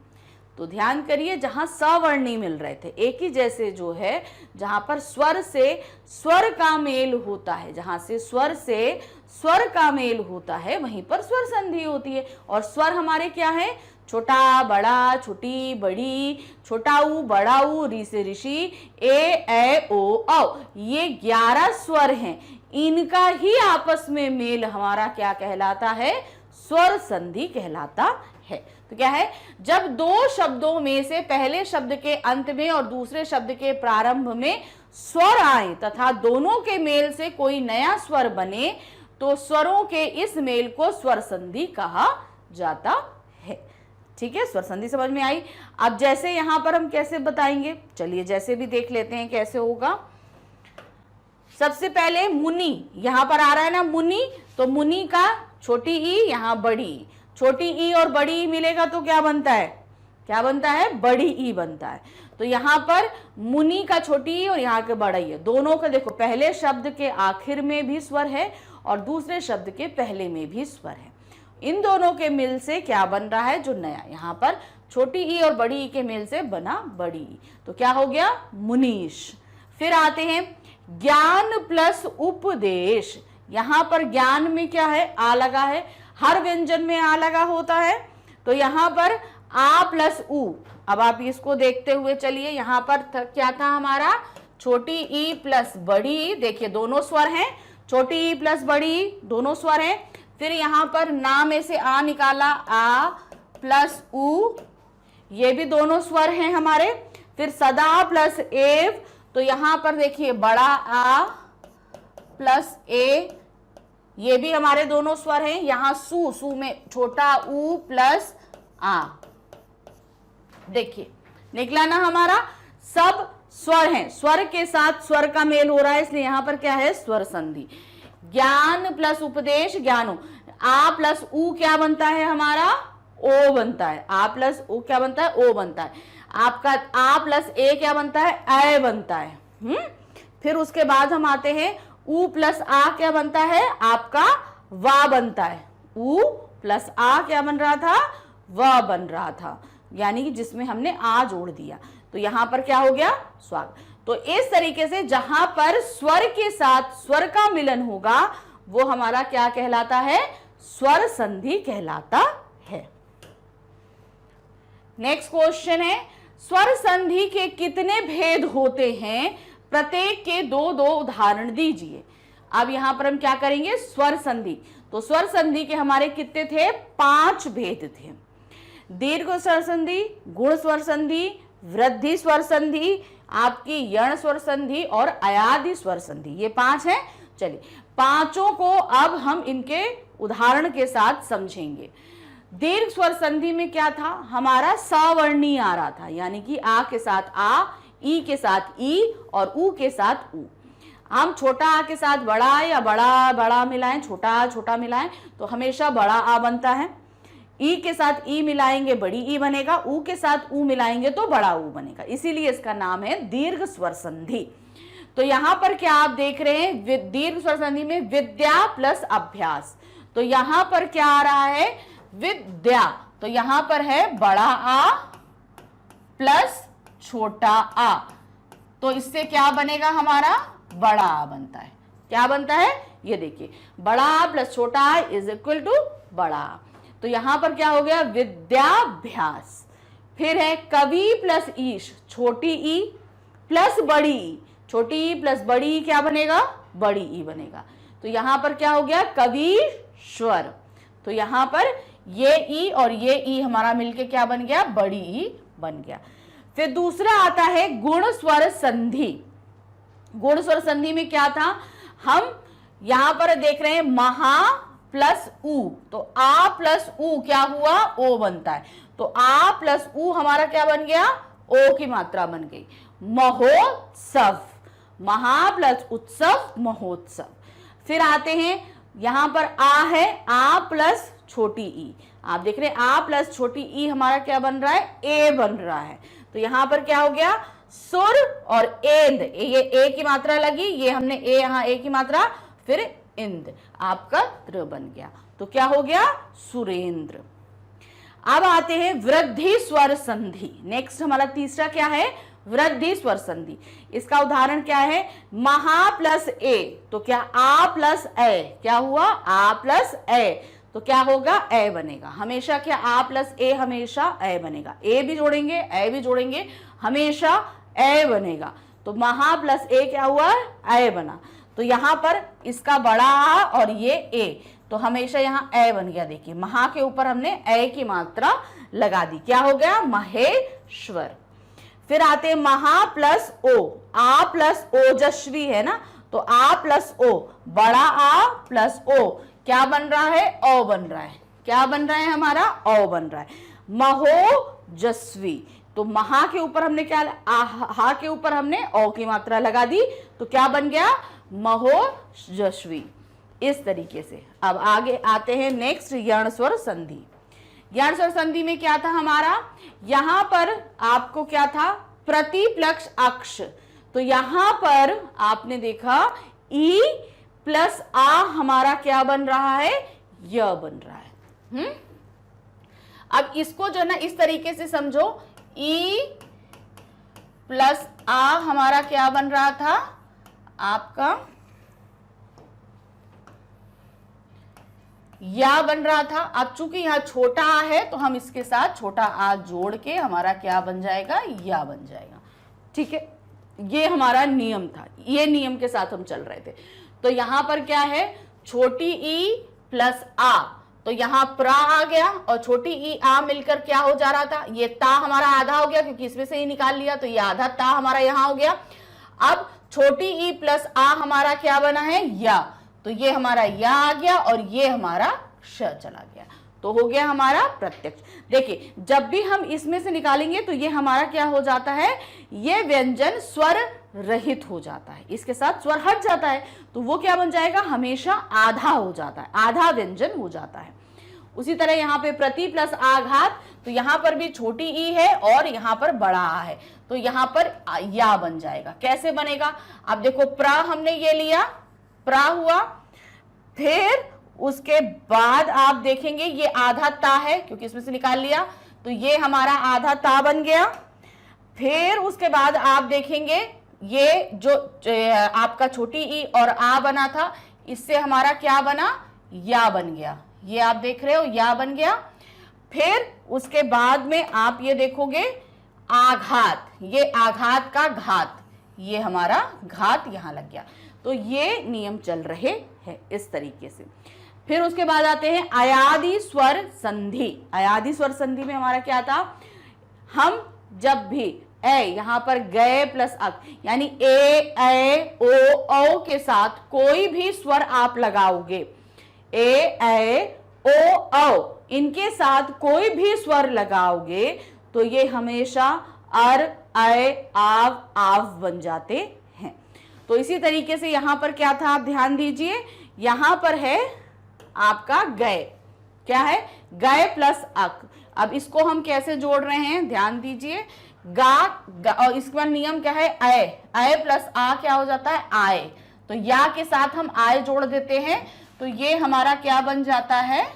तो ध्यान करिए, जहां सवर्ण मिल रहे थे, एक ही जैसे जो है, जहां पर स्वर से स्वर का मेल होता है, जहां से स्वर का मेल होता है, वहीं पर स्वर संधि होती है। और स्वर हमारे क्या है, छोटा बड़ा, छोटी बड़ी, छोटा ऊ बड़ा ऊ, री से ऋषि, ए ओ औ, ये 11 स्वर हैं। इनका ही आपस में मेल हमारा क्या कहलाता है, स्वर संधि कहलाता है। तो क्या है, जब दो शब्दों में से पहले शब्द के अंत में और दूसरे शब्द के प्रारंभ में स्वर आए तथा दोनों के मेल से कोई नया स्वर बने, तो स्वरों के इस मेल को स्वर संधि कहा जाता है। ठीक है, स्वर संधि समझ में आई। अब जैसे यहां पर हम कैसे बताएंगे, चलिए जैसे भी देख लेते हैं कैसे होगा। सबसे पहले मुनि, यहां पर आ रहा है ना मुनि, तो मुनि का छोटी ई, यहां बड़ी, छोटी ई और बड़ी ई मिलेगा तो क्या बनता है, क्या बनता है, बड़ी ई बनता है। तो यहां पर मुनि का छोटी ई और यहाँ के बड़ा ई है, दोनों का देखो, पहले शब्द के आखिर में भी स्वर है और दूसरे शब्द के पहले में भी स्वर है। इन दोनों के मिल से क्या बन रहा है, जो नया, यहाँ पर छोटी ई और बड़ी ई के मेल से बना बड़ी ई, तो क्या हो गया, मुनीश। फिर आते हैं ज्ञान प्लस उपदेश। यहां पर ज्ञान में क्या है, आ लगा है, हर व्यंजन में आ लगा होता है, तो यहां पर आ प्लस उ। अब आप इसको देखते हुए चलिए, यहां पर क्या था हमारा, छोटी ई प्लस बड़ी ई, देखिए दोनों स्वर हैं, छोटी ई प्लस बड़ी ई दोनों स्वर हैं। फिर यहां पर ना में से आ निकाला, आ प्लस उ, ये भी दोनों स्वर हैं हमारे। फिर सदा प्लस एव, तो यहां पर देखिए बड़ा आ प्लस ए, ये भी हमारे दोनों स्वर हैं। यहां सु में छोटा ऊ प्लस आ, देखिए निकला ना हमारा, सब स्वर हैं, स्वर के साथ स्वर का मेल हो रहा है, इसलिए यहां पर क्या है, स्वर संधि। ज्ञान प्लस उपदेश, ज्ञानो, आ प्लस ऊ क्या बनता है हमारा, ओ बनता है, आ प्लस ऊ क्या बनता है, ओ बनता है। आपका आ प्लस ए क्या बनता है, ए बनता है। फिर उसके बाद हम आते हैं, ऊ प्लस आ क्या बनता है, आपका वा बनता है। ऊ प्लस आ क्या बन रहा था, व बन रहा था, यानी कि जिसमें हमने आ जोड़ दिया, तो यहां पर क्या हो गया, स्वाग। तो इस तरीके से जहां पर स्वर के साथ स्वर का मिलन होगा, वो हमारा क्या कहलाता है, स्वर संधि कहलाता है। नेक्स्ट क्वेश्चन है, स्वर संधि के कितने भेद होते हैं, प्रत्येक के दो दो उदाहरण दीजिए। अब यहां पर हम क्या करेंगे, स्वर संधि, तो स्वर संधि के हमारे कितने थे, 5 भेद थे। दीर्घ स्वर संधि, गुण स्वर संधि, वृद्धि स्वर संधि, आपकी यण स्वर संधि और अयादि स्वर संधि, ये 5 हैं। चलिए पांचों को अब हम इनके उदाहरण के साथ समझेंगे। दीर्घ स्वर संधि में क्या था, हमारा सवर्णी आ रहा था, यानी कि आ के साथ आ, ई के साथ ई और ऊ के साथ ऊ। हम छोटा आ के साथ बड़ा या बड़ा बड़ा मिलाएं, छोटा छोटा मिलाएं, तो हमेशा बड़ा आ बनता है। ई के साथ ई मिलाएंगे बड़ी ई बनेगा, ऊ के साथ ऊ मिलाएंगे तो बड़ा ऊ बनेगा, इसीलिए इसका नाम है दीर्घ स्वर संधि। तो यहां पर क्या आप देख रहे हैं, दीर्घ स्वर संधि में विद्या प्लस अभ्यास, तो यहां पर क्या आ रहा है, विद्या, तो यहां पर है बड़ा आ प्लस छोटा आ, तो इससे क्या बनेगा हमारा, बड़ा आ बनता है। क्या बनता है, ये देखिए, बड़ा आ प्लस छोटा आ इज इक्वल टू बड़ा आ, तो यहां पर क्या हो गया, विद्याभ्यास। फिर है कवि प्लस ईश, छोटी ई प्लस बड़ी ई, छोटी ई प्लस बड़ी ई क्या बनेगा, बड़ी ई बनेगा, तो यहां पर क्या हो गया, कवीश्वर। तो यहां पर ये ई और ये ई हमारा मिलके क्या बन गया, बड़ी ई बन गया। फिर दूसरा आता है गुण स्वर संधि। गुण स्वर संधि में क्या था, हम यहां पर देख रहे हैं महा प्लस उ, तो आ प्लस उ क्या हुआ, ओ बनता है। तो आ प्लस उ हमारा क्या बन गया, ओ की मात्रा बन गई। महोत्सव, महा प्लस उत्सव महोत्सव। फिर आते हैं यहां पर आ है, आ प्लस छोटी ई, आप देख रहे हैं आ प्लस छोटी ई हमारा क्या बन रहा है, ए बन रहा है। तो यहां पर क्या हो गया, सुर और एंद, ये ए की मात्रा लगी, ये हमने ए यहां ए की मात्रा, फिर इंद, आपका त्र बन गया। तो क्या हो गया, सुरेंद्र। अब आते हैं वृद्धि स्वर संधि। नेक्स्ट हमारा तीसरा क्या है, वृद्धि स्वर संधि। इसका उदाहरण क्या है, महा प्लस ए, तो क्या आ प्लस ए क्या हुआ, आ प्लस ए, तो क्या होगा, ए बनेगा। हमेशा क्या, आ प्लस ए हमेशा ए बनेगा, ए भी जोड़ेंगे ए भी जोड़ेंगे, हमेशा ए बनेगा। तो महा प्लस ए क्या हुआ, ए बना। तो यहां पर इसका बड़ा आ और ये ए, तो हमेशा यहां ए बन गया। देखिए महा के ऊपर हमने ए की मात्रा लगा दी, क्या हो गया, महेश्वर। फिर आते महा प्लस ओ, आ प्लस ओजस्वी है ना, तो आ प्लस ओ, बड़ा आ प्लस ओ क्या बन रहा है, ओ बन रहा है। क्या बन रहा है हमारा, ओ बन रहा है। महोजस्वी, तो महा के ऊपर हमने क्या, हा के ऊपर हमने ओ की मात्रा लगा दी, तो क्या बन गया, महोजस्वी। इस तरीके से अब आगे आते हैं नेक्स्ट यण स्वर संधि। यण स्वर संधि में क्या था हमारा, यहां पर आपको क्या था, प्रतिप्लक्ष अक्ष, तो यहां पर आपने देखा ई प्लस आ हमारा क्या बन रहा है, य बन रहा है। अब इसको जो है ना इस तरीके से समझो, ई प्लस आ हमारा क्या बन रहा था, आपका या बन रहा था। अब चूंकि यहां छोटा आ है तो हम इसके साथ छोटा आ जोड़ के हमारा क्या बन जाएगा, या बन जाएगा। ठीक है, ये हमारा नियम था, ये नियम के साथ हम चल रहे थे। तो यहां पर क्या है, छोटी ई प्लस आ, तो यहां प्रा आ गया और छोटी ई आ मिलकर क्या हो जा रहा था, ये ता हमारा आधा हो गया, क्योंकि इसमें से ही निकाल लिया, तो ये आधा ता हमारा यहां हो गया। अब छोटी ई प्लस आ हमारा क्या बना है, या, तो ये हमारा या आ गया और ये हमारा श चला गया, तो हो गया हमारा प्रत्यक्ष। देखिए जब भी हम इसमें से निकालेंगे तो ये हमारा क्या हो जाता है, ये व्यंजन स्वर रहित हो जाता है, इसके साथ स्वर हट जाता है, तो वो क्या बन जाएगा, हमेशा आधा हो जाता है, आधा व्यंजन हो जाता है। उसी तरह यहाँ पे प्रति प्लस आघात, तो यहाँ पर भी छोटी ई है और यहाँ पर बड़ा आ है, तो यहाँ पर या बन जाएगा। कैसे बनेगा, अब देखो प्रा हमने ये लिया, प्रा हुआ, फिर उसके बाद आप देखेंगे ये आधा ता है, क्योंकि इसमें से निकाल लिया, तो ये हमारा आधा ता बन गया। फिर उसके बाद आप देखेंगे ये जो आपका छोटी ई और आ बना था, इससे हमारा क्या बना, या बन गया, ये आप देख रहे हो या बन गया। फिर उसके बाद में आप ये देखोगे आघात, ये आघात का घात, ये हमारा घात यहां लग गया। तो ये नियम चल रहे हैं इस तरीके से। फिर उसके बाद आते हैं अयादि स्वर संधि। अयादि स्वर संधि में हमारा क्या था, हम जब भी ए यहां पर गए प्लस अक, यानी ए ओ के साथ कोई भी स्वर आप लगाओगे, ए ओ इनके साथ कोई भी स्वर लगाओगे तो ये हमेशा अर आव बन जाते हैं। तो इसी तरीके से यहां पर क्या था, आप ध्यान दीजिए, यहां पर है आपका गए, क्या है, गए प्लस अक। अब इसको हम कैसे जोड़ रहे हैं, ध्यान दीजिए, गा और इसके बाद नियम क्या है, अय प्लस आ क्या हो जाता है, आए, तो या के साथ हम आए जोड़ देते हैं, तो ये हमारा क्या बन जाता है,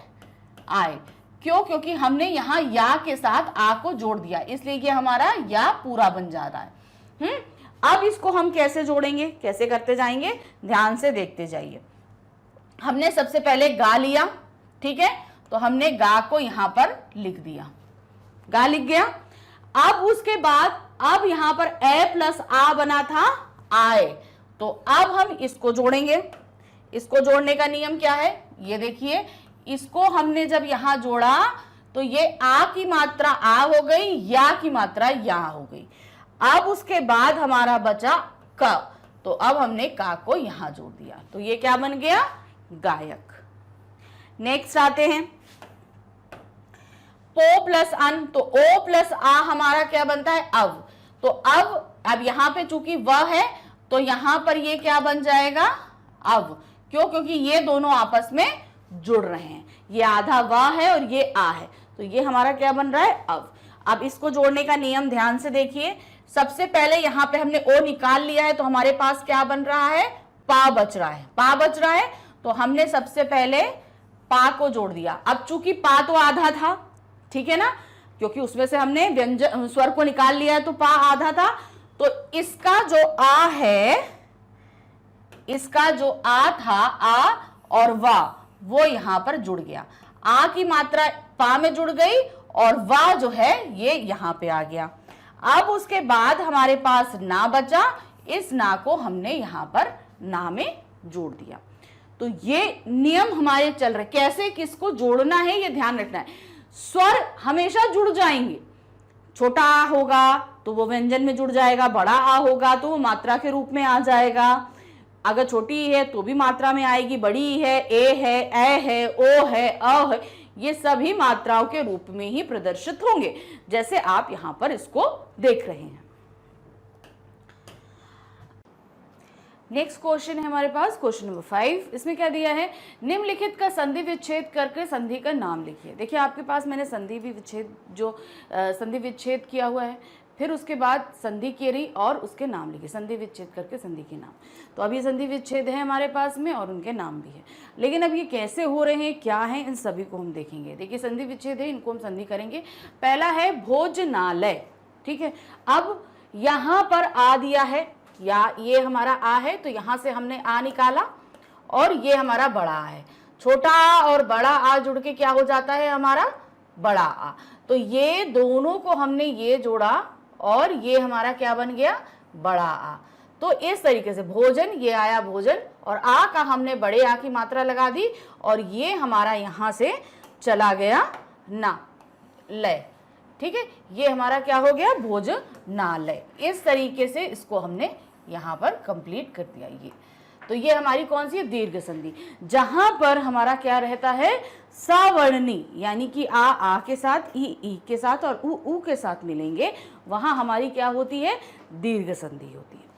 आए। क्यों, क्योंकि हमने यहां या के साथ आ को जोड़ दिया, इसलिए ये हमारा या पूरा बन जाता है। अब इसको हम कैसे जोड़ेंगे, कैसे करते जाएंगे, ध्यान से देखते जाइए। हमने सबसे पहले गा लिया, ठीक है, तो हमने गा को यहां पर लिख दिया, गा लिख गया। अब उसके बाद अब यहां पर ए प्लस आ बना था आए, तो अब हम इसको जोड़ेंगे। इसको जोड़ने का नियम क्या है, ये देखिए, इसको हमने जब यहां जोड़ा तो ये आ की मात्रा आ हो गई, या की मात्रा या हो गई। अब उसके बाद हमारा बचा क, तो अब हमने का को यहां जोड़ दिया, तो ये क्या बन गया, गायक। नेक्स्ट आते हैं पो प्लस अन, तो ओ प्लस आ हमारा क्या बनता है, अव। तो अब यहां पे चूंकि वह है तो यहां पर ये क्या बन जाएगा, अव। क्यों, क्योंकि ये दोनों आपस में जुड़ रहे हैं, ये आधा वह है और ये आ है, तो ये हमारा क्या बन रहा है, अव। अब इसको जोड़ने का नियम ध्यान से देखिए। सबसे पहले यहां पे हमने ओ निकाल लिया है, तो हमारे पास क्या बन रहा है, पा बच रहा है, पा बच रहा है। तो हमने सबसे पहले पा को जोड़ दिया। अब चूंकि पा तो आधा था, ठीक है ना, क्योंकि उसमें से हमने व्यंजन स्वर को निकाल लिया है, तो पा आधा था। तो इसका जो आ है, इसका जो आ था, आ और वा, वो यहां पर जुड़ गया। आ की मात्रा पा में जुड़ गई और वा जो है ये यहां पे आ गया। अब उसके बाद हमारे पास ना बचा, इस ना को हमने यहां पर ना में जोड़ दिया। तो ये नियम हमारे चल रहे, कैसे किसको जोड़ना है ये ध्यान रखना है। स्वर हमेशा जुड़ जाएंगे, छोटा आ होगा तो वो व्यंजन में जुड़ जाएगा, बड़ा आ होगा तो वो मात्रा के रूप में आ जाएगा। अगर छोटी ई है तो भी मात्रा में आएगी, बड़ी ई है, ए है, ए है, ओ है, अ है, ये सभी मात्राओं के रूप में ही प्रदर्शित होंगे, जैसे आप यहां पर इसको देख रहे हैं। नेक्स्ट क्वेश्चन है हमारे पास क्वेश्चन नंबर 5। इसमें क्या दिया है, निम्नलिखित का संधि विच्छेद करके संधि का नाम लिखिए। देखिए आपके पास मैंने संधि भी विच्छेद जो संधि विच्छेद किया हुआ है, फिर उसके बाद संधि केरी और उसके नाम लिखे, संधि विच्छेद करके संधि के नाम। तो अब ये संधि विच्छेद है हमारे पास में और उनके नाम भी है, लेकिन अब ये कैसे हो रहे हैं, क्या है, इन सभी को हम देखेंगे। देखिए संधि विच्छेद है, इनको हम संधि करेंगे। पहला है भोजनालय, ठीक है। अब यहाँ पर आ दिया है, या ये हमारा आ है, तो यहां से हमने आ निकाला और ये हमारा बड़ा आ है। छोटा आ और बड़ा आ जुड़ के क्या हो जाता है, हमारा बड़ा आ। तो ये दोनों को हमने ये जोड़ा और ये हमारा क्या बन गया, बड़ा आ। तो इस तरीके से भोजन, ये आया भोजन, और आ का हमने बड़े आ की मात्रा लगा दी, और ये हमारा यहां से चला गया ना, लय, ठीक है। ये हमारा क्या हो गया, भोजनालय। इस तरीके से इसको हमने यहां पर कंप्लीट कर दिया। ये तो ये हमारी कौन सी है, दीर्घ संधि, जहां पर हमारा क्या रहता है, सवर्णी, यानी कि आ के साथ, ई के साथ और ऊ के साथ मिलेंगे, वहां हमारी क्या होती है, दीर्घ संधि होती है।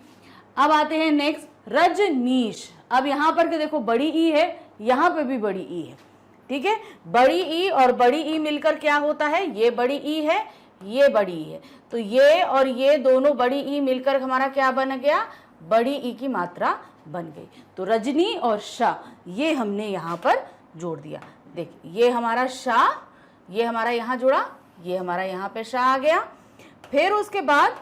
अब आते हैं नेक्स्ट, रजनीश। अब यहां पर के देखो बड़ी ई है, यहां पे भी बड़ी ई है, ठीक है। बड़ी ई और बड़ी ई मिलकर क्या होता है, ये बड़ी ई है, ये बड़ी ई है, तो ये और ये दोनों बड़ी ई मिलकर हमारा क्या बन गया, बड़ी ई की मात्रा बन गई। तो रजनी और शा ये हमने यहाँ पर जोड़ दिया। देखिए ये हमारा शा, ये हमारा यहाँ जुड़ा, ये हमारा यहाँ पे शा आ गया। फिर उसके बाद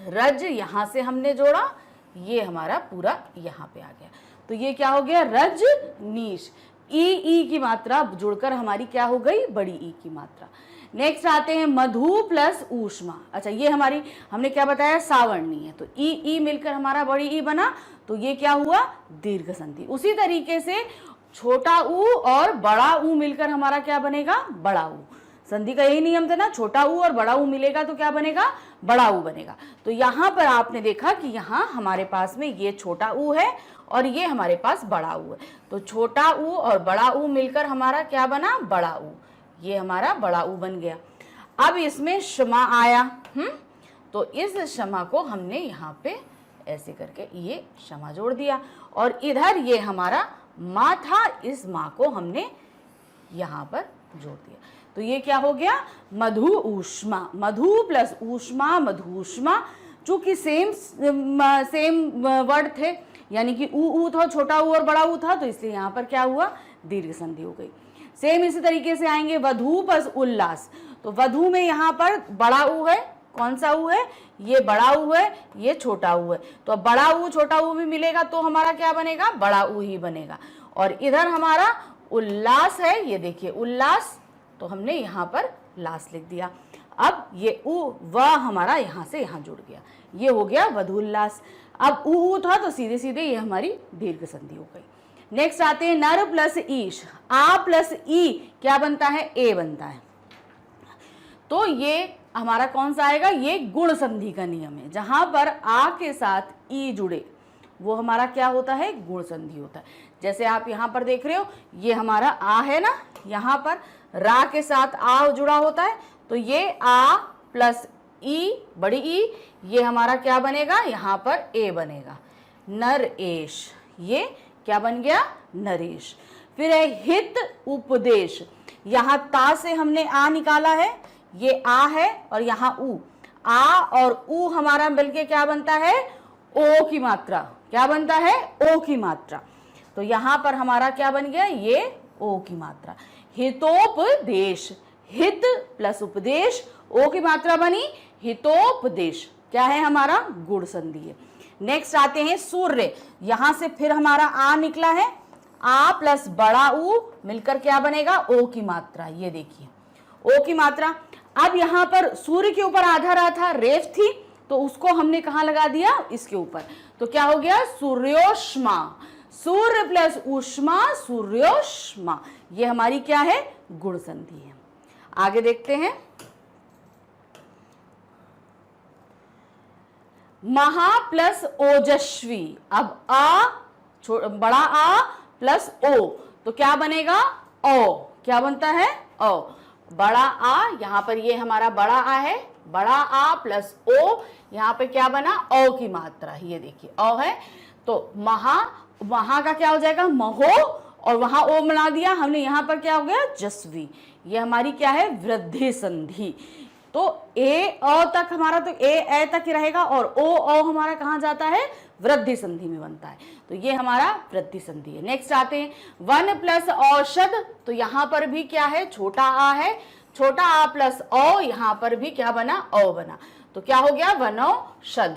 रज यहाँ से हमने जोड़ा, ये हमारा पूरा यहाँ पे आ गया, तो ये क्या हो गया, रजनीश। ई की मात्रा जुड़कर हमारी क्या हो गई, बड़ी ई की मात्रा। नेक्स्ट आते हैं मधु प्लस ऊष्मा। अच्छा ये हमारी हमने क्या बताया, सावर्णी है, तो ई मिलकर हमारा बड़ी ई बना, तो ये क्या हुआ, दीर्घ संधि। उसी तरीके से छोटा ऊ और बड़ा ऊ मिलकर हमारा क्या बनेगा, बड़ा ऊ। संधि का यही नियम था ना, छोटा ऊ और बड़ा ऊ मिलेगा तो क्या बनेगा, बड़ा ऊ बनेगा। तो यहाँ पर आपने देखा कि यहाँ हमारे पास में ये छोटा ऊ है और ये हमारे पास बड़ा ऊ है, तो छोटा ऊ और बड़ा ऊ मिलकर हमारा क्या बना, बड़ा ऊ। ये हमारा बड़ा ऊ बन गया। अब इसमें क्षमा आया, तो इस क्षमा को हमने यहाँ पे ऐसे करके ये क्षमा जोड़ दिया, और इधर ये हमारा माँ था, इस माँ को हमने यहाँ पर जोड़ दिया। तो ये क्या हो गया, मधु ऊष्मा। मधु प्लस ऊष्मा, मधुष्मा। चूंकि सेम वर्ड थे, यानी कि ऊ था, छोटा ऊ और बड़ा ऊ था, तो इसलिए यहाँ पर क्या हुआ, दीर्घ संधि हो गई। सेम इसी तरीके से आएंगे वधु प्लस उल्लास। तो वधु में यहाँ पर बड़ा ऊ है, कौन सा ऊ है, ये बड़ा ऊ है, ये छोटा ऊ है, तो अब बड़ा ऊ छोटा ऊ भी मिलेगा तो हमारा क्या बनेगा, बड़ा ऊ ही बनेगा। और इधर हमारा उल्लास है, ये देखिए उल्लास, तो हमने यहाँ पर लास लिख दिया। अब ये ऊ व हमारा यहाँ से यहाँ जुड़ गया, ये हो गया वधुल्लास। अब ऊ था तो सीधे सीधे ये हमारी दीर्घ संधि हो गई। नेक्स्ट आते हैं नर प्लस ईश। आ प्लस ई क्या बनता है, ए बनता है। तो ये हमारा कौन सा आएगा, ये गुण संधि का नियम है। जहां पर आ के साथ ई जुड़े वो हमारा क्या होता है, गुण संधि होता है। जैसे आप यहाँ पर देख रहे हो, ये हमारा आ है ना, यहाँ पर रा के साथ आ जुड़ा होता है, तो ये आ प्लस ई, बड़ी ई, ये हमारा क्या बनेगा, यहाँ पर ए बनेगा, नरेश। ये क्या बन गया, नरेश। फिर है हित उपदेश, यहाँ ता से हमने आ निकाला है, ये आ है और यहाँ ऊ, आ और ऊ हमारा मिलके क्या बनता है, ओ की मात्रा। क्या बनता है, ओ की मात्रा। तो यहाँ पर हमारा क्या बन गया, ये ओ की मात्रा। हितोपदेश, हित प्लस उपदेश, ओ की मात्रा बनी हितोपदेश। क्या है हमारा, गुण संधि है। नेक्स्ट आते हैं सूर्य, यहां से फिर हमारा आ निकला है, आ प्लस बड़ा ऊ मिलकर क्या बनेगा, ओ की मात्रा। ये देखिए ओ की मात्रा। अब यहाँ पर सूर्य के ऊपर आधा रा था, रेफ थी, तो उसको हमने कहाँ लगा दिया, इसके ऊपर। तो क्या हो गया, सूर्योष्मा। सूर्य प्लस उष्मा, सूर्योष्मा। ये हमारी क्या है, गुण संधि है। आगे देखते हैं, महा प्लस ओजस्वी। अब आ, बड़ा आ प्लस ओ, तो क्या बनेगा, ओ। क्या बनता है, ओ। बड़ा आ, यहां पर ये हमारा बड़ा आ है, बड़ा आ प्लस ओ, यहां पे क्या बना, ओ की मात्रा। ये देखिए ओ है, तो महा, वहां का क्या हो जाएगा, महो, और वहां ओ बना दिया हमने, यहां पर क्या हो गया, जस्वी। ये हमारी क्या है, वृद्धि संधि। तो ए अ तक हमारा, तो ए तक ही रहेगा, और ओ हमारा कहाँ जाता है, वृद्धि संधि में बनता है। तो ये हमारा वृद्धि संधि है। नेक्स्ट आते हैं वन प्लस औषध, तो यहाँ पर भी क्या है, छोटा आ है, छोटा आ प्लस ओ, यहाँ पर भी क्या बना, ओ बना, तो क्या हो गया, वनौषध।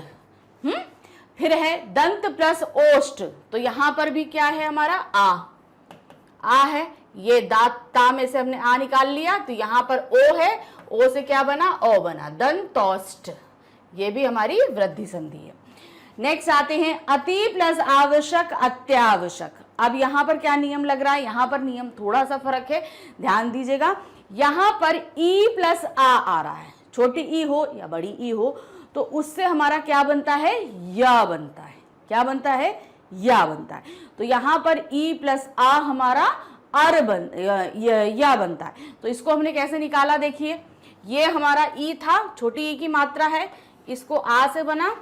फिर है दंत प्लस ओष्ठ, तो यहाँ पर भी क्या है हमारा, आ है, ये दांत ता में से हमने आ निकाल लिया, तो यहाँ पर ओ है, ओ से क्या बना, ओ बना, दंतोष्ठ। ये भी हमारी वृद्धि संधि है। नेक्स्ट आते हैं अति प्लस आवश्यक, अत्यावश्यक। अब यहाँ पर क्या नियम लग रहा है, यहाँ पर नियम थोड़ा सा फर्क है, ध्यान दीजिएगा। यहाँ पर ई प्लस आ रहा है, छोटी ई हो या बड़ी ई हो, तो उससे हमारा क्या बनता है, या बनता है। क्या बनता है, या बनता है। तो यहाँ पर ई प्लस आ हमारा या बनता है। तो इसको हमने कैसे निकाला, देखिए, ये हमारा ई था, छोटी ई की मात्रा है, इसको आ से बना,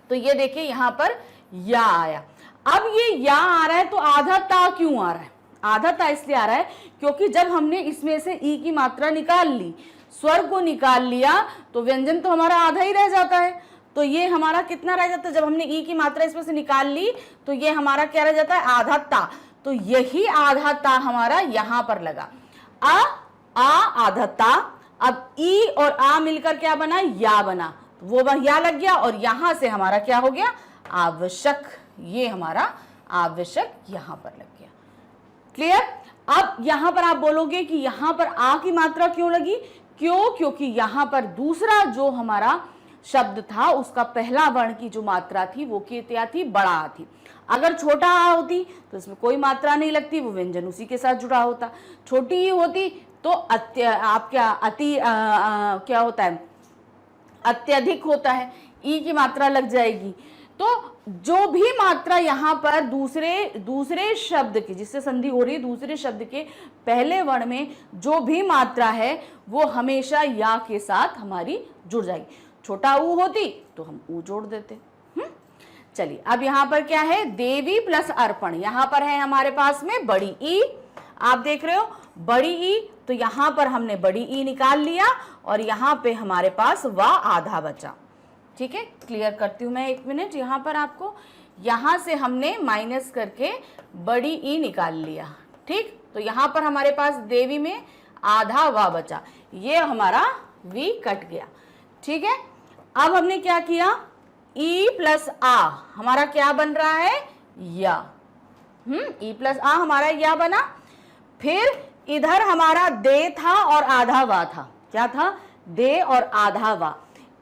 तो ये देखिए यहाँ पर या आया। अब ये या आ रहा है, तो आधा ता क्यों आ रहा है, आधा ता इसलिए आ रहा है क्योंकि जब हमने इसमें से ई की मात्रा निकाल ली, स्वर को निकाल लिया, तो व्यंजन तो हमारा आधा ही रह जाता है। तो ये हमारा कितना रह जाता है, जब हमने ई की मात्रा इसमें से निकाल ली, तो ये हमारा क्या रह जाता है, आधा ता। तो यही आधा ता हमारा यहाँ पर लगा, आ आधा ता। अब ई और आ मिलकर क्या बना, या बना, वो या लग गया, और यहां से हमारा क्या हो गया, आवश्यक। ये हमारा आवश्यक यहां पर लग गया। क्लियर। अब यहां पर आप बोलोगे कि यहां पर आ की मात्रा क्यों लगी, क्योंकि यहां पर दूसरा जो हमारा शब्द था, उसका पहला वर्ण की जो मात्रा थी वो क्या थी, बड़ा आ थी। अगर छोटा आ होती तो इसमें कोई मात्रा नहीं लगती, वो व्यंजन उसी के साथ जुड़ा होता। छोटी ही होती तो क्या होता है, अत्यधिक होता है, ई की मात्रा लग जाएगी। तो जो भी मात्रा यहाँ पर दूसरे शब्द की, जिससे संधि हो रही है, दूसरे शब्द के पहले वर्ण में जो भी मात्रा है वो हमेशा या के साथ हमारी जुड़ जाएगी। छोटा ऊ होती तो हम ऊ जोड़ देते। चलिए, अब यहाँ पर क्या है, देवी प्लस अर्पण। यहाँ पर है हमारे पास में बड़ी ई, आप देख रहे हो बड़ी ई, तो यहाँ पर हमने बड़ी ई निकाल लिया, और यहाँ पे हमारे पास वा आधा बचा। ठीक है, क्लियर करती हूँ मैं, एक मिनट। यहाँ पर आपको, यहाँ से हमने माइनस करके बड़ी ई निकाल लिया। ठीक, तो यहाँ पर हमारे पास देवी में आधा वा बचा, ये हमारा वी कट गया। ठीक है, अब हमने क्या किया, ई प्लस आ हमारा क्या बन रहा है, या। ई प्लस आ हमारा या बना। फिर इधर हमारा दे था और आधा वा था। क्या था, दे और आधा वा।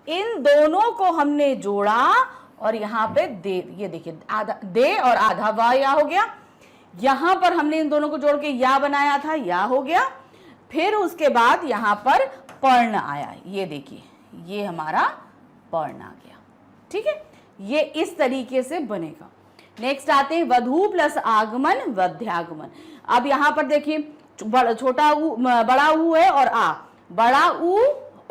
इन दोनों को हमने जोड़ा, और यहाँ पे दे, ये देखिए आधा दे और आधा वा या हो गया। यहाँ पर हमने इन दोनों को जोड़ के या बनाया था, या हो गया। फिर उसके बाद यहाँ पर पर्ण आया। ये देखिए, ये हमारा पर्ण आ गया। ठीक है, ये इस तरीके से बनेगा। नेक्स्ट आते हैं वधू प्लस आगमन वध्यागमन। अब यहां पर देखिए, छोटा ऊ, बड़ा ऊ है और आ। बड़ा ऊ,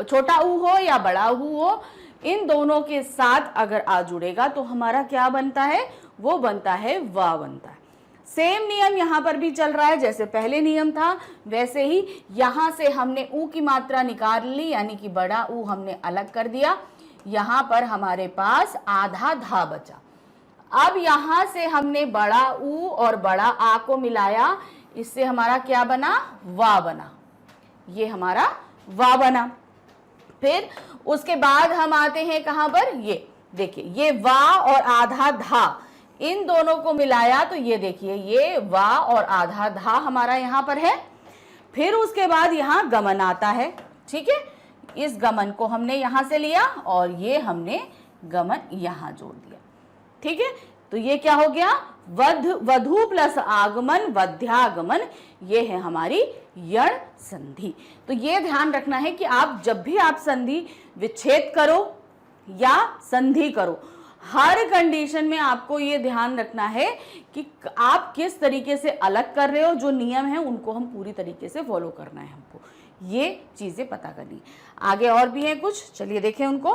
छोटा ऊ हो या बड़ा ऊ हो, इन दोनों के साथ अगर आ जुड़ेगा तो हमारा क्या बनता है, वो बनता है वा बनता है। सेम नियम यहां पर भी चल रहा है, जैसे पहले नियम था वैसे ही यहां से हमने ऊ की मात्रा निकाल ली, यानी कि बड़ा ऊ हमने अलग कर दिया। यहां पर हमारे पास आधा धा बचा। अब यहां से हमने बड़ा ऊ और बड़ा आ को मिलाया, इससे हमारा क्या बना, वा बना। ये हमारा वा बना। फिर उसके बाद हम आते हैं कहां पर, ये देखिए, ये वा और आधा धा, इन दोनों को मिलाया तो ये देखिए, ये वा और आधा धा हमारा यहां पर है। फिर उसके बाद यहां गमन आता है। ठीक है, इस गमन को हमने यहां से लिया और ये हमने गमन यहां जोड़ दिया। ठीक है, तो ये क्या हो गया, वधू प्लस आगमन वध्यागमन, ये है हमारी यण संधि। तो ये ध्यान रखना है कि आप जब भी आप संधि विच्छेद करो या संधि करो, हर कंडीशन में आपको ये ध्यान रखना है कि आप किस तरीके से अलग कर रहे हो। जो नियम है उनको हम पूरी तरीके से फॉलो करना है, हमको ये चीजें पता करनी। आगे और भी है कुछ, चलिए देखें उनको।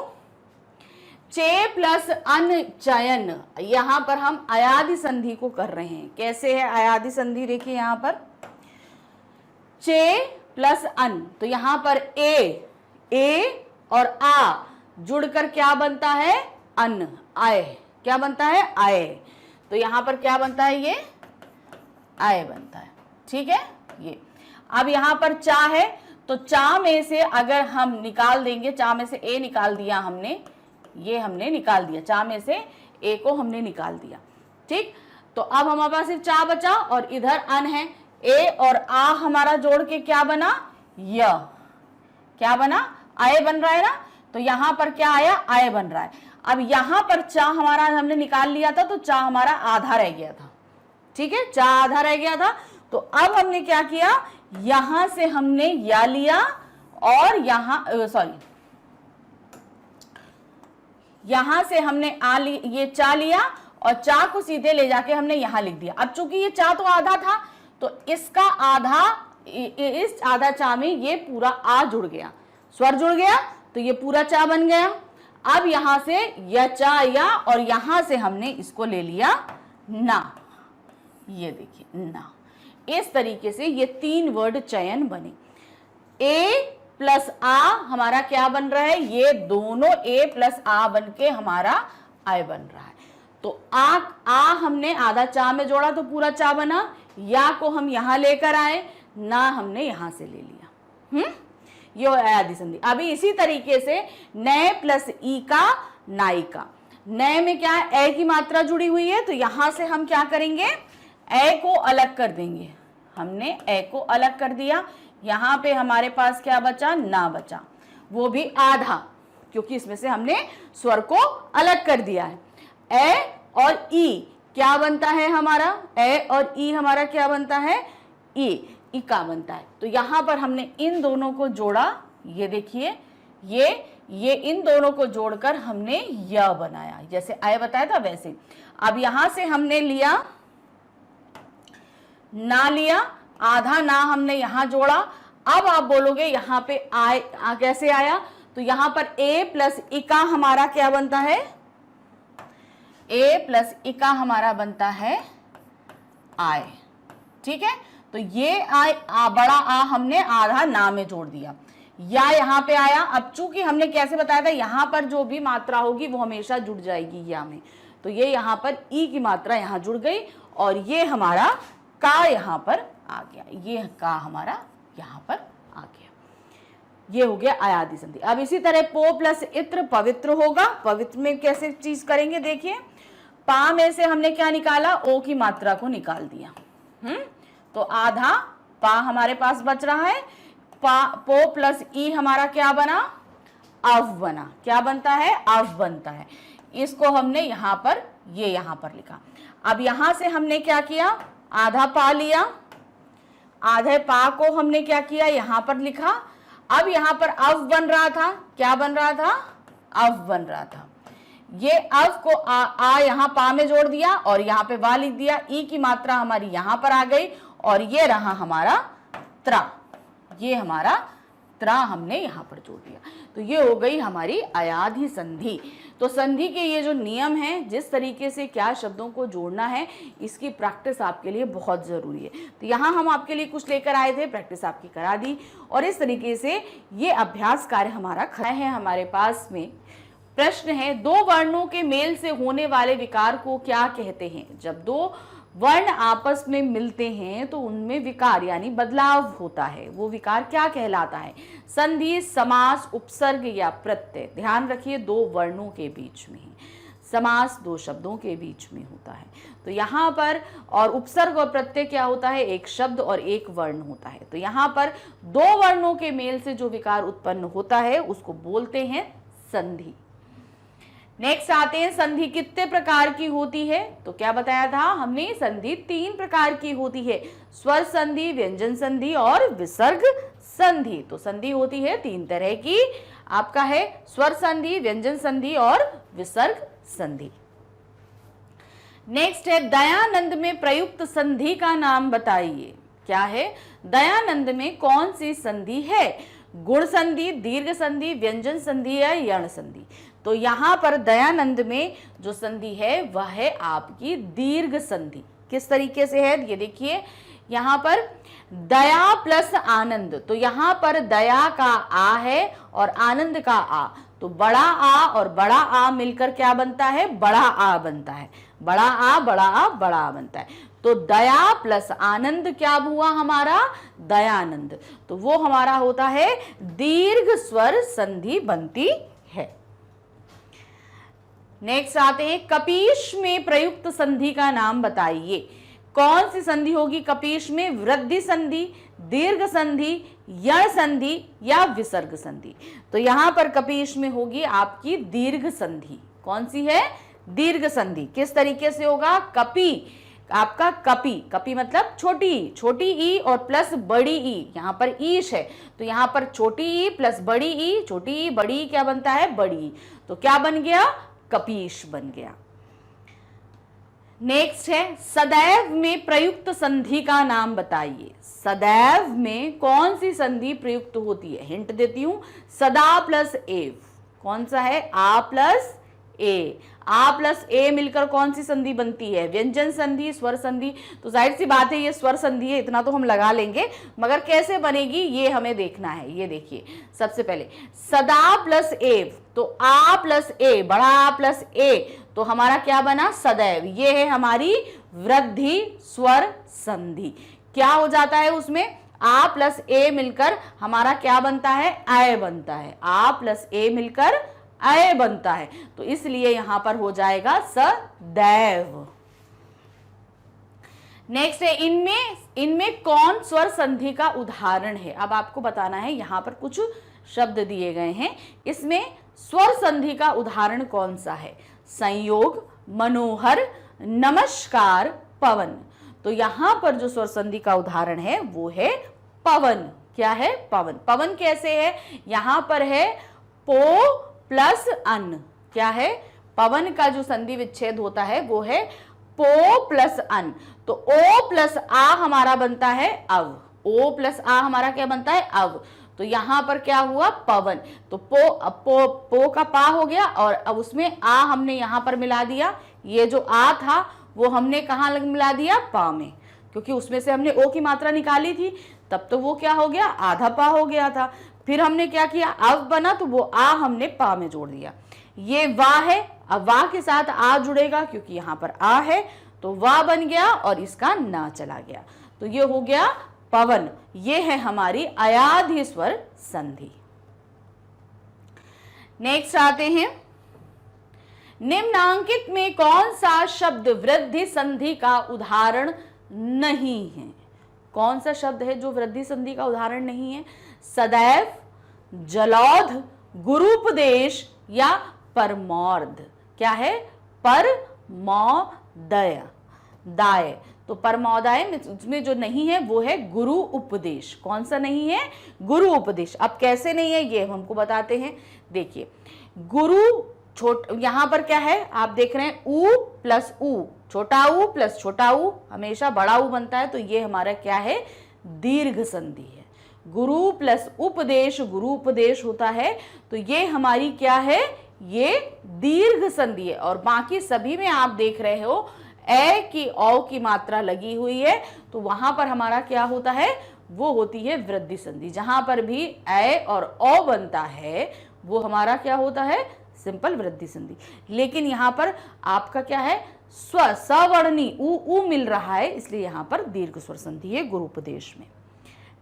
चे प्लस अन चयन, यहां पर हम अयादि संधि को कर रहे हैं। कैसे है अयादि संधि, देखिए यहां पर चे प्लस अन, तो यहां पर ए और आ जुड़कर क्या बनता है, अन, आय, क्या बनता है, आय। तो यहां पर क्या बनता है, ये आय बनता है। ठीक है, ये अब यहां पर चा है, तो चा में से अगर हम निकाल देंगे, चा में से ए निकाल दिया हमने, ये हमने निकाल दिया, चा में से ए को हमने निकाल दिया। ठीक, तो अब हमारे पास सिर्फ चा बचा और इधर अन है। ए और आ हमारा जोड़ के क्या बना, य, क्या बना, आय बन रहा है ना। तो यहां पर क्या आया, आय बन रहा है। अब यहां पर चा हमारा हमने निकाल लिया था, तो चा हमारा आधा रह गया था। ठीक है, चा आधा रह गया था। तो अब हमने क्या किया, यहां से हमने या लिया और यहां यहां से हमने ये चा लिया और चा को सीधे ले जाके हमने यहां लिख दिया। अब चूंकि ये चा तो आधा था, तो इसका आधा, इस आधा चा में ये पूरा आ जुड़ गया, स्वर जुड़ गया, तो ये पूरा चा बन गया। अब यहां से या चा या, और यहां से हमने इसको ले लिया ना, ये देखिए ना। इस तरीके से ये 3 वर्ड चयन बने। ए प्लस आ हमारा क्या बन रहा है, ये दोनों ए प्लस आ बन के हमारा आय बन रहा है। तो आ हमने आधा चा में जोड़ा तो पूरा चा बना, या को हम यहां लेकर आए, ना हमने यहां से ले लिया। ये अयादि संधि। अभी इसी तरीके से नए प्लस ई का नायिका, नए में क्या है, ए की मात्रा जुड़ी हुई है, तो यहां से हम क्या करेंगे, ए को अलग कर देंगे। हमने ए को अलग कर दिया, यहां पे हमारे पास क्या बचा, ना बचा, वो भी आधा, क्योंकि इसमें से हमने स्वर को अलग कर दिया है। ए और ई क्या बनता है हमारा, ए और ई हमारा क्या बनता है, ई, इका बनता है। तो यहां पर हमने इन दोनों को जोड़ा, ये देखिए, ये इन दोनों को जोड़कर हमने य बनाया, जैसे आय बताया था वैसे। अब यहां से हमने लिया ना, लिया आधा ना हमने यहां जोड़ा। अब आप बोलोगे यहां पे आय कैसे आया, तो यहां पर ए प्लस इका हमारा क्या बनता है, ए प्लस इका हमारा बनता है आय। ठीक है, तो ये आय, बड़ा आ हमने आधा ना में जोड़ दिया, या यहां पे आया। अब चूंकि हमने कैसे बताया था, यहां पर जो भी मात्रा होगी वो हमेशा जुड़ जाएगी या में, तो ये यहां पर ई की मात्रा यहां जुड़ गई और ये हमारा का यहां पर आ गया, ये का हमारा यहां पर आ गया। ये हो गया अयादि संधि। अब इसी तरह पो प्लस इत्र पवित्र होगा। पवित्र में कैसे चीज करेंगे, देखिए, पा में से हमने क्या निकाला, ओ की मात्रा को निकाल दिया। तो आधा पा हमारे पास बच रहा है। पो प्लस ई हमारा क्या बना, अव बना। क्या बनता है, अव बनता है। इसको हमने यहां पर, ये यहां पर लिखा। अब यहां से हमने क्या किया, आधा पा लिया, आधे पा को हमने क्या किया, यहां पर लिखा। अब यहां पर अव बन रहा था, क्या बन रहा था, अव बन रहा था। ये अव को आ यहां पा में जोड़ दिया और यहां पे वा लिख दिया, ई की मात्रा हमारी यहां पर आ गई और ये रहा हमारा त्रा, ये हमारा त्रा हमने यहां पर जोड़ दिया। तो ये हो गई हमारी अयाधि संधि। तो संधि के ये जो नियम हैं, जिस तरीके से क्या शब्दों को जोड़ना है, इसकी प्रैक्टिस आपके लिए बहुत जरूरी है। तो यहाँ हम आपके लिए कुछ लेकर आए थे, प्रैक्टिस आपकी करा दी और इस तरीके से ये अभ्यास कार्य हमारा खड़ा है। हमारे पास में प्रश्न है, दो वर्णों के मेल से होने वाले विकार को क्या कहते हैं? जब दो वर्ण आपस में मिलते हैं तो उनमें विकार यानी बदलाव होता है, वो विकार क्या कहलाता है? संधि, समास, उपसर्ग या प्रत्यय। ध्यान रखिए, दो वर्णों के बीच में ही, समास दो शब्दों के बीच में होता है। तो यहाँ पर और उपसर्ग और प्रत्यय क्या होता है? एक शब्द और एक वर्ण होता है। तो यहाँ पर दो वर्णों के मेल से जो विकार उत्पन्न होता है उसको बोलते हैं संधि। नेक्स्ट आते हैं, संधि कितने प्रकार की होती है? तो क्या बताया था हमने? संधि 3 प्रकार की होती है, स्वर संधि, व्यंजन संधि और विसर्ग संधि। तो संधि होती है 3 तरह की, आपका है स्वर संधि, व्यंजन संधि और विसर्ग संधि। नेक्स्ट है, दयानंद में प्रयुक्त संधि का नाम बताइए। क्या है? दयानंद में कौन सी संधि है? गुण संधि, दीर्घ संधि, व्यंजन संधि या यण संधि। तो यहां पर दयानंद में जो संधि है वह है आपकी दीर्घ संधि। किस तरीके से है ये देखिए, यहां पर दया प्लस आनंद, तो यहां पर दया का आ है और आनंद का आ, तो बड़ा आ और बड़ा आ मिलकर क्या बनता है? बड़ा आ बनता है। बड़ा आ बड़ा आ बड़ा आ बनता है। तो दया प्लस आनंद क्या हुआ हमारा? दयानंद। तो वो हमारा होता है दीर्घ स्वर संधि बनती है। नेक्स्ट आते हैं, कपीश में प्रयुक्त संधि का नाम बताइए। कौन सी संधि होगी कपीश में? वृद्धि संधि, दीर्घ संधि, यण संधि या विसर्ग संधि। तो यहां पर कपीश में होगी आपकी दीर्घ संधि। कौन सी है? दीर्घ संधि। किस तरीके से होगा? कपी, आपका कपी, कपी मतलब छोटी, छोटी ई और प्लस बड़ी ई, यहां पर ईश है तो यहां पर छोटी ई प्लस बड़ी ई, छोटी ई बड़ी ई क्या बनता है? बड़ी। तो क्या बन गया? कपीश बन गया। नेक्स्ट है, सदैव में प्रयुक्त संधि का नाम बताइए। सदैव में कौन सी संधि प्रयुक्त होती है? हिंट देती हूं, सदा प्लस एव। कौन सा है? आ प्लस ए। आ प्लस ए मिलकर कौन सी संधि बनती है? व्यंजन संधि, स्वर संधि। तो जाहिर सी बात है ये स्वर संधि है, इतना तो हम लगा लेंगे, मगर कैसे बनेगी ये हमें देखना है। ये देखिए, सबसे पहले सदा प्लस एव, तो आ प्लस ए, बड़ा आ प्लस ए, तो हमारा क्या बना? सदैव। ये है हमारी वृद्धि स्वर संधि। क्या हो जाता है उसमें? आ प्लस ए मिलकर हमारा क्या बनता है? आय बनता है। आ प्लस ए मिलकर आय बनता है, तो इसलिए यहां पर हो जाएगा सदैव। नेक्स्ट है, इनमें कौन स्वर संधि का उदाहरण है? अब आपको बताना है, यहां पर कुछ शब्द दिए गए हैं, इसमें स्वर संधि का उदाहरण कौन सा है? संयोग, मनोहर, नमस्कार, पवन। तो यहां पर जो स्वर संधि का उदाहरण है वो है पवन। क्या है? पवन। पवन कैसे है? यहां पर है पो प्लस अन। क्या है? पवन का जो संधि विच्छेद होता है वो है पो प्लस अन। तो ओ प्लस आ हमारा बनता है अव। ओ प्लस आ हमारा क्या बनता है? अव। तो यहां पर क्या हुआ? पवन। तो पो का पा हो गया और अब उसमें आ हमने यहां पर मिला दिया। ये जो आ था वो हमने कहां मिला दिया? पा में, क्योंकि उसमें से हमने ओ की मात्रा निकाली थी, तब तो वो क्या हो गया? आधा पा हो गया था। फिर हमने क्या किया? अव बना तो वो आ हमने पा में जोड़ दिया। ये वा है, अब वा के साथ आ जुड़ेगा क्योंकि यहां पर आ है, तो वा बन गया और इसका ना चला गया, तो ये हो गया पवन। ये है हमारी अयाधि स्वर संधि। नेक्स्ट आते हैं, निम्नांकित में कौन सा शब्द वृद्धि संधि का उदाहरण नहीं है? कौन सा शब्द है जो वृद्धि संधि का उदाहरण नहीं है? सदैव, जलौध, गुरूपदेश या परमौर्ध। क्या है? परमौदय, दाय। तो परमोदाय में उसमें जो नहीं है वो है गुरु उपदेश। कौन सा नहीं है? गुरु उपदेश। अब कैसे नहीं है ये हमको बताते हैं। देखिए गुरु यहां पर क्या है, आप देख रहे हैं उ प्लस उ, छोटा उ प्लस छोटा उ हमेशा बड़ा उ बनता है, तो ये हमारा क्या है? दीर्घ संधि है। गुरु प्लस उपदेश गुरु उपदेश होता है, तो ये हमारी क्या है? ये दीर्घ संधि है। और बाकी सभी में आप देख रहे हो ए की औ की मात्रा लगी हुई है, तो वहां पर हमारा क्या होता है? वो होती है वृद्धि संधि। जहां पर भी ए और औ बनता है वो हमारा क्या होता है? सिंपल वृद्धि संधि। लेकिन यहां पर आपका क्या है? सवर्णी उ मिल रहा है, इसलिए यहां पर दीर्घ स्वर संधि है गुरु उपदेश में।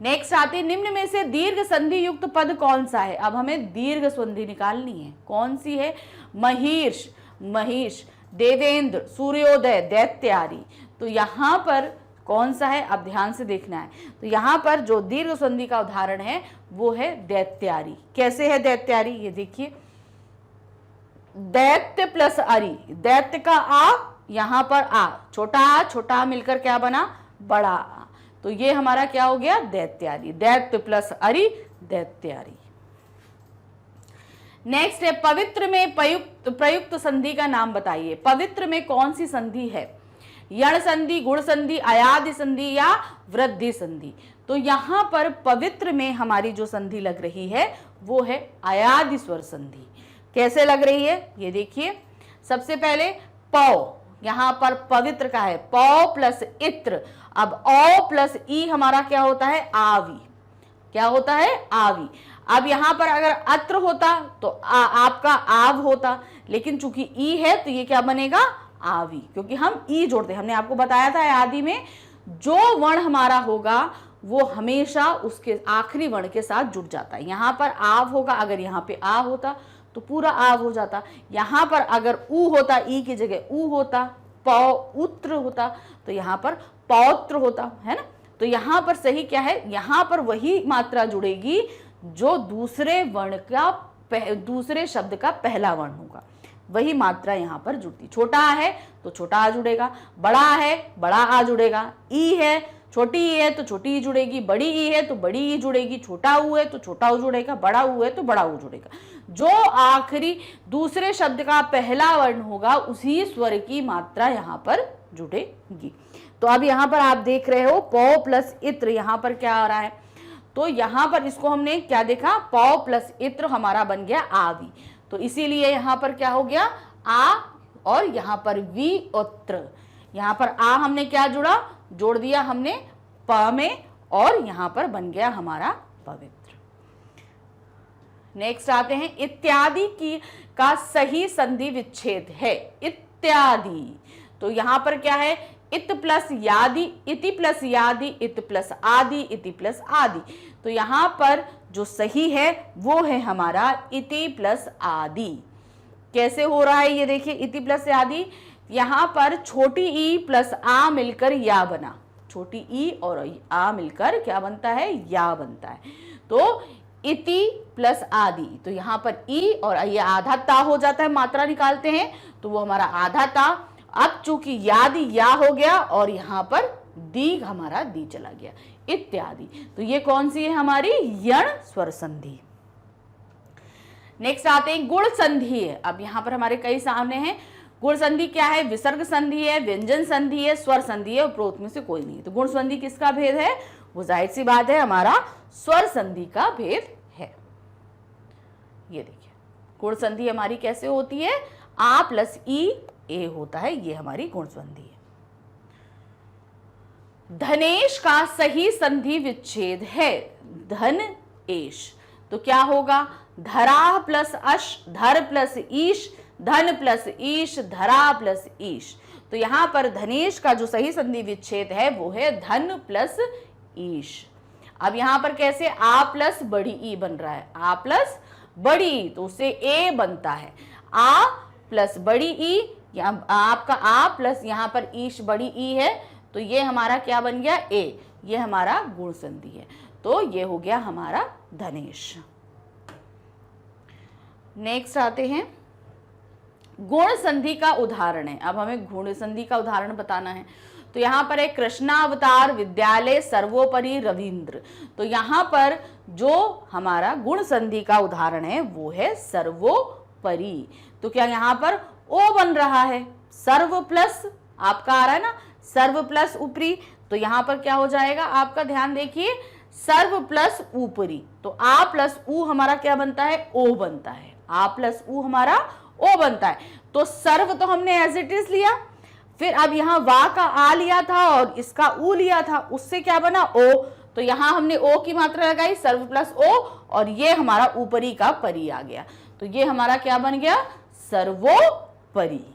नेक्स्ट आते निम्न में से दीर्घ संधि युक्त पद कौन सा है? अब हमें दीर्घ संधि निकालनी है। कौन सी है? महिष, महिष, देवेंद्र, सूर्योदय, दैत्यारी। तो यहां पर कौन सा है? अब ध्यान से देखना है। तो यहां पर जो दीर्घ संधि का उदाहरण है वो है दैत्यारी। कैसे है दैत्यारी? ये देखिए, दैत्य प्लस अरि, दैत्य का आ, यहां पर आ छोटा मिलकर क्या बना? बड़ा आ। तो ये हमारा क्या हो गया? दैत्यारी। दैत्य प्लस अरि, दैत्यारी। नेक्स्ट है पवित्र में प्रयुक्त संधि का नाम बताइए। पवित्र में कौन सी संधि है? यण संधि, गुण संधि, अयादि संधि या वृद्धि संधि। तो यहां पर पवित्र में हमारी जो संधि लग रही है वो है अयादि स्वर संधि। कैसे लग रही है ये देखिए। सबसे पहले पौ, यहां पर पवित्र का है पौ प्लस इत्र। अब औ प्लस ई हमारा क्या होता है? आवी। क्या होता है? आवी। अब यहां पर अगर अत्र होता तो आपका आव होता, लेकिन चूंकि ई है तो ये क्या बनेगा? आवी, क्योंकि हम ई जोड़ते हैं। हमने आपको बताया था आदि में जो वर्ण हमारा होगा वो हमेशा उसके आखिरी वर्ण के साथ जुड़ जाता है। यहां पर आव होगा, अगर यहाँ पे आ होता तो पूरा आव हो जाता। यहां पर अगर ऊ होता, ई की जगह ऊ होता, पौत्र होता, तो यहां पर पौत्र होता, है ना। तो यहां पर सही क्या है? यहां पर वही मात्रा जुड़ेगी जो दूसरे वर्ण का दूसरे शब्द का पहला वर्ण होगा, वही मात्रा यहां पर जुड़ती। छोटा आ है तो छोटा आ जुड़ेगा, बड़ा है बड़ा आ जुड़ेगा, ई है छोटी ई है तो छोटी ई जुड़ेगी, बड़ी ई है तो बड़ी ई जुड़ेगी, छोटा ऊ है तो छोटा ऊ जुड़ेगा, बड़ा ऊ है तो बड़ा ऊ जुड़ेगा। जो आखिरी दूसरे शब्द का पहला वर्ण होगा उसी स्वर की मात्रा यहाँ पर जुड़ेगी। तो अब यहाँ पर आप देख रहे हो पौ प्लस इत्र, यहाँ पर क्या आ रहा है? तो यहाँ पर इसको हमने क्या देखा? पौ प्लस इत्र हमारा बन गया आवी। तो इसीलिए यहाँ पर क्या हो गया? आ और यहाँ पर वी उत्र। यहाँ पर आ हमने क्या जुड़ा? जोड़ दिया हमने प में, और यहाँ पर बन गया हमारा पवित्र। नेक्स्ट आते हैं इत्यादि की का सही संधि विच्छेद है। इत्यादि, तो यहाँ पर क्या है? इत प्लस यादि, इति प्लस यादि, इत प्लस आदि, इति प्लस आदि। तो यहाँ पर जो सही है वो है हमारा इति प्लस आदि। कैसे हो रहा है ये देखिए, इति प्लस आदि। यहाँ पर छोटी ई प्लस आ मिलकर या बना, छोटी ई और आ मिलकर क्या बनता है? या बनता है। तो इति प्लस आदि, तो यहाँ पर ई और ये आधा ता हो जाता है, मात्रा निकालते हैं तो वो हमारा आधा ता। अब चूंकि यादि या हो गया और यहाँ पर दी हमारा दी चला गया, इत्यादि। तो ये कौन सी है? हमारी यण स्वर संधि। नेक्स्ट आते हैं गुण संधि है। अब यहाँ पर हमारे कई सामने हैं। गुण संधि क्या है? विसर्ग संधि है, व्यंजन संधि है, स्वर संधि है और प्रोत में से कोई नहीं। तो गुण संधि किसका भेद है? वो जाहिर सी बात है हमारा स्वर संधि का भेद है। ये देखिए गुण संधि हमारी कैसे होती है? आ प्लस ई ए होता है, ये हमारी गुण संधि है। धनेश का सही संधि विच्छेद है। धन एश, तो क्या होगा? धरा प्लस अश, धर प्लस ईश, धन प्लस ईश, धरा प्लस ईश। तो यहां पर धनेश का जो सही संधि विच्छेद है वो है धन प्लस ईश। अब यहां पर कैसे? आ प्लस बड़ी ई बन रहा है, आ प्लस बड़ी ई, तो उससे ए बनता है। आ प्लस बड़ी ई, आपका आ प्लस यहाँ पर ईश बड़ी ई है, तो ये हमारा क्या बन गया? ए। ये हमारा गुण संधि है, तो ये हो गया हमारा धनेश। नेक्स्ट आते हैं गुण संधि का उदाहरण है। अब हमें गुण संधि का उदाहरण बताना है। तो यहाँ पर है कृष्णावतार विद्यालय सर्वोपरि रविंद्र। तो यहाँ पर जो हमारा गुण संधि का उदाहरण है वो है सर्वोपरि। तो क्या यहाँ पर ओ बन रहा है, सर्व प्लस आपका आ रहा है ना, सर्व प्लस ऊपरी। तो यहाँ पर क्या हो जाएगा आपका, ध्यान देखिए, सर्व प्लस ऊपरी। तो आ प्लस ऊ हमारा क्या बनता है, ओ बनता है। आ प्लस ऊ हमारा ओ बनता है। तो सर्व तो हमने एज इट इज लिया, फिर अब यहाँ वा का आ लिया था और इसका ऊ लिया था, उससे क्या बना, ओ। तो यहाँ हमने ओ की मात्रा लगाई, सर्व प्लस ओ, और ये हमारा ऊपरी का परी आ गया। तो ये हमारा क्या बन गया, सर्वोपरि।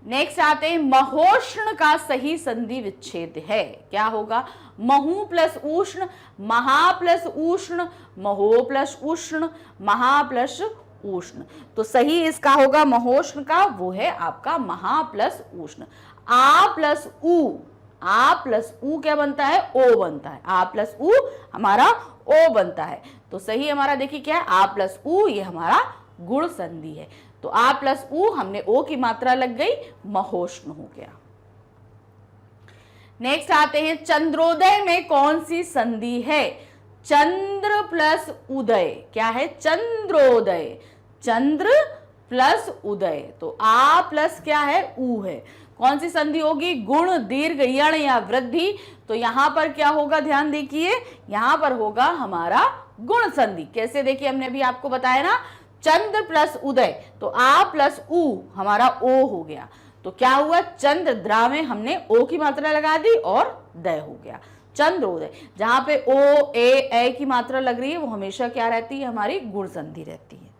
नेक्स्ट आते हैं महोष्ण का सही संधि विच्छेद है। क्या होगा, महू प्लस उष्ण, महा प्लस उष्ण, महो प्लस उष्ण, महा प्लस उष्ण। तो सही इसका होगा महोष्ण का, वो है आपका महा प्लस उष्ण। आ प्लस ऊ, आ प्लस ऊ क्या बनता है, ओ बनता है। आ प्लस ऊ हमारा ओ बनता है। तो सही हमारा देखिए क्या है, आ प्लस ऊ, ये हमारा गुण संधि है। तो आ प्लस ऊ हमने ओ की मात्रा लग गई, महोष्ण हो गया। नेक्स्ट आते हैं चंद्रोदय में कौन सी संधि है। चंद्र प्लस उदय, क्या है, चंद्रोदय, चंद्र प्लस उदय। तो आ प्लस क्या है, ऊ है। कौन सी संधि होगी, गुण दीर्घ यण या वृद्धि। तो यहां पर क्या होगा, ध्यान देखिए, यहां पर होगा हमारा गुण संधि। कैसे, देखिए हमने अभी आपको बताया ना, चंद्र प्लस उदय, तो आ प्लस ऊ हमारा ओ हो गया। तो क्या हुआ, चंद्र द्रा में हमने ओ की मात्रा लगा दी और दय हो गया, चंद्रोदय। जहां पे ओ ए की मात्रा लग रही है वो हमेशा क्या रहती है, हमारी गुण संधि रहती है।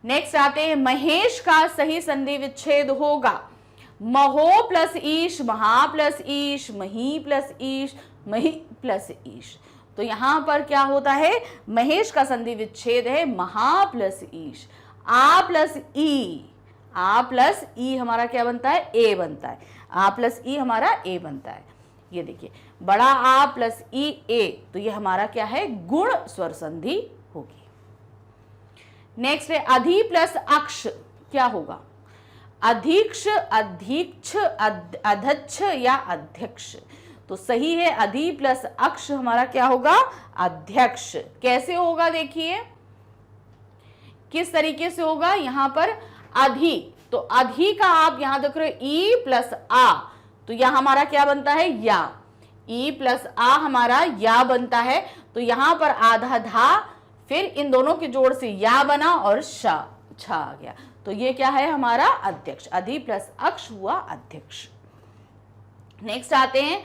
नेक्स्ट आते हैं महेश का सही संधि विच्छेद होगा। महो प्लस ईश, महा प्लस ईश, मही प्लस ईश, मही प्लस ईश। तो यहां पर क्या होता है, महेश का संधि विच्छेद है महा प्लस ईश। आ प्लस ई, आ प्लस ई हमारा क्या बनता है, ए बनता है। आ प्लस ई हमारा ए बनता है। ये देखिए, बड़ा आ प्लस ई ए, तो ये हमारा क्या है, गुण स्वर संधि होगी। नेक्स्ट है अधि प्लस अक्ष, क्या होगा, अधीक्ष, अधीक्ष, अध्यक्ष या अध्यक्ष। तो सही है अधि प्लस अक्ष हमारा क्या होगा, अध्यक्ष। कैसे होगा, देखिए किस तरीके से होगा, यहां पर अधि, तो अधि का आप यहां देख रहे हो ई प्लस आ, तो यह हमारा क्या बनता है, या। ई प्लस आ हमारा या बनता है। तो यहां पर आधा धा, फिर इन दोनों के जोड़ से या बना और शा, छा आ गया। तो ये क्या है हमारा अध्यक्ष, अधि प्लस अक्ष हुआ अध्यक्ष। नेक्स्ट आते हैं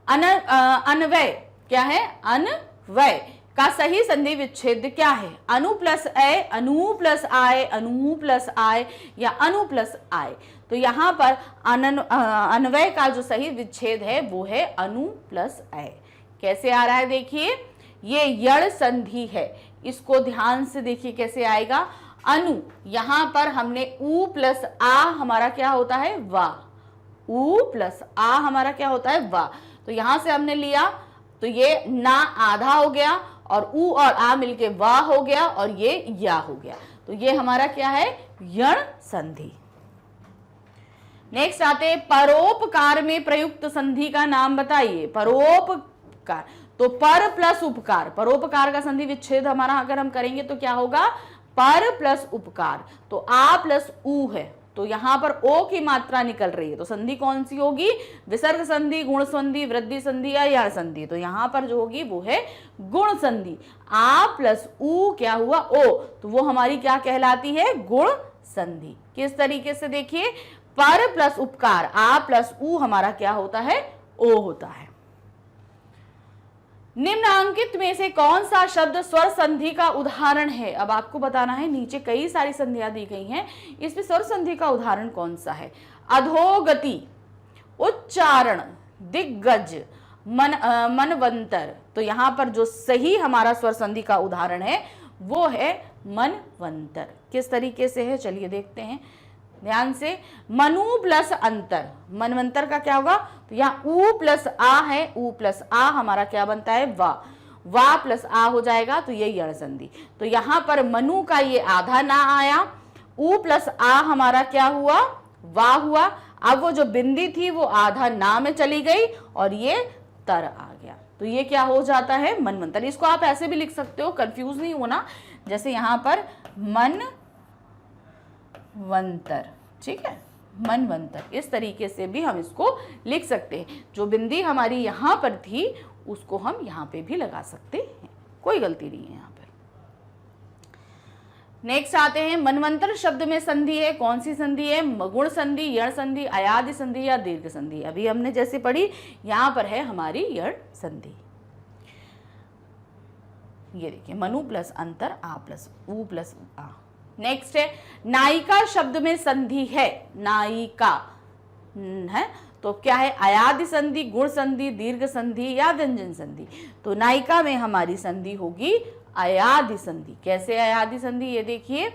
अन्वय, क्या है, अन्वय का सही संधि विच्छेद क्या है। अनु प्लस ए, अनु प्लस आय, अनु प्लस आय या अनु प्लस आय। तो यहां पर अन्वय का जो सही विच्छेद है वो है अनु प्लस आय। कैसे आ रहा है, देखिए ये यण संधि है, इसको ध्यान से देखिए कैसे आएगा। अनु, यहां पर हमने ऊ प्लस आ हमारा क्या होता है, वा। ऊ प्लस आ हमारा क्या होता है, वा। तो यहां से हमने लिया, तो ये ना आधा हो गया और ऊ और आ मिलके वा हो गया और ये या हो गया। तो ये हमारा क्या है, यण संधि। नेक्स्ट आते हैं परोपकार में प्रयुक्त संधि का नाम बताइए। परोपकार, तो पर प्लस उपकार, परोपकार का संधि विच्छेद हमारा अगर हम करेंगे तो क्या होगा, पर प्लस उपकार। तो आ प्लस ऊ है, तो यहां पर ओ की मात्रा निकल रही है, तो संधि कौन सी होगी, विसर्ग संधि, गुण संधि, वृद्धि संधि या यण संधि। तो यहां पर जो होगी वो है गुण संधि। आ प्लस ऊ क्या हुआ, ओ, तो वो हमारी क्या कहलाती है, गुण संधि। किस तरीके से, देखिए पर प्लस उपकार, आ प्लस ऊ हमारा क्या होता है, ओ होता है। निम्नांकित में से कौन सा शब्द स्वर संधि का उदाहरण है। अब आपको बताना है, नीचे कई सारी संधियां दी गई हैं, इसमें स्वर संधि का उदाहरण कौन सा है। अधोगति, उच्चारण, दिग्गज, मनवंतर। तो यहां पर जो सही हमारा स्वर संधि का उदाहरण है वो है मनवंतर। किस तरीके से है, चलिए देखते हैं ध्यान से। मनु प्लस अंतर, मनवंतर का क्या होगा, तो यहाँ ऊ प्लस आ है, ऊ प्लस आ हमारा क्या बनता है, वा। वा प्लस आ हो जाएगा, तो ये यण संधि। तो यहां पर मनु का ये आधा ना आया, उ प्लस आ हमारा क्या हुआ, वा हुआ। अब वो जो बिंदी थी वो आधा ना में चली गई और ये तर आ गया, तो ये क्या हो जाता है, मनवंतर। इसको आप ऐसे भी लिख सकते हो, कंफ्यूज नहीं होना, जैसे यहां पर मनवंतर, ठीक है, मनवंतर, इस तरीके से भी हम इसको लिख सकते हैं। जो बिंदी हमारी यहां पर थी उसको हम यहां पे भी लगा सकते हैं, कोई गलती नहीं है यहां पर। नेक्स्ट आते हैं, मनवंतर शब्द में संधि है, कौन सी संधि है, गुण संधि, यण संधि, अयादि संधि या दीर्घ संधि। अभी हमने जैसे पढ़ी, यहां पर है हमारी यण संधि। ये देखिए, मनु प्लस अंतर, आ प्लस उ प्लस आ। नेक्स्ट है, नायिका शब्द में संधि है, नायिका है तो क्या है, अयादि संधि, गुण संधि, दीर्घ संधि या व्यंजन संधि। तो नायिका में हमारी संधि होगी अयादि संधि। कैसे अयादि संधि, ये देखिए,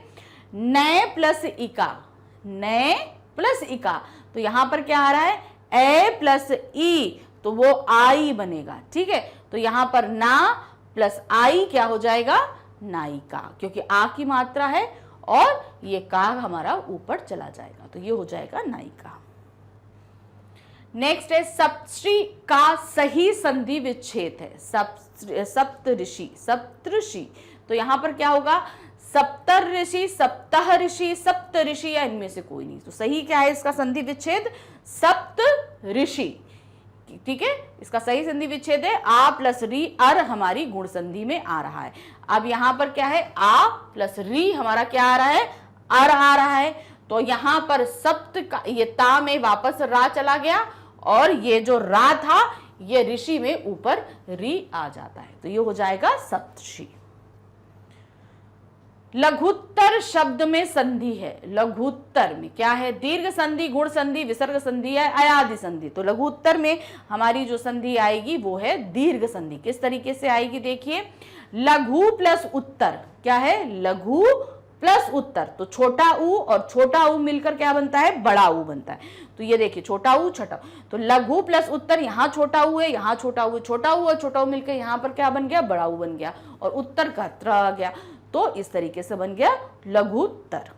नए प्लस इका, नए प्लस इका, तो यहां पर क्या आ रहा है, ए प्लस ई, तो वो आई बनेगा, ठीक है। तो यहां पर ना प्लस आई क्या हो जाएगा, नायिका, क्योंकि आ की मात्रा है और ये का हमारा ऊपर चला जाएगा, तो ये हो जाएगा नायिका। नेक्स्ट है, सप्तऋषि का सही संधि विच्छेद है, सप्तऋषि, सप्तऋषि, तो यहां पर क्या होगा, सप्तर ऋषि, सप्ताह ऋषि, सप्त ऋषि या इनमें से कोई नहीं। तो सही क्या है इसका संधि विच्छेद, सप्त ऋषि, ठीक है, इसका सही संधि विच्छेद है आ प्लस री, अर हमारी गुण संधि में आ रहा है। अब यहां पर क्या है, आ प्लस री हमारा क्या आ रहा है, अर आ रहा है, तो यहां पर सप्त का ये ता में वापस रा चला गया और ये जो रा था ये ऋषि में ऊपर री आ जाता है, तो ये हो जाएगा सप्तषि। लघुत्तर शब्द में संधि है, लघुत्तर में क्या है, दीर्घ संधि, गुण संधि, विसर्ग संधि है, अयादि संधि। तो लघुत्तर में हमारी जो संधि आएगी वो है दीर्घ संधि। किस तरीके से आएगी, देखिए, लघु प्लस उत्तर, क्या है, लघु प्लस उत्तर, तो छोटा ऊ और छोटा ऊ मिलकर क्या बनता है, बड़ा ऊ बनता है। तो ये देखिए, छोटा ऊ छोटा, तो लघु प्लस उत्तर, यहाँ छोटा ऊ है, यहाँ छोटा ऊ, छोटा ऊ और छोटा ऊ मिलकर यहाँ पर क्या बन गया, बड़ा ऊ बन गया और उत्तर का त्र आ गया, तो इस तरीके से बन गया लघुत्तर।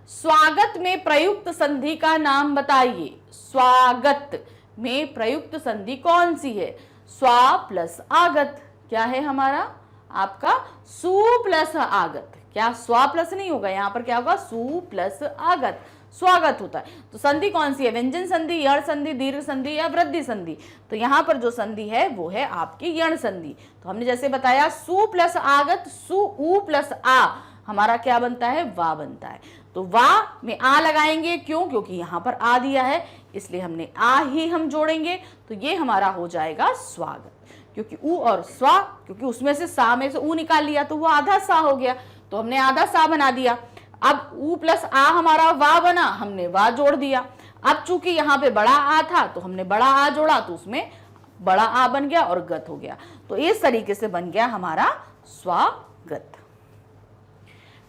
स्वागत में प्रयुक्त संधि का नाम बताइए, स्वागत में प्रयुक्त संधि कौन सी है, स्वा प्लस आगत, क्या है हमारा आपका सु प्लस आगत, क्या स्वा प्लस नहीं होगा, यहां पर क्या होगा, सु प्लस आगत, स्वागत होता है। तो संधि कौन सी है, व्यंजन संधि, यण संधि, दीर्घ संधि या वृद्धि संधि। तो यहां पर जो संधि है वो है आपकी यण संधि। तो हमने जैसे बताया, सु प्लस आगत, सु उ प्लस आ हमारा क्या बनता है, वा बनता है। तो वा में आ लगाएंगे, क्यों, क्योंकि यहां पर आ दिया है इसलिए हमने आ ही हम जोड़ेंगे, तो ये हमारा हो जाएगा स्वागत। क्योंकि ऊ और स्वा, क्योंकि उसमें से सा में से ऊ निकाल लिया तो वो आधा सा हो गया, तो हमने आधा सा बना दिया। अब ऊ प्लस आ हमारा वा बना, हमने वा जोड़ दिया। अब चूंकि यहाँ पे बड़ा आ था तो हमने बड़ा आ जोड़ा, तो उसमें बड़ा आ बन गया और गत हो गया। तो इस तरीके से बन गया हमारा स्वागत।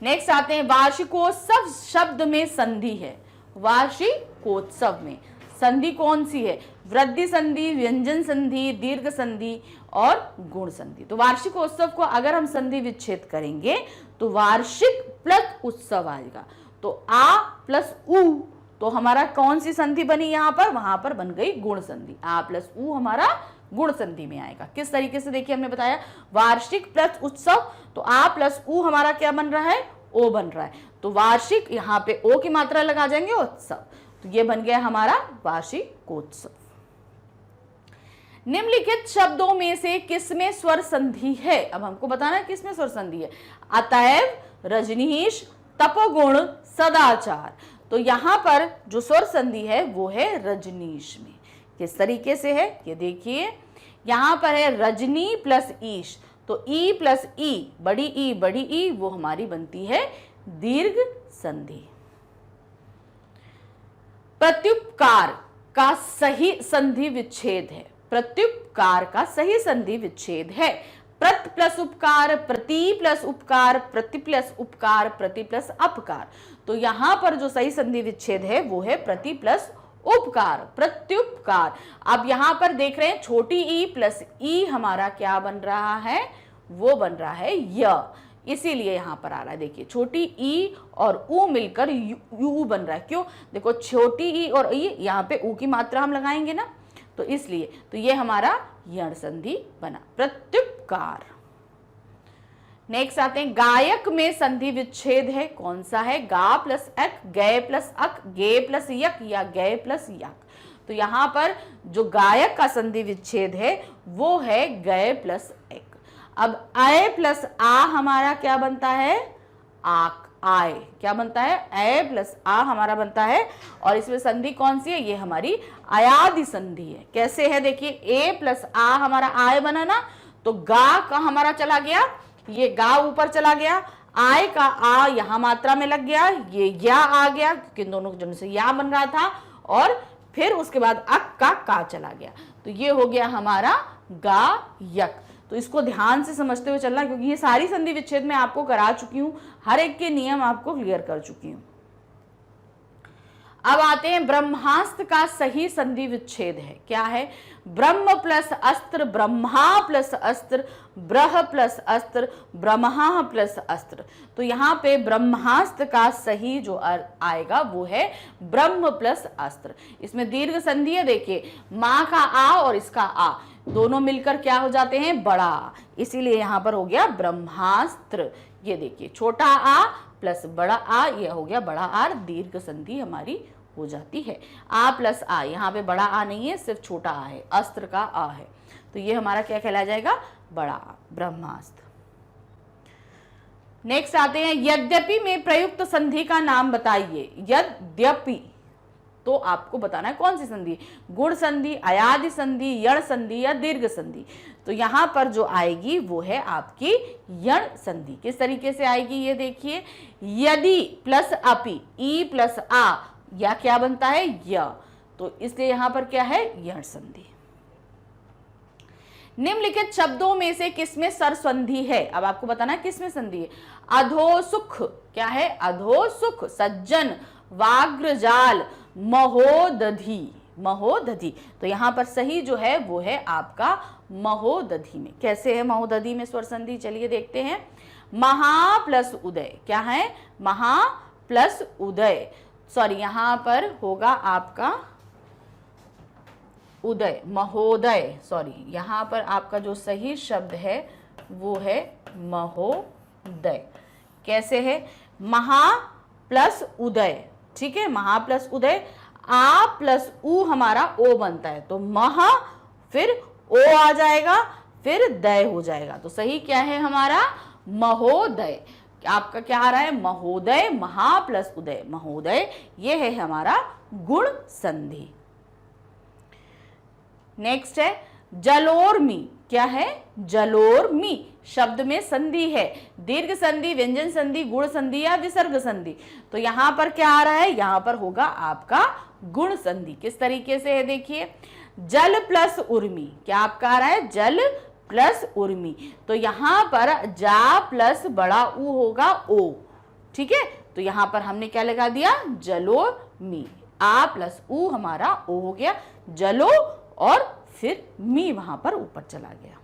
नेक्स्ट आते हैं, वार्षिकोत्सव शब्द में संधि है, वार्षिकोत्सव में संधि कौन सी है, वृद्धि संधि, व्यंजन संधि, दीर्घ संधि और गुण संधि। तो वार्षिकोत्सव को अगर हम संधि विच्छेद करेंगे तो वार्षिक प्लस उत्सव आएगा, तो आ प्लस उ, तो हमारा कौन सी संधि बनी यहां पर, वहां पर बन गई गुण संधि। आ प्लस उ हमारा गुण संधि में आएगा। किस तरीके से, देखिए हमने बताया वार्षिक प्लस उत्सव, तो आ प्लस उ हमारा क्या बन रहा है, ओ बन रहा है, तो वार्षिक यहाँ पे ओ की मात्रा लगा जाएंगे उत्सव, तो ये बन गया हमारा वार्षिकोत्सव। निम्नलिखित शब्दों में से किसमें स्वर संधि है, अब हमको बताना है किसमें स्वर संधि है, अतएव, रजनीश, तपोगुण, सदाचार। तो यहां पर जो स्वर संधि है वो है रजनीश में। किस तरीके से है, ये देखिए, यहां पर है रजनी प्लस ईश, तो ई प्लस ई, बड़ी ई वो हमारी बनती है दीर्घ संधि। प्रत्युपकार का सही संधि विच्छेद है, प्रत्युपकार का सही संधि विच्छेद है, प्रत प्लस उपकार, प्रति प्लस उपकार, प्रति प्लस उपकार, प्रति प्लस अपकार। तो यहां पर जो सही संधि विच्छेद है वो है प्रति प्लस उपकार, प्रत्युपकार। अब यहां पर देख रहे हैं छोटी ई प्लस ई हमारा क्या बन रहा है, वो बन रहा है य, इसीलिए यहां पर आ रहा है। देखिए छोटी ई और ऊ मिलकर यू बन रहा है। क्यों? देखो छोटी ई और ई, यहां पे ऊ की मात्रा हम लगाएंगे ना, तो इसलिए तो ये हमारा यण संधि बना, प्रत्युपकार। नेक्स्ट आते हैं, गायक में संधि विच्छेद है, कौन सा है? गा प्लस अक, गय प्लस अक, गे प्लस यक या गय प्लस यक। तो यहां पर जो गायक का संधि विच्छेद है वो है गय प्लस एक। अब अय प्लस आ हमारा क्या बनता है? आक, आय। क्या बनता है? अय प्लस आ हमारा बनता है, और इसमें संधि कौन सी है? ये हमारी अयादि संधि है। कैसे है? देखिए ए प्लस आ हमारा आय बना ना, तो गा का हमारा चला गया, ये गा ऊपर चला गया, आय का आ यहां मात्रा में लग गया, ये या आ गया क्योंकि इन दोनों जन से या बन रहा था, और फिर उसके बाद अक का चला गया, तो ये हो गया हमारा गायक। तो इसको ध्यान से समझते हुए चलना, क्योंकि ये सारी संधि विच्छेद मैं आपको करा चुकी हूं, हर एक के नियम आपको क्लियर कर चुकी हूं। अब आते हैं ब्रह्मास्त्र का सही संधि विच्छेद है, क्या है? ब्रह्म प्लस अस्त्र, ब्रह्मा प्लस अस्त्र, ब्रह प्लस अस्त्र, ब्रह्मा प्लस अस्त्र। तो यहाँ पे ब्रह्मास्त्र का सही जो आएगा वो है ब्रह्म प्लस अस्त्र। इसमें दीर्घ संधि है, देखिए माँ का आ और इसका आ दोनों मिलकर क्या हो जाते हैं? बड़ा, इसीलिए यहाँ पर हो गया ब्रह्मास्त्र। ये देखिए छोटा आ प्लस बड़ा आ, ये हो गया बड़ा आर, दीर्घ संधि हमारी हो जाती है। आ प्लस आ, यहाँ पे बड़ा आ नहीं है, सिर्फ छोटा आ है, अस्त्र का आ है, तो ये हमारा क्या कहला जाएगा? बड़ा आ, ब्रह्मास्त्र। नेक्स्ट आते हैं, यद्यपि में प्रयुक्त संधि का नाम बताइए। यद्यपि, तो आपको बताना है कौन सी संधि, गुण संधि, अयादि संधि, यण संधि या दीर्घ संधि। तो यहां पर जो आएगी वो है आपकी यण संधि। किस तरीके से आएगी ये देखिए, यदि प्लस अपि, ई प्लस आ, या क्या बनता है? य, तो इसलिए यहां पर क्या है? यण संधि। निम्नलिखित शब्दों में से किसमें सर संधि है? अब आपको बताना है किसमें संधि है। अधोसुख, क्या है? अधोसुख, सज्जन, वाग्रजाल, महोदधि, महोदधि। तो यहां पर सही जो है वो है आपका महोदधि में। कैसे है महोदधि में स्वर संधि? चलिए देखते हैं। महा प्लस उदय, क्या है? महा प्लस उदय, सॉरी यहां पर होगा आपका उदय, महोदय, सॉरी यहां पर आपका जो सही शब्द है वो है महोदय। कैसे है? महा प्लस उदय, ठीक है, महा प्लस उदय, आ प्लस उ हमारा ओ बनता है, तो महा फिर ओ आ जाएगा, फिर दय हो जाएगा, तो सही क्या है हमारा? महोदय। आपका क्या आ रहा है? महोदय, महा प्लस उदय, महोदय, ये है हमारा गुण संधि। नेक्स्ट है जलोर्मी, क्या है? जलोर्मी शब्द में संधि है, दीर्घ संधि, व्यंजन संधि, गुण संधि या विसर्ग संधि। तो यहां पर क्या आ रहा है? यहां पर होगा आपका गुण संधि। किस तरीके से है देखिए, जल प्लस उर्मी, क्या आपका आ रहा है? जल प्लस उर्मी, तो यहां पर जा प्लस बड़ा ऊ होगा ओ, ठीक है, तो यहां पर हमने क्या लगा दिया? जलोर्मी, आ प्लस ऊ हमारा ओ हो गया, जलो, और फिर मी वहां पर ऊपर चला गया।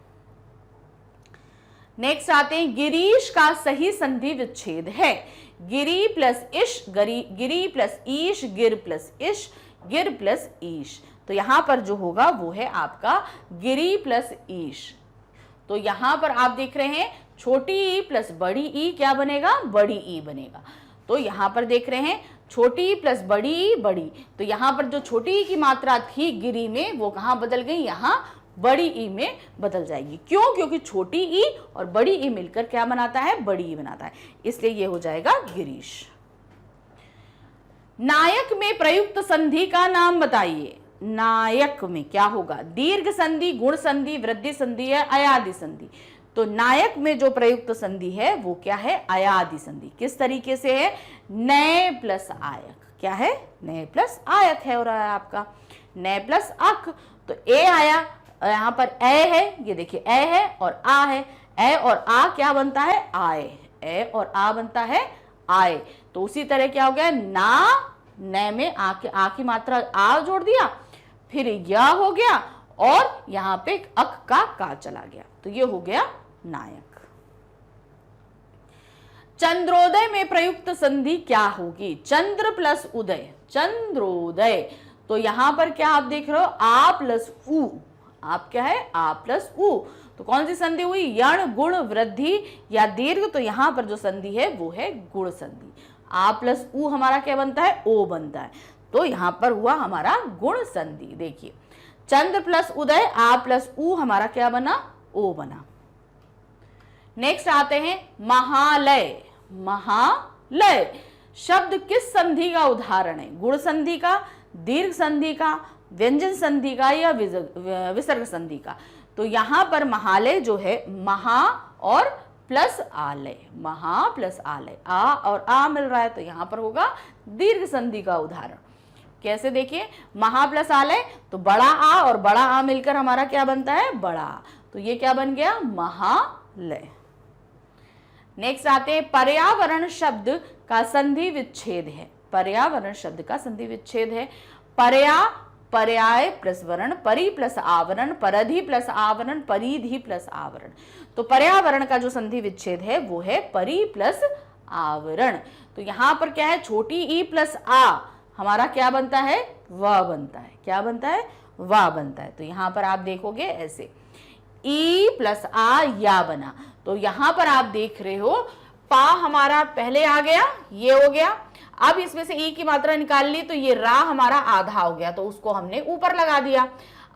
नेक्स्ट आते हैं, गिरीश का सही संधि विच्छेद है। गिरी प्लस इश, गिरी प्लस ईश, गिर प्लस इश, गिर प्लस ईश। तो यहां पर जो होगा वो है आपका गिरी प्लस ईश। तो यहां पर आप देख रहे हैं छोटी ई प्लस बड़ी ई क्या बनेगा? बड़ी ई बनेगा। तो यहां पर देख रहे हैं छोटी प्लस बड़ी ई, बड़ी, तो यहां पर जो छोटी ई की मात्रा थी गिरी में वो कहां बदल गई? यहां बड़ी ई में बदल जाएगी। क्यों? क्योंकि छोटी ई और बड़ी ई मिलकर क्या बनाता है? बड़ी ई बनाता है, इसलिए ये हो जाएगा गिरीश। नायक में प्रयुक्त संधि का नाम बताइए। नायक में क्या होगा? दीर्घ संधि, गुण संधि, वृद्धि संधि या अयादि संधि। तो नायक में जो प्रयुक्त संधि है वो क्या है? अयादि संधि। किस तरीके से है? नय प्लस आयक, क्या है? नय प्लस आयक है, हो रहा है आपका नय प्लस अक, तो ए आया, यहां पर ए है, ये देखिए ए है और आ है, ए और आ क्या बनता है? आय, ए और आ बनता है आय। तो उसी तरह क्या हो गया? ना न में आ की मात्रा आ जोड़ दिया, फिर या हो गया और यहां पे अक का चला गया, तो ये हो गया नायक। चंद्रोदय में प्रयुक्त संधि क्या होगी? चंद्र प्लस उदय, चंद्रोदय। तो यहां पर क्या आप देख रहे हो? आ प्लस उ, आप क्या है? आ प्लस उ। तो कौन सी संधि हुई? यण गुण वृद्धि या दीर्घ। तो यहां पर जो संधि है वो है गुण संधि। आ प्लस उ हमारा क्या बनता है? ओ बनता है। तो यहां पर हुआ हमारा गुण संधि। देखिए चंद्र प्लस उदय, आ प्लस उ हमारा क्या बना? ओ बना। नेक्स्ट आते हैं महालय। महालय शब्द किस संधि का उदाहरण है? गुण संधि का, दीर्घ संधि का, व्यंजन संधि का या विसर्ग संधि का? तो यहां पर महालय जो है, महा और प्लस आलय, महा प्लस आलय, आ और आ मिल रहा है, तो यहां पर होगा दीर्घ संधि का उदाहरण। कैसे? देखिए महा प्लस आलय, तो बड़ा आ और बड़ा आ मिलकर हमारा क्या बनता है? बड़ा आ। तो ये क्या बन गया? महालय। नेक्स्ट आते हैं पर्यावरण शब्द का संधि विच्छेद है। पर्यावरण शब्द का संधि विच्छेद है। पर्या पर्याय प्लस वरण, परि प्लस आवरण, परधि प्लस आवरण, परिधि प्लस आवरण। तो पर्यावरण का जो संधि विच्छेद है वो है परि प्लस आवरण। तो यहां पर क्या है? छोटी ई प्लस आ हमारा क्या बनता है? व बनता है। क्या बनता है? व बनता है। तो यहां पर आप देखोगे ऐसे ई प्लस आ या बना। तो यहां पर आप देख रहे हो पा हमारा पहले आ गया, ये हो गया। अब इसमें से ई की मात्रा निकाल ली, तो ये रा हमारा आधा हो गया, तो उसको हमने ऊपर लगा दिया।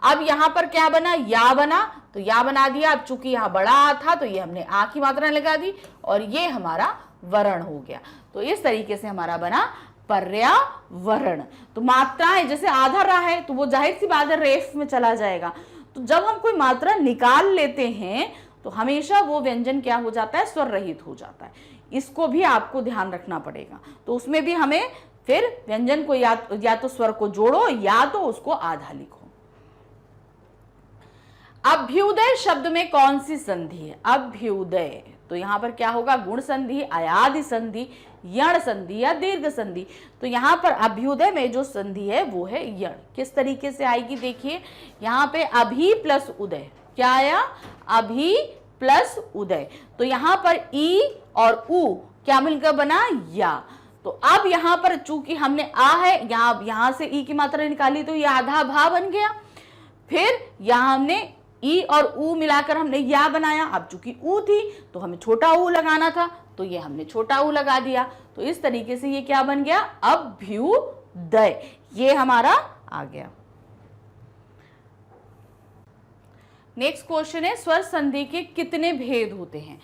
अब यहां पर क्या बना? या बना, तो या बना दिया। अब चूंकि यहां बड़ा आ था तो ये हमने आ की मात्रा लगा दी और ये हमारा वर्ण हो गया। तो इस तरीके से हमारा बना पर्यावरण। तो मात्राएं जैसे आधा रा है तो वो जाहिर सी बात है रेफ में चला जाएगा। तो जब हम कोई मात्रा निकाल लेते हैं तो हमेशा वो व्यंजन क्या हो जाता है? स्वर रहित हो जाता है। इसको भी आपको ध्यान रखना पड़ेगा। तो उसमें भी हमें फिर व्यंजन को या तो स्वर को जोड़ो या तो उसको आधा लिखो। अभ्युदय शब्द में कौन सी संधि है? अभ्युदय, तो यहां पर क्या होगा? गुण संधि, अयादि संधि, यण संधि या दीर्घ संधि। तो यहां पर अभ्युदय में जो संधि है वो है यण। किस तरीके से आएगी? देखिए यहां पे अभी प्लस उदय, क्या आया? अभी प्लस उदय। तो यहां पर ई और उ क्या मिलकर बना? या। तो अब यहां पर चूंकि हमने आ है, यहां से ई की मात्रा निकाली तो ये आधा भा बन गया। फिर यहां हमने ई और उ मिलाकर हमने या बनाया। अब चूंकि उ थी तो हमें छोटा उ लगाना था, तो ये हमने छोटा उ लगा दिया। तो इस तरीके से ये क्या बन गया? अभ्युदय। ये हमारा आ गया। नेक्स्ट क्वेश्चन है स्वर संधि के कितने भेद होते हैं?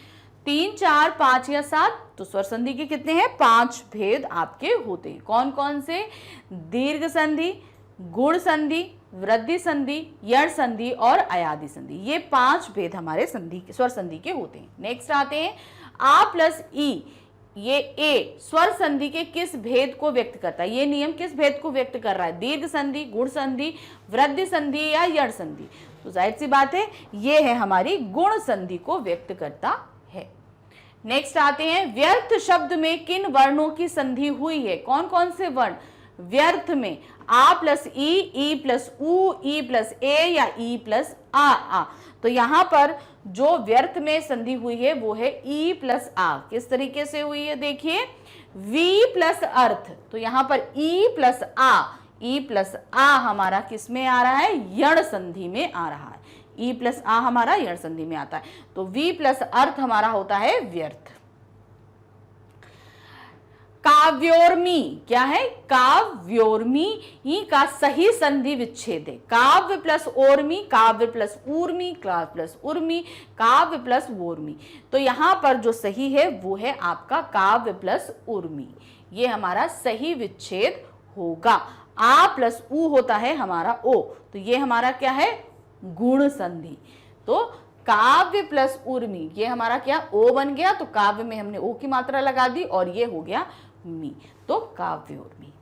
3, 4, 5 या 7? तो स्वर संधि के कितने हैं? 5 भेद आपके होते हैं। कौन कौन से? दीर्घ संधि, गुण संधि, वृद्धि संधि, यण संधि और अयादि संधि। ये 5 भेद हमारे संधि स्वर संधि के होते हैं। नेक्स्ट आते हैं आ प्लस ई, ये ए स्वर संधि के किस भेद को व्यक्त करता है? ये नियम किस भेद को व्यक्त कर रहा है? दीर्घ संधि, गुण संधि, वृद्धि संधि या यण संधि? तो जाहिर सी बात है ये है हमारी गुण संधि को व्यक्त करता है। नेक्स्ट आते हैं व्यर्थ शब्द में किन वर्णों की संधि हुई है? कौन कौन से वर्ण व्यर्थ में? आ प्लस ई प्लस उ, ई प्लस ए या ई प्लस आ। तो यहां पर जो व्यर्थ में संधि हुई है वो है ई प्लस आ। किस तरीके से हुई है? देखिए वी प्लस अर्थ, तो यहां पर ई प्लस आ हमारा किस में आ रहा है? यण संधि में आ रहा है। ई प्लस आ हमारा यण संधि में आता है। तो वी प्लस अर्थ हमारा होता है व्यर्थ। काव्योर्मी क्या है? काव्योर्मी ही का सही संधि विच्छेद है। काव्य प्लस ओर्मी, काव्य प्लस ऊर्मी, काव्य प्लस उर्मी, काव्य प्लस वोर्मी। तो यहां पर जो सही है वो है आपका काव्य प्लस उर्मी। ये हमारा सही विच्छेद होगा। आ प्लस उ होता है हमारा ओ, तो ये हमारा क्या है? गुण संधि। तो काव्य प्लस उर्मी ये हमारा क्या? ओ बन गया। तो काव्य में हमने ओ की मात्रा लगा दी और ये हो गया मी, तो काव्य उर्मी।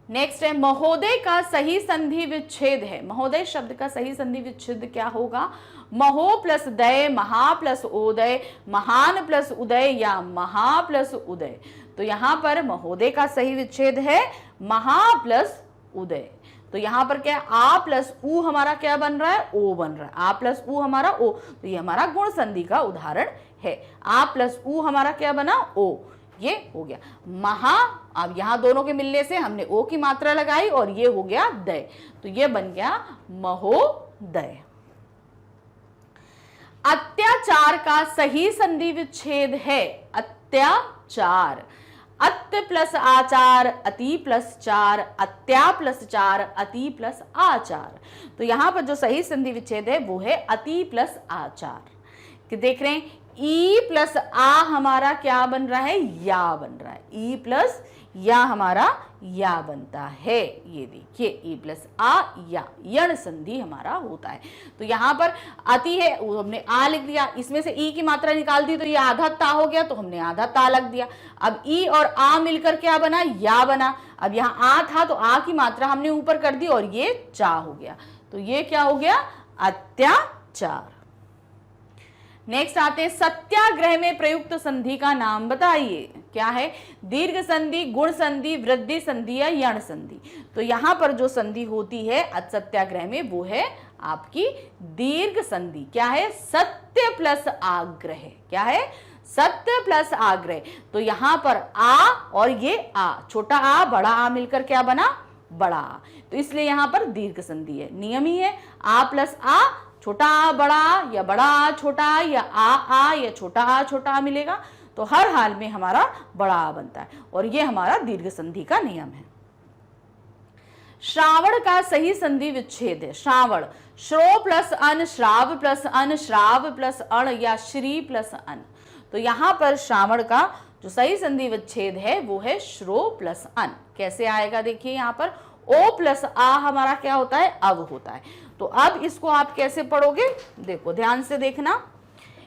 नेक्स्ट है महोदय का सही संधि विच्छेद है। महोदय शब्द का सही संधि विच्छेद क्या होगा? महो प्लस दय, महा प्लस ओदय, महान प्लस उदय या महा प्लस उदय। तो तो यहां पर महोदय का सही विच्छेद है महा प्लस उदय। तो यहां पर क्या है, आ प्लस उ हमारा क्या बन रहा है, ओ बन रहा है। आ प्लस उ हमारा ओ, तो ये हमारा गुण संधि का उदाहरण है। आ प्लस उ हमारा क्या बना, ओ, ये हो गया महा। अब यहां दोनों के मिलने से हमने ओ की मात्रा लगाई और ये हो गया दय, तो ये बन गया महोदय। अत्याचार का सही संधि विच्छेद है अत्याचार। अत्य प्लस आचार, अति प्लस चार, अत्या प्लस चार, अति प्लस आचार। तो यहां पर जो सही संधि विच्छेद है वो है अति प्लस आचार। कि देख रहे हैं ई प्लस आ हमारा क्या बन रहा है, या बन रहा है। ई प्लस या हमारा या बनता है, ये देखिए ई प्लस आ या, यण संधि हमारा होता है। तो यहां पर अति है, हमने आ लिख दिया, इसमें से ई की मात्रा निकाल दी तो ये आधा ता हो गया, तो हमने आधा ता लग दिया। अब ई और आ मिलकर क्या बना, या बना। अब यहाँ आ था तो आ की मात्रा हमने ऊपर कर दी और ये चा हो गया, तो ये क्या हो गया, अत्याचार। नेक्स्ट आते हैं सत्याग्रह में प्रयुक्त संधि का नाम बताइए। क्या है, दीर्घ संधि, गुण संधि, वृद्धि संधि या यण संधि। तो यहां पर जो संधि होती है सत्याग्रह में वो है आपकी दीर्घ संधि। क्या है, सत्य प्लस आग्रह। क्या है, सत्य प्लस आग्रह। तो यहां पर आ और ये आ, छोटा आ बड़ा आ मिलकर क्या बना, बड़ा आ, तो इसलिए यहां पर दीर्घ संधि है। नियम ही है आ प्लस आ, छोटा आ बड़ा आ या बड़ा आ छोटा आ या आ या छोटा आ छोटा आ मिलेगा, तो हर हाल में हमारा बड़ा आ बनता है और ये हमारा दीर्घ संधि का नियम है। श्रावण का सही संधि विच्छेद है। श्रावण, श्रो प्लस अन, श्राव प्लस अन, श्राव प्लस अण या श्री प्लस अन। तो यहां पर श्रावण का जो सही संधि विच्छेद है वो है श्रो प्लस अन। कैसे आएगा, देखिए यहां पर ओ प्लस आ हमारा क्या होता है, अव होता है। तो अब इसको आप कैसे पढ़ोगे, देखो ध्यान से देखना।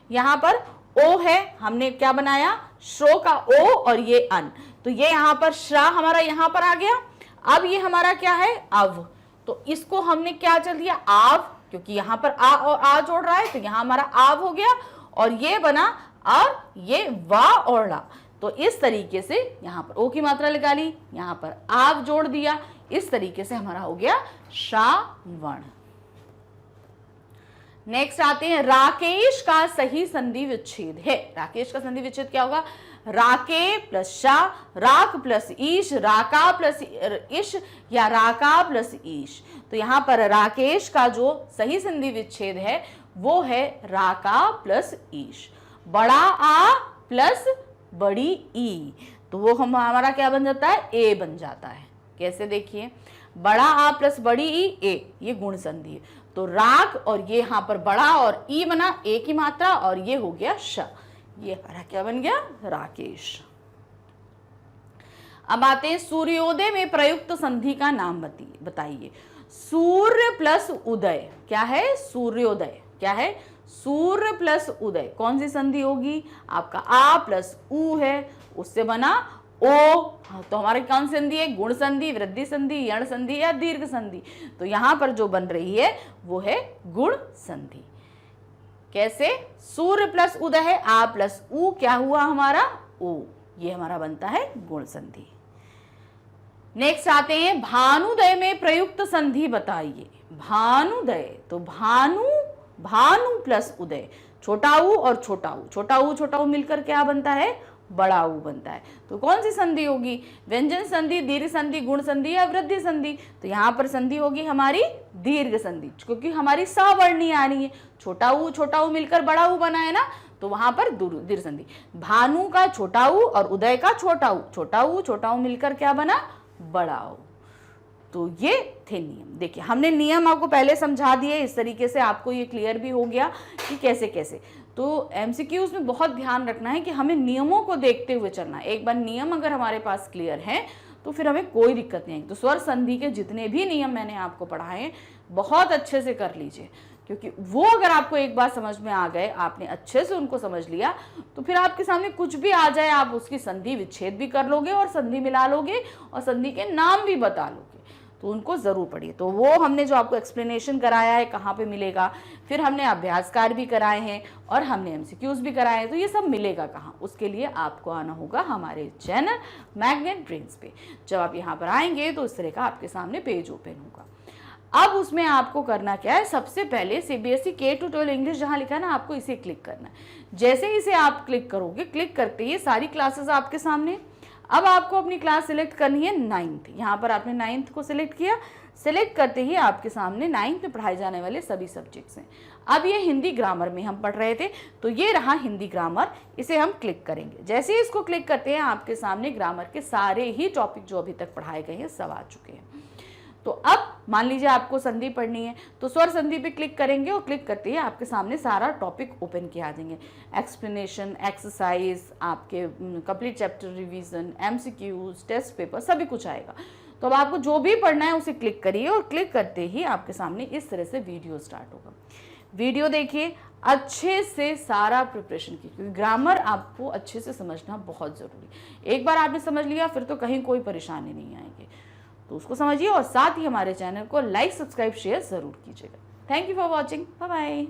यहां पर ओ है, हमने क्या बनाया, श्रो का ओ और ये अन, तो ये यहां पर श्रा हमारा यहां पर आ गया। अब ये हमारा क्या है, अव, तो इसको हमने क्या चल दिया, आव, क्योंकि यहां पर आ और आ जोड़ रहा है तो यहां हमारा आव हो गया और ये बना और ये वा और ला। तो इस तरीके से यहां पर ओ की मात्रा लगा ली, यहां पर आव जोड़ दिया, इस तरीके से हमारा हो गया श्रावण। नेक्स्ट आते हैं राकेश का सही संधि विच्छेद है। राकेश का संधि विच्छेद क्या होगा, राके प्लस शा, राक प्लस ईश, राका प्लस इश या राका प्लस ईश। तो यहां पर राकेश का जो सही संधि विच्छेद है वो है राका प्लस ईश। बड़ा आ प्लस बड़ी ई, तो वो हमारा क्या बन जाता है, ए बन जाता है। कैसे, देखिए बड़ा आ प्लस बड़ी ई, ए, ये गुण संधि है। तो राग और ये यहां पर बड़ा और ई बना, ए की मात्रा, और ये हो गया श, ये हमारा क्या बन गया, राकेश। अब आते हैं सूर्योदय में प्रयुक्त संधि का नाम बताइए। सूर्य प्लस उदय। क्या है, सूर्योदय। क्या है, सूर्य प्लस उदय। कौन सी संधि होगी, आपका आ प्लस उ है, उससे बना ओ। तो हमारे कौन संधि है, गुण संधि, वृद्धि संधि, यण संधि या दीर्घ संधि। तो यहां पर जो बन रही है वो है गुण संधि। कैसे, सूर्य प्लस उदय है, आ प्लस उ क्या हुआ हमारा, ओ, ये हमारा बनता है गुण संधि। नेक्स्ट आते हैं भानुदय में प्रयुक्त संधि बताइए। भानुदय, तो भानु, भानु प्लस उदय, छोटा ऊ और छोटा ऊ मिलकर क्या बनता है, बड़ा ऊ बनता है। तो कौन सी संधि होगी, व्यंजन संधि, दीर्घ संधि, गुण संधि या वृद्धि संधि। तो यहाँ पर संधि होगी हमारी दीर्घ संधि, क्योंकि हमारी सवर्णी आ रही है, छोटा ऊ मिलकर बड़ा ऊ बना है ना, तो वहां पर दीर्घ संधि। भानु का छोटा ऊ और उदय का छोटा ऊ मिलकर क्या बना, बड़ा ऊ। तो ये थे नियम। देखिए हमने नियम आपको पहले समझा दिए, इस तरीके से आपको ये क्लियर भी हो गया कि कैसे कैसे। तो एमसीक्यूज में बहुत ध्यान रखना है कि हमें नियमों को देखते हुए चलना है। एक बार नियम अगर हमारे पास क्लियर है तो फिर हमें कोई दिक्कत नहीं है। तो स्वर संधि के जितने भी नियम मैंने आपको पढ़ाए बहुत अच्छे से कर लीजिए, क्योंकि वो अगर आपको एक बार समझ में आ गए, आपने अच्छे से उनको समझ लिया, तो फिर आपके सामने कुछ भी आ जाए आप उसकी संधि विच्छेद भी कर लोगे और संधि मिला लोगे और संधि के नाम भी बता लोगे। तो उनको ज़रूर पढ़िए। तो वो हमने जो आपको एक्सप्लेनेशन कराया है कहाँ पे मिलेगा, फिर हमने अभ्यास कार्य भी कराए हैं और हमने MCQs भी कराए हैं, तो ये सब मिलेगा कहाँ, उसके लिए आपको आना होगा हमारे चैनल मैग्नेट ब्रेन्स पे। जब आप यहाँ पर आएंगे तो इस तरह का आपके सामने पेज ओपन होगा। अब उसमें आपको करना क्या है, सबसे पहले CBSE K-12 इंग्लिश जहाँ लिखा है ना, आपको इसे क्लिक करना है। जैसे ही इसे आप क्लिक करोगे, क्लिक करते ही सारी क्लासेस आपके सामने। अब आपको अपनी क्लास सिलेक्ट करनी है 9th, यहाँ पर आपने 9th को सिलेक्ट किया। सिलेक्ट करते ही आपके सामने 9th में पढ़ाए जाने वाले सभी सब्जेक्ट्स हैं। अब ये हिंदी ग्रामर में हम पढ़ रहे थे, तो ये रहा हिंदी ग्रामर, इसे हम क्लिक करेंगे। जैसे ही इसको क्लिक करते हैं आपके सामने ग्रामर के सारे ही टॉपिक जो अभी तक पढ़ाए गए हैं सब आ चुके हैं। तो अब मान लीजिए आपको संधि पढ़नी है, तो स्वर संधि पे क्लिक करेंगे और क्लिक करते ही आपके सामने सारा टॉपिक ओपन किया आ जाएंगे। एक्सप्लेनेशन, एक्सरसाइज, आपके complete chapter revision, MCQs, test paper, सभी कुछ आएगा। तो अब आपको जो भी पढ़ना है उसे क्लिक करिए और क्लिक करते ही आपके सामने इस तरह से वीडियो स्टार्ट होगा। वीडियो देखिए, अच्छे से सारा प्रिपरेशन कीजिए, क्योंकि ग्रामर आपको अच्छे से समझना बहुत ज़रूरी। एक बार आपने समझ लिया फिर तो कहीं कोई परेशानी नहीं आएगी, तो उसको समझिए और साथ ही हमारे चैनल को लाइक, सब्सक्राइब, शेयर ज़रूर कीजिएगा। Thank you for watching, bye bye.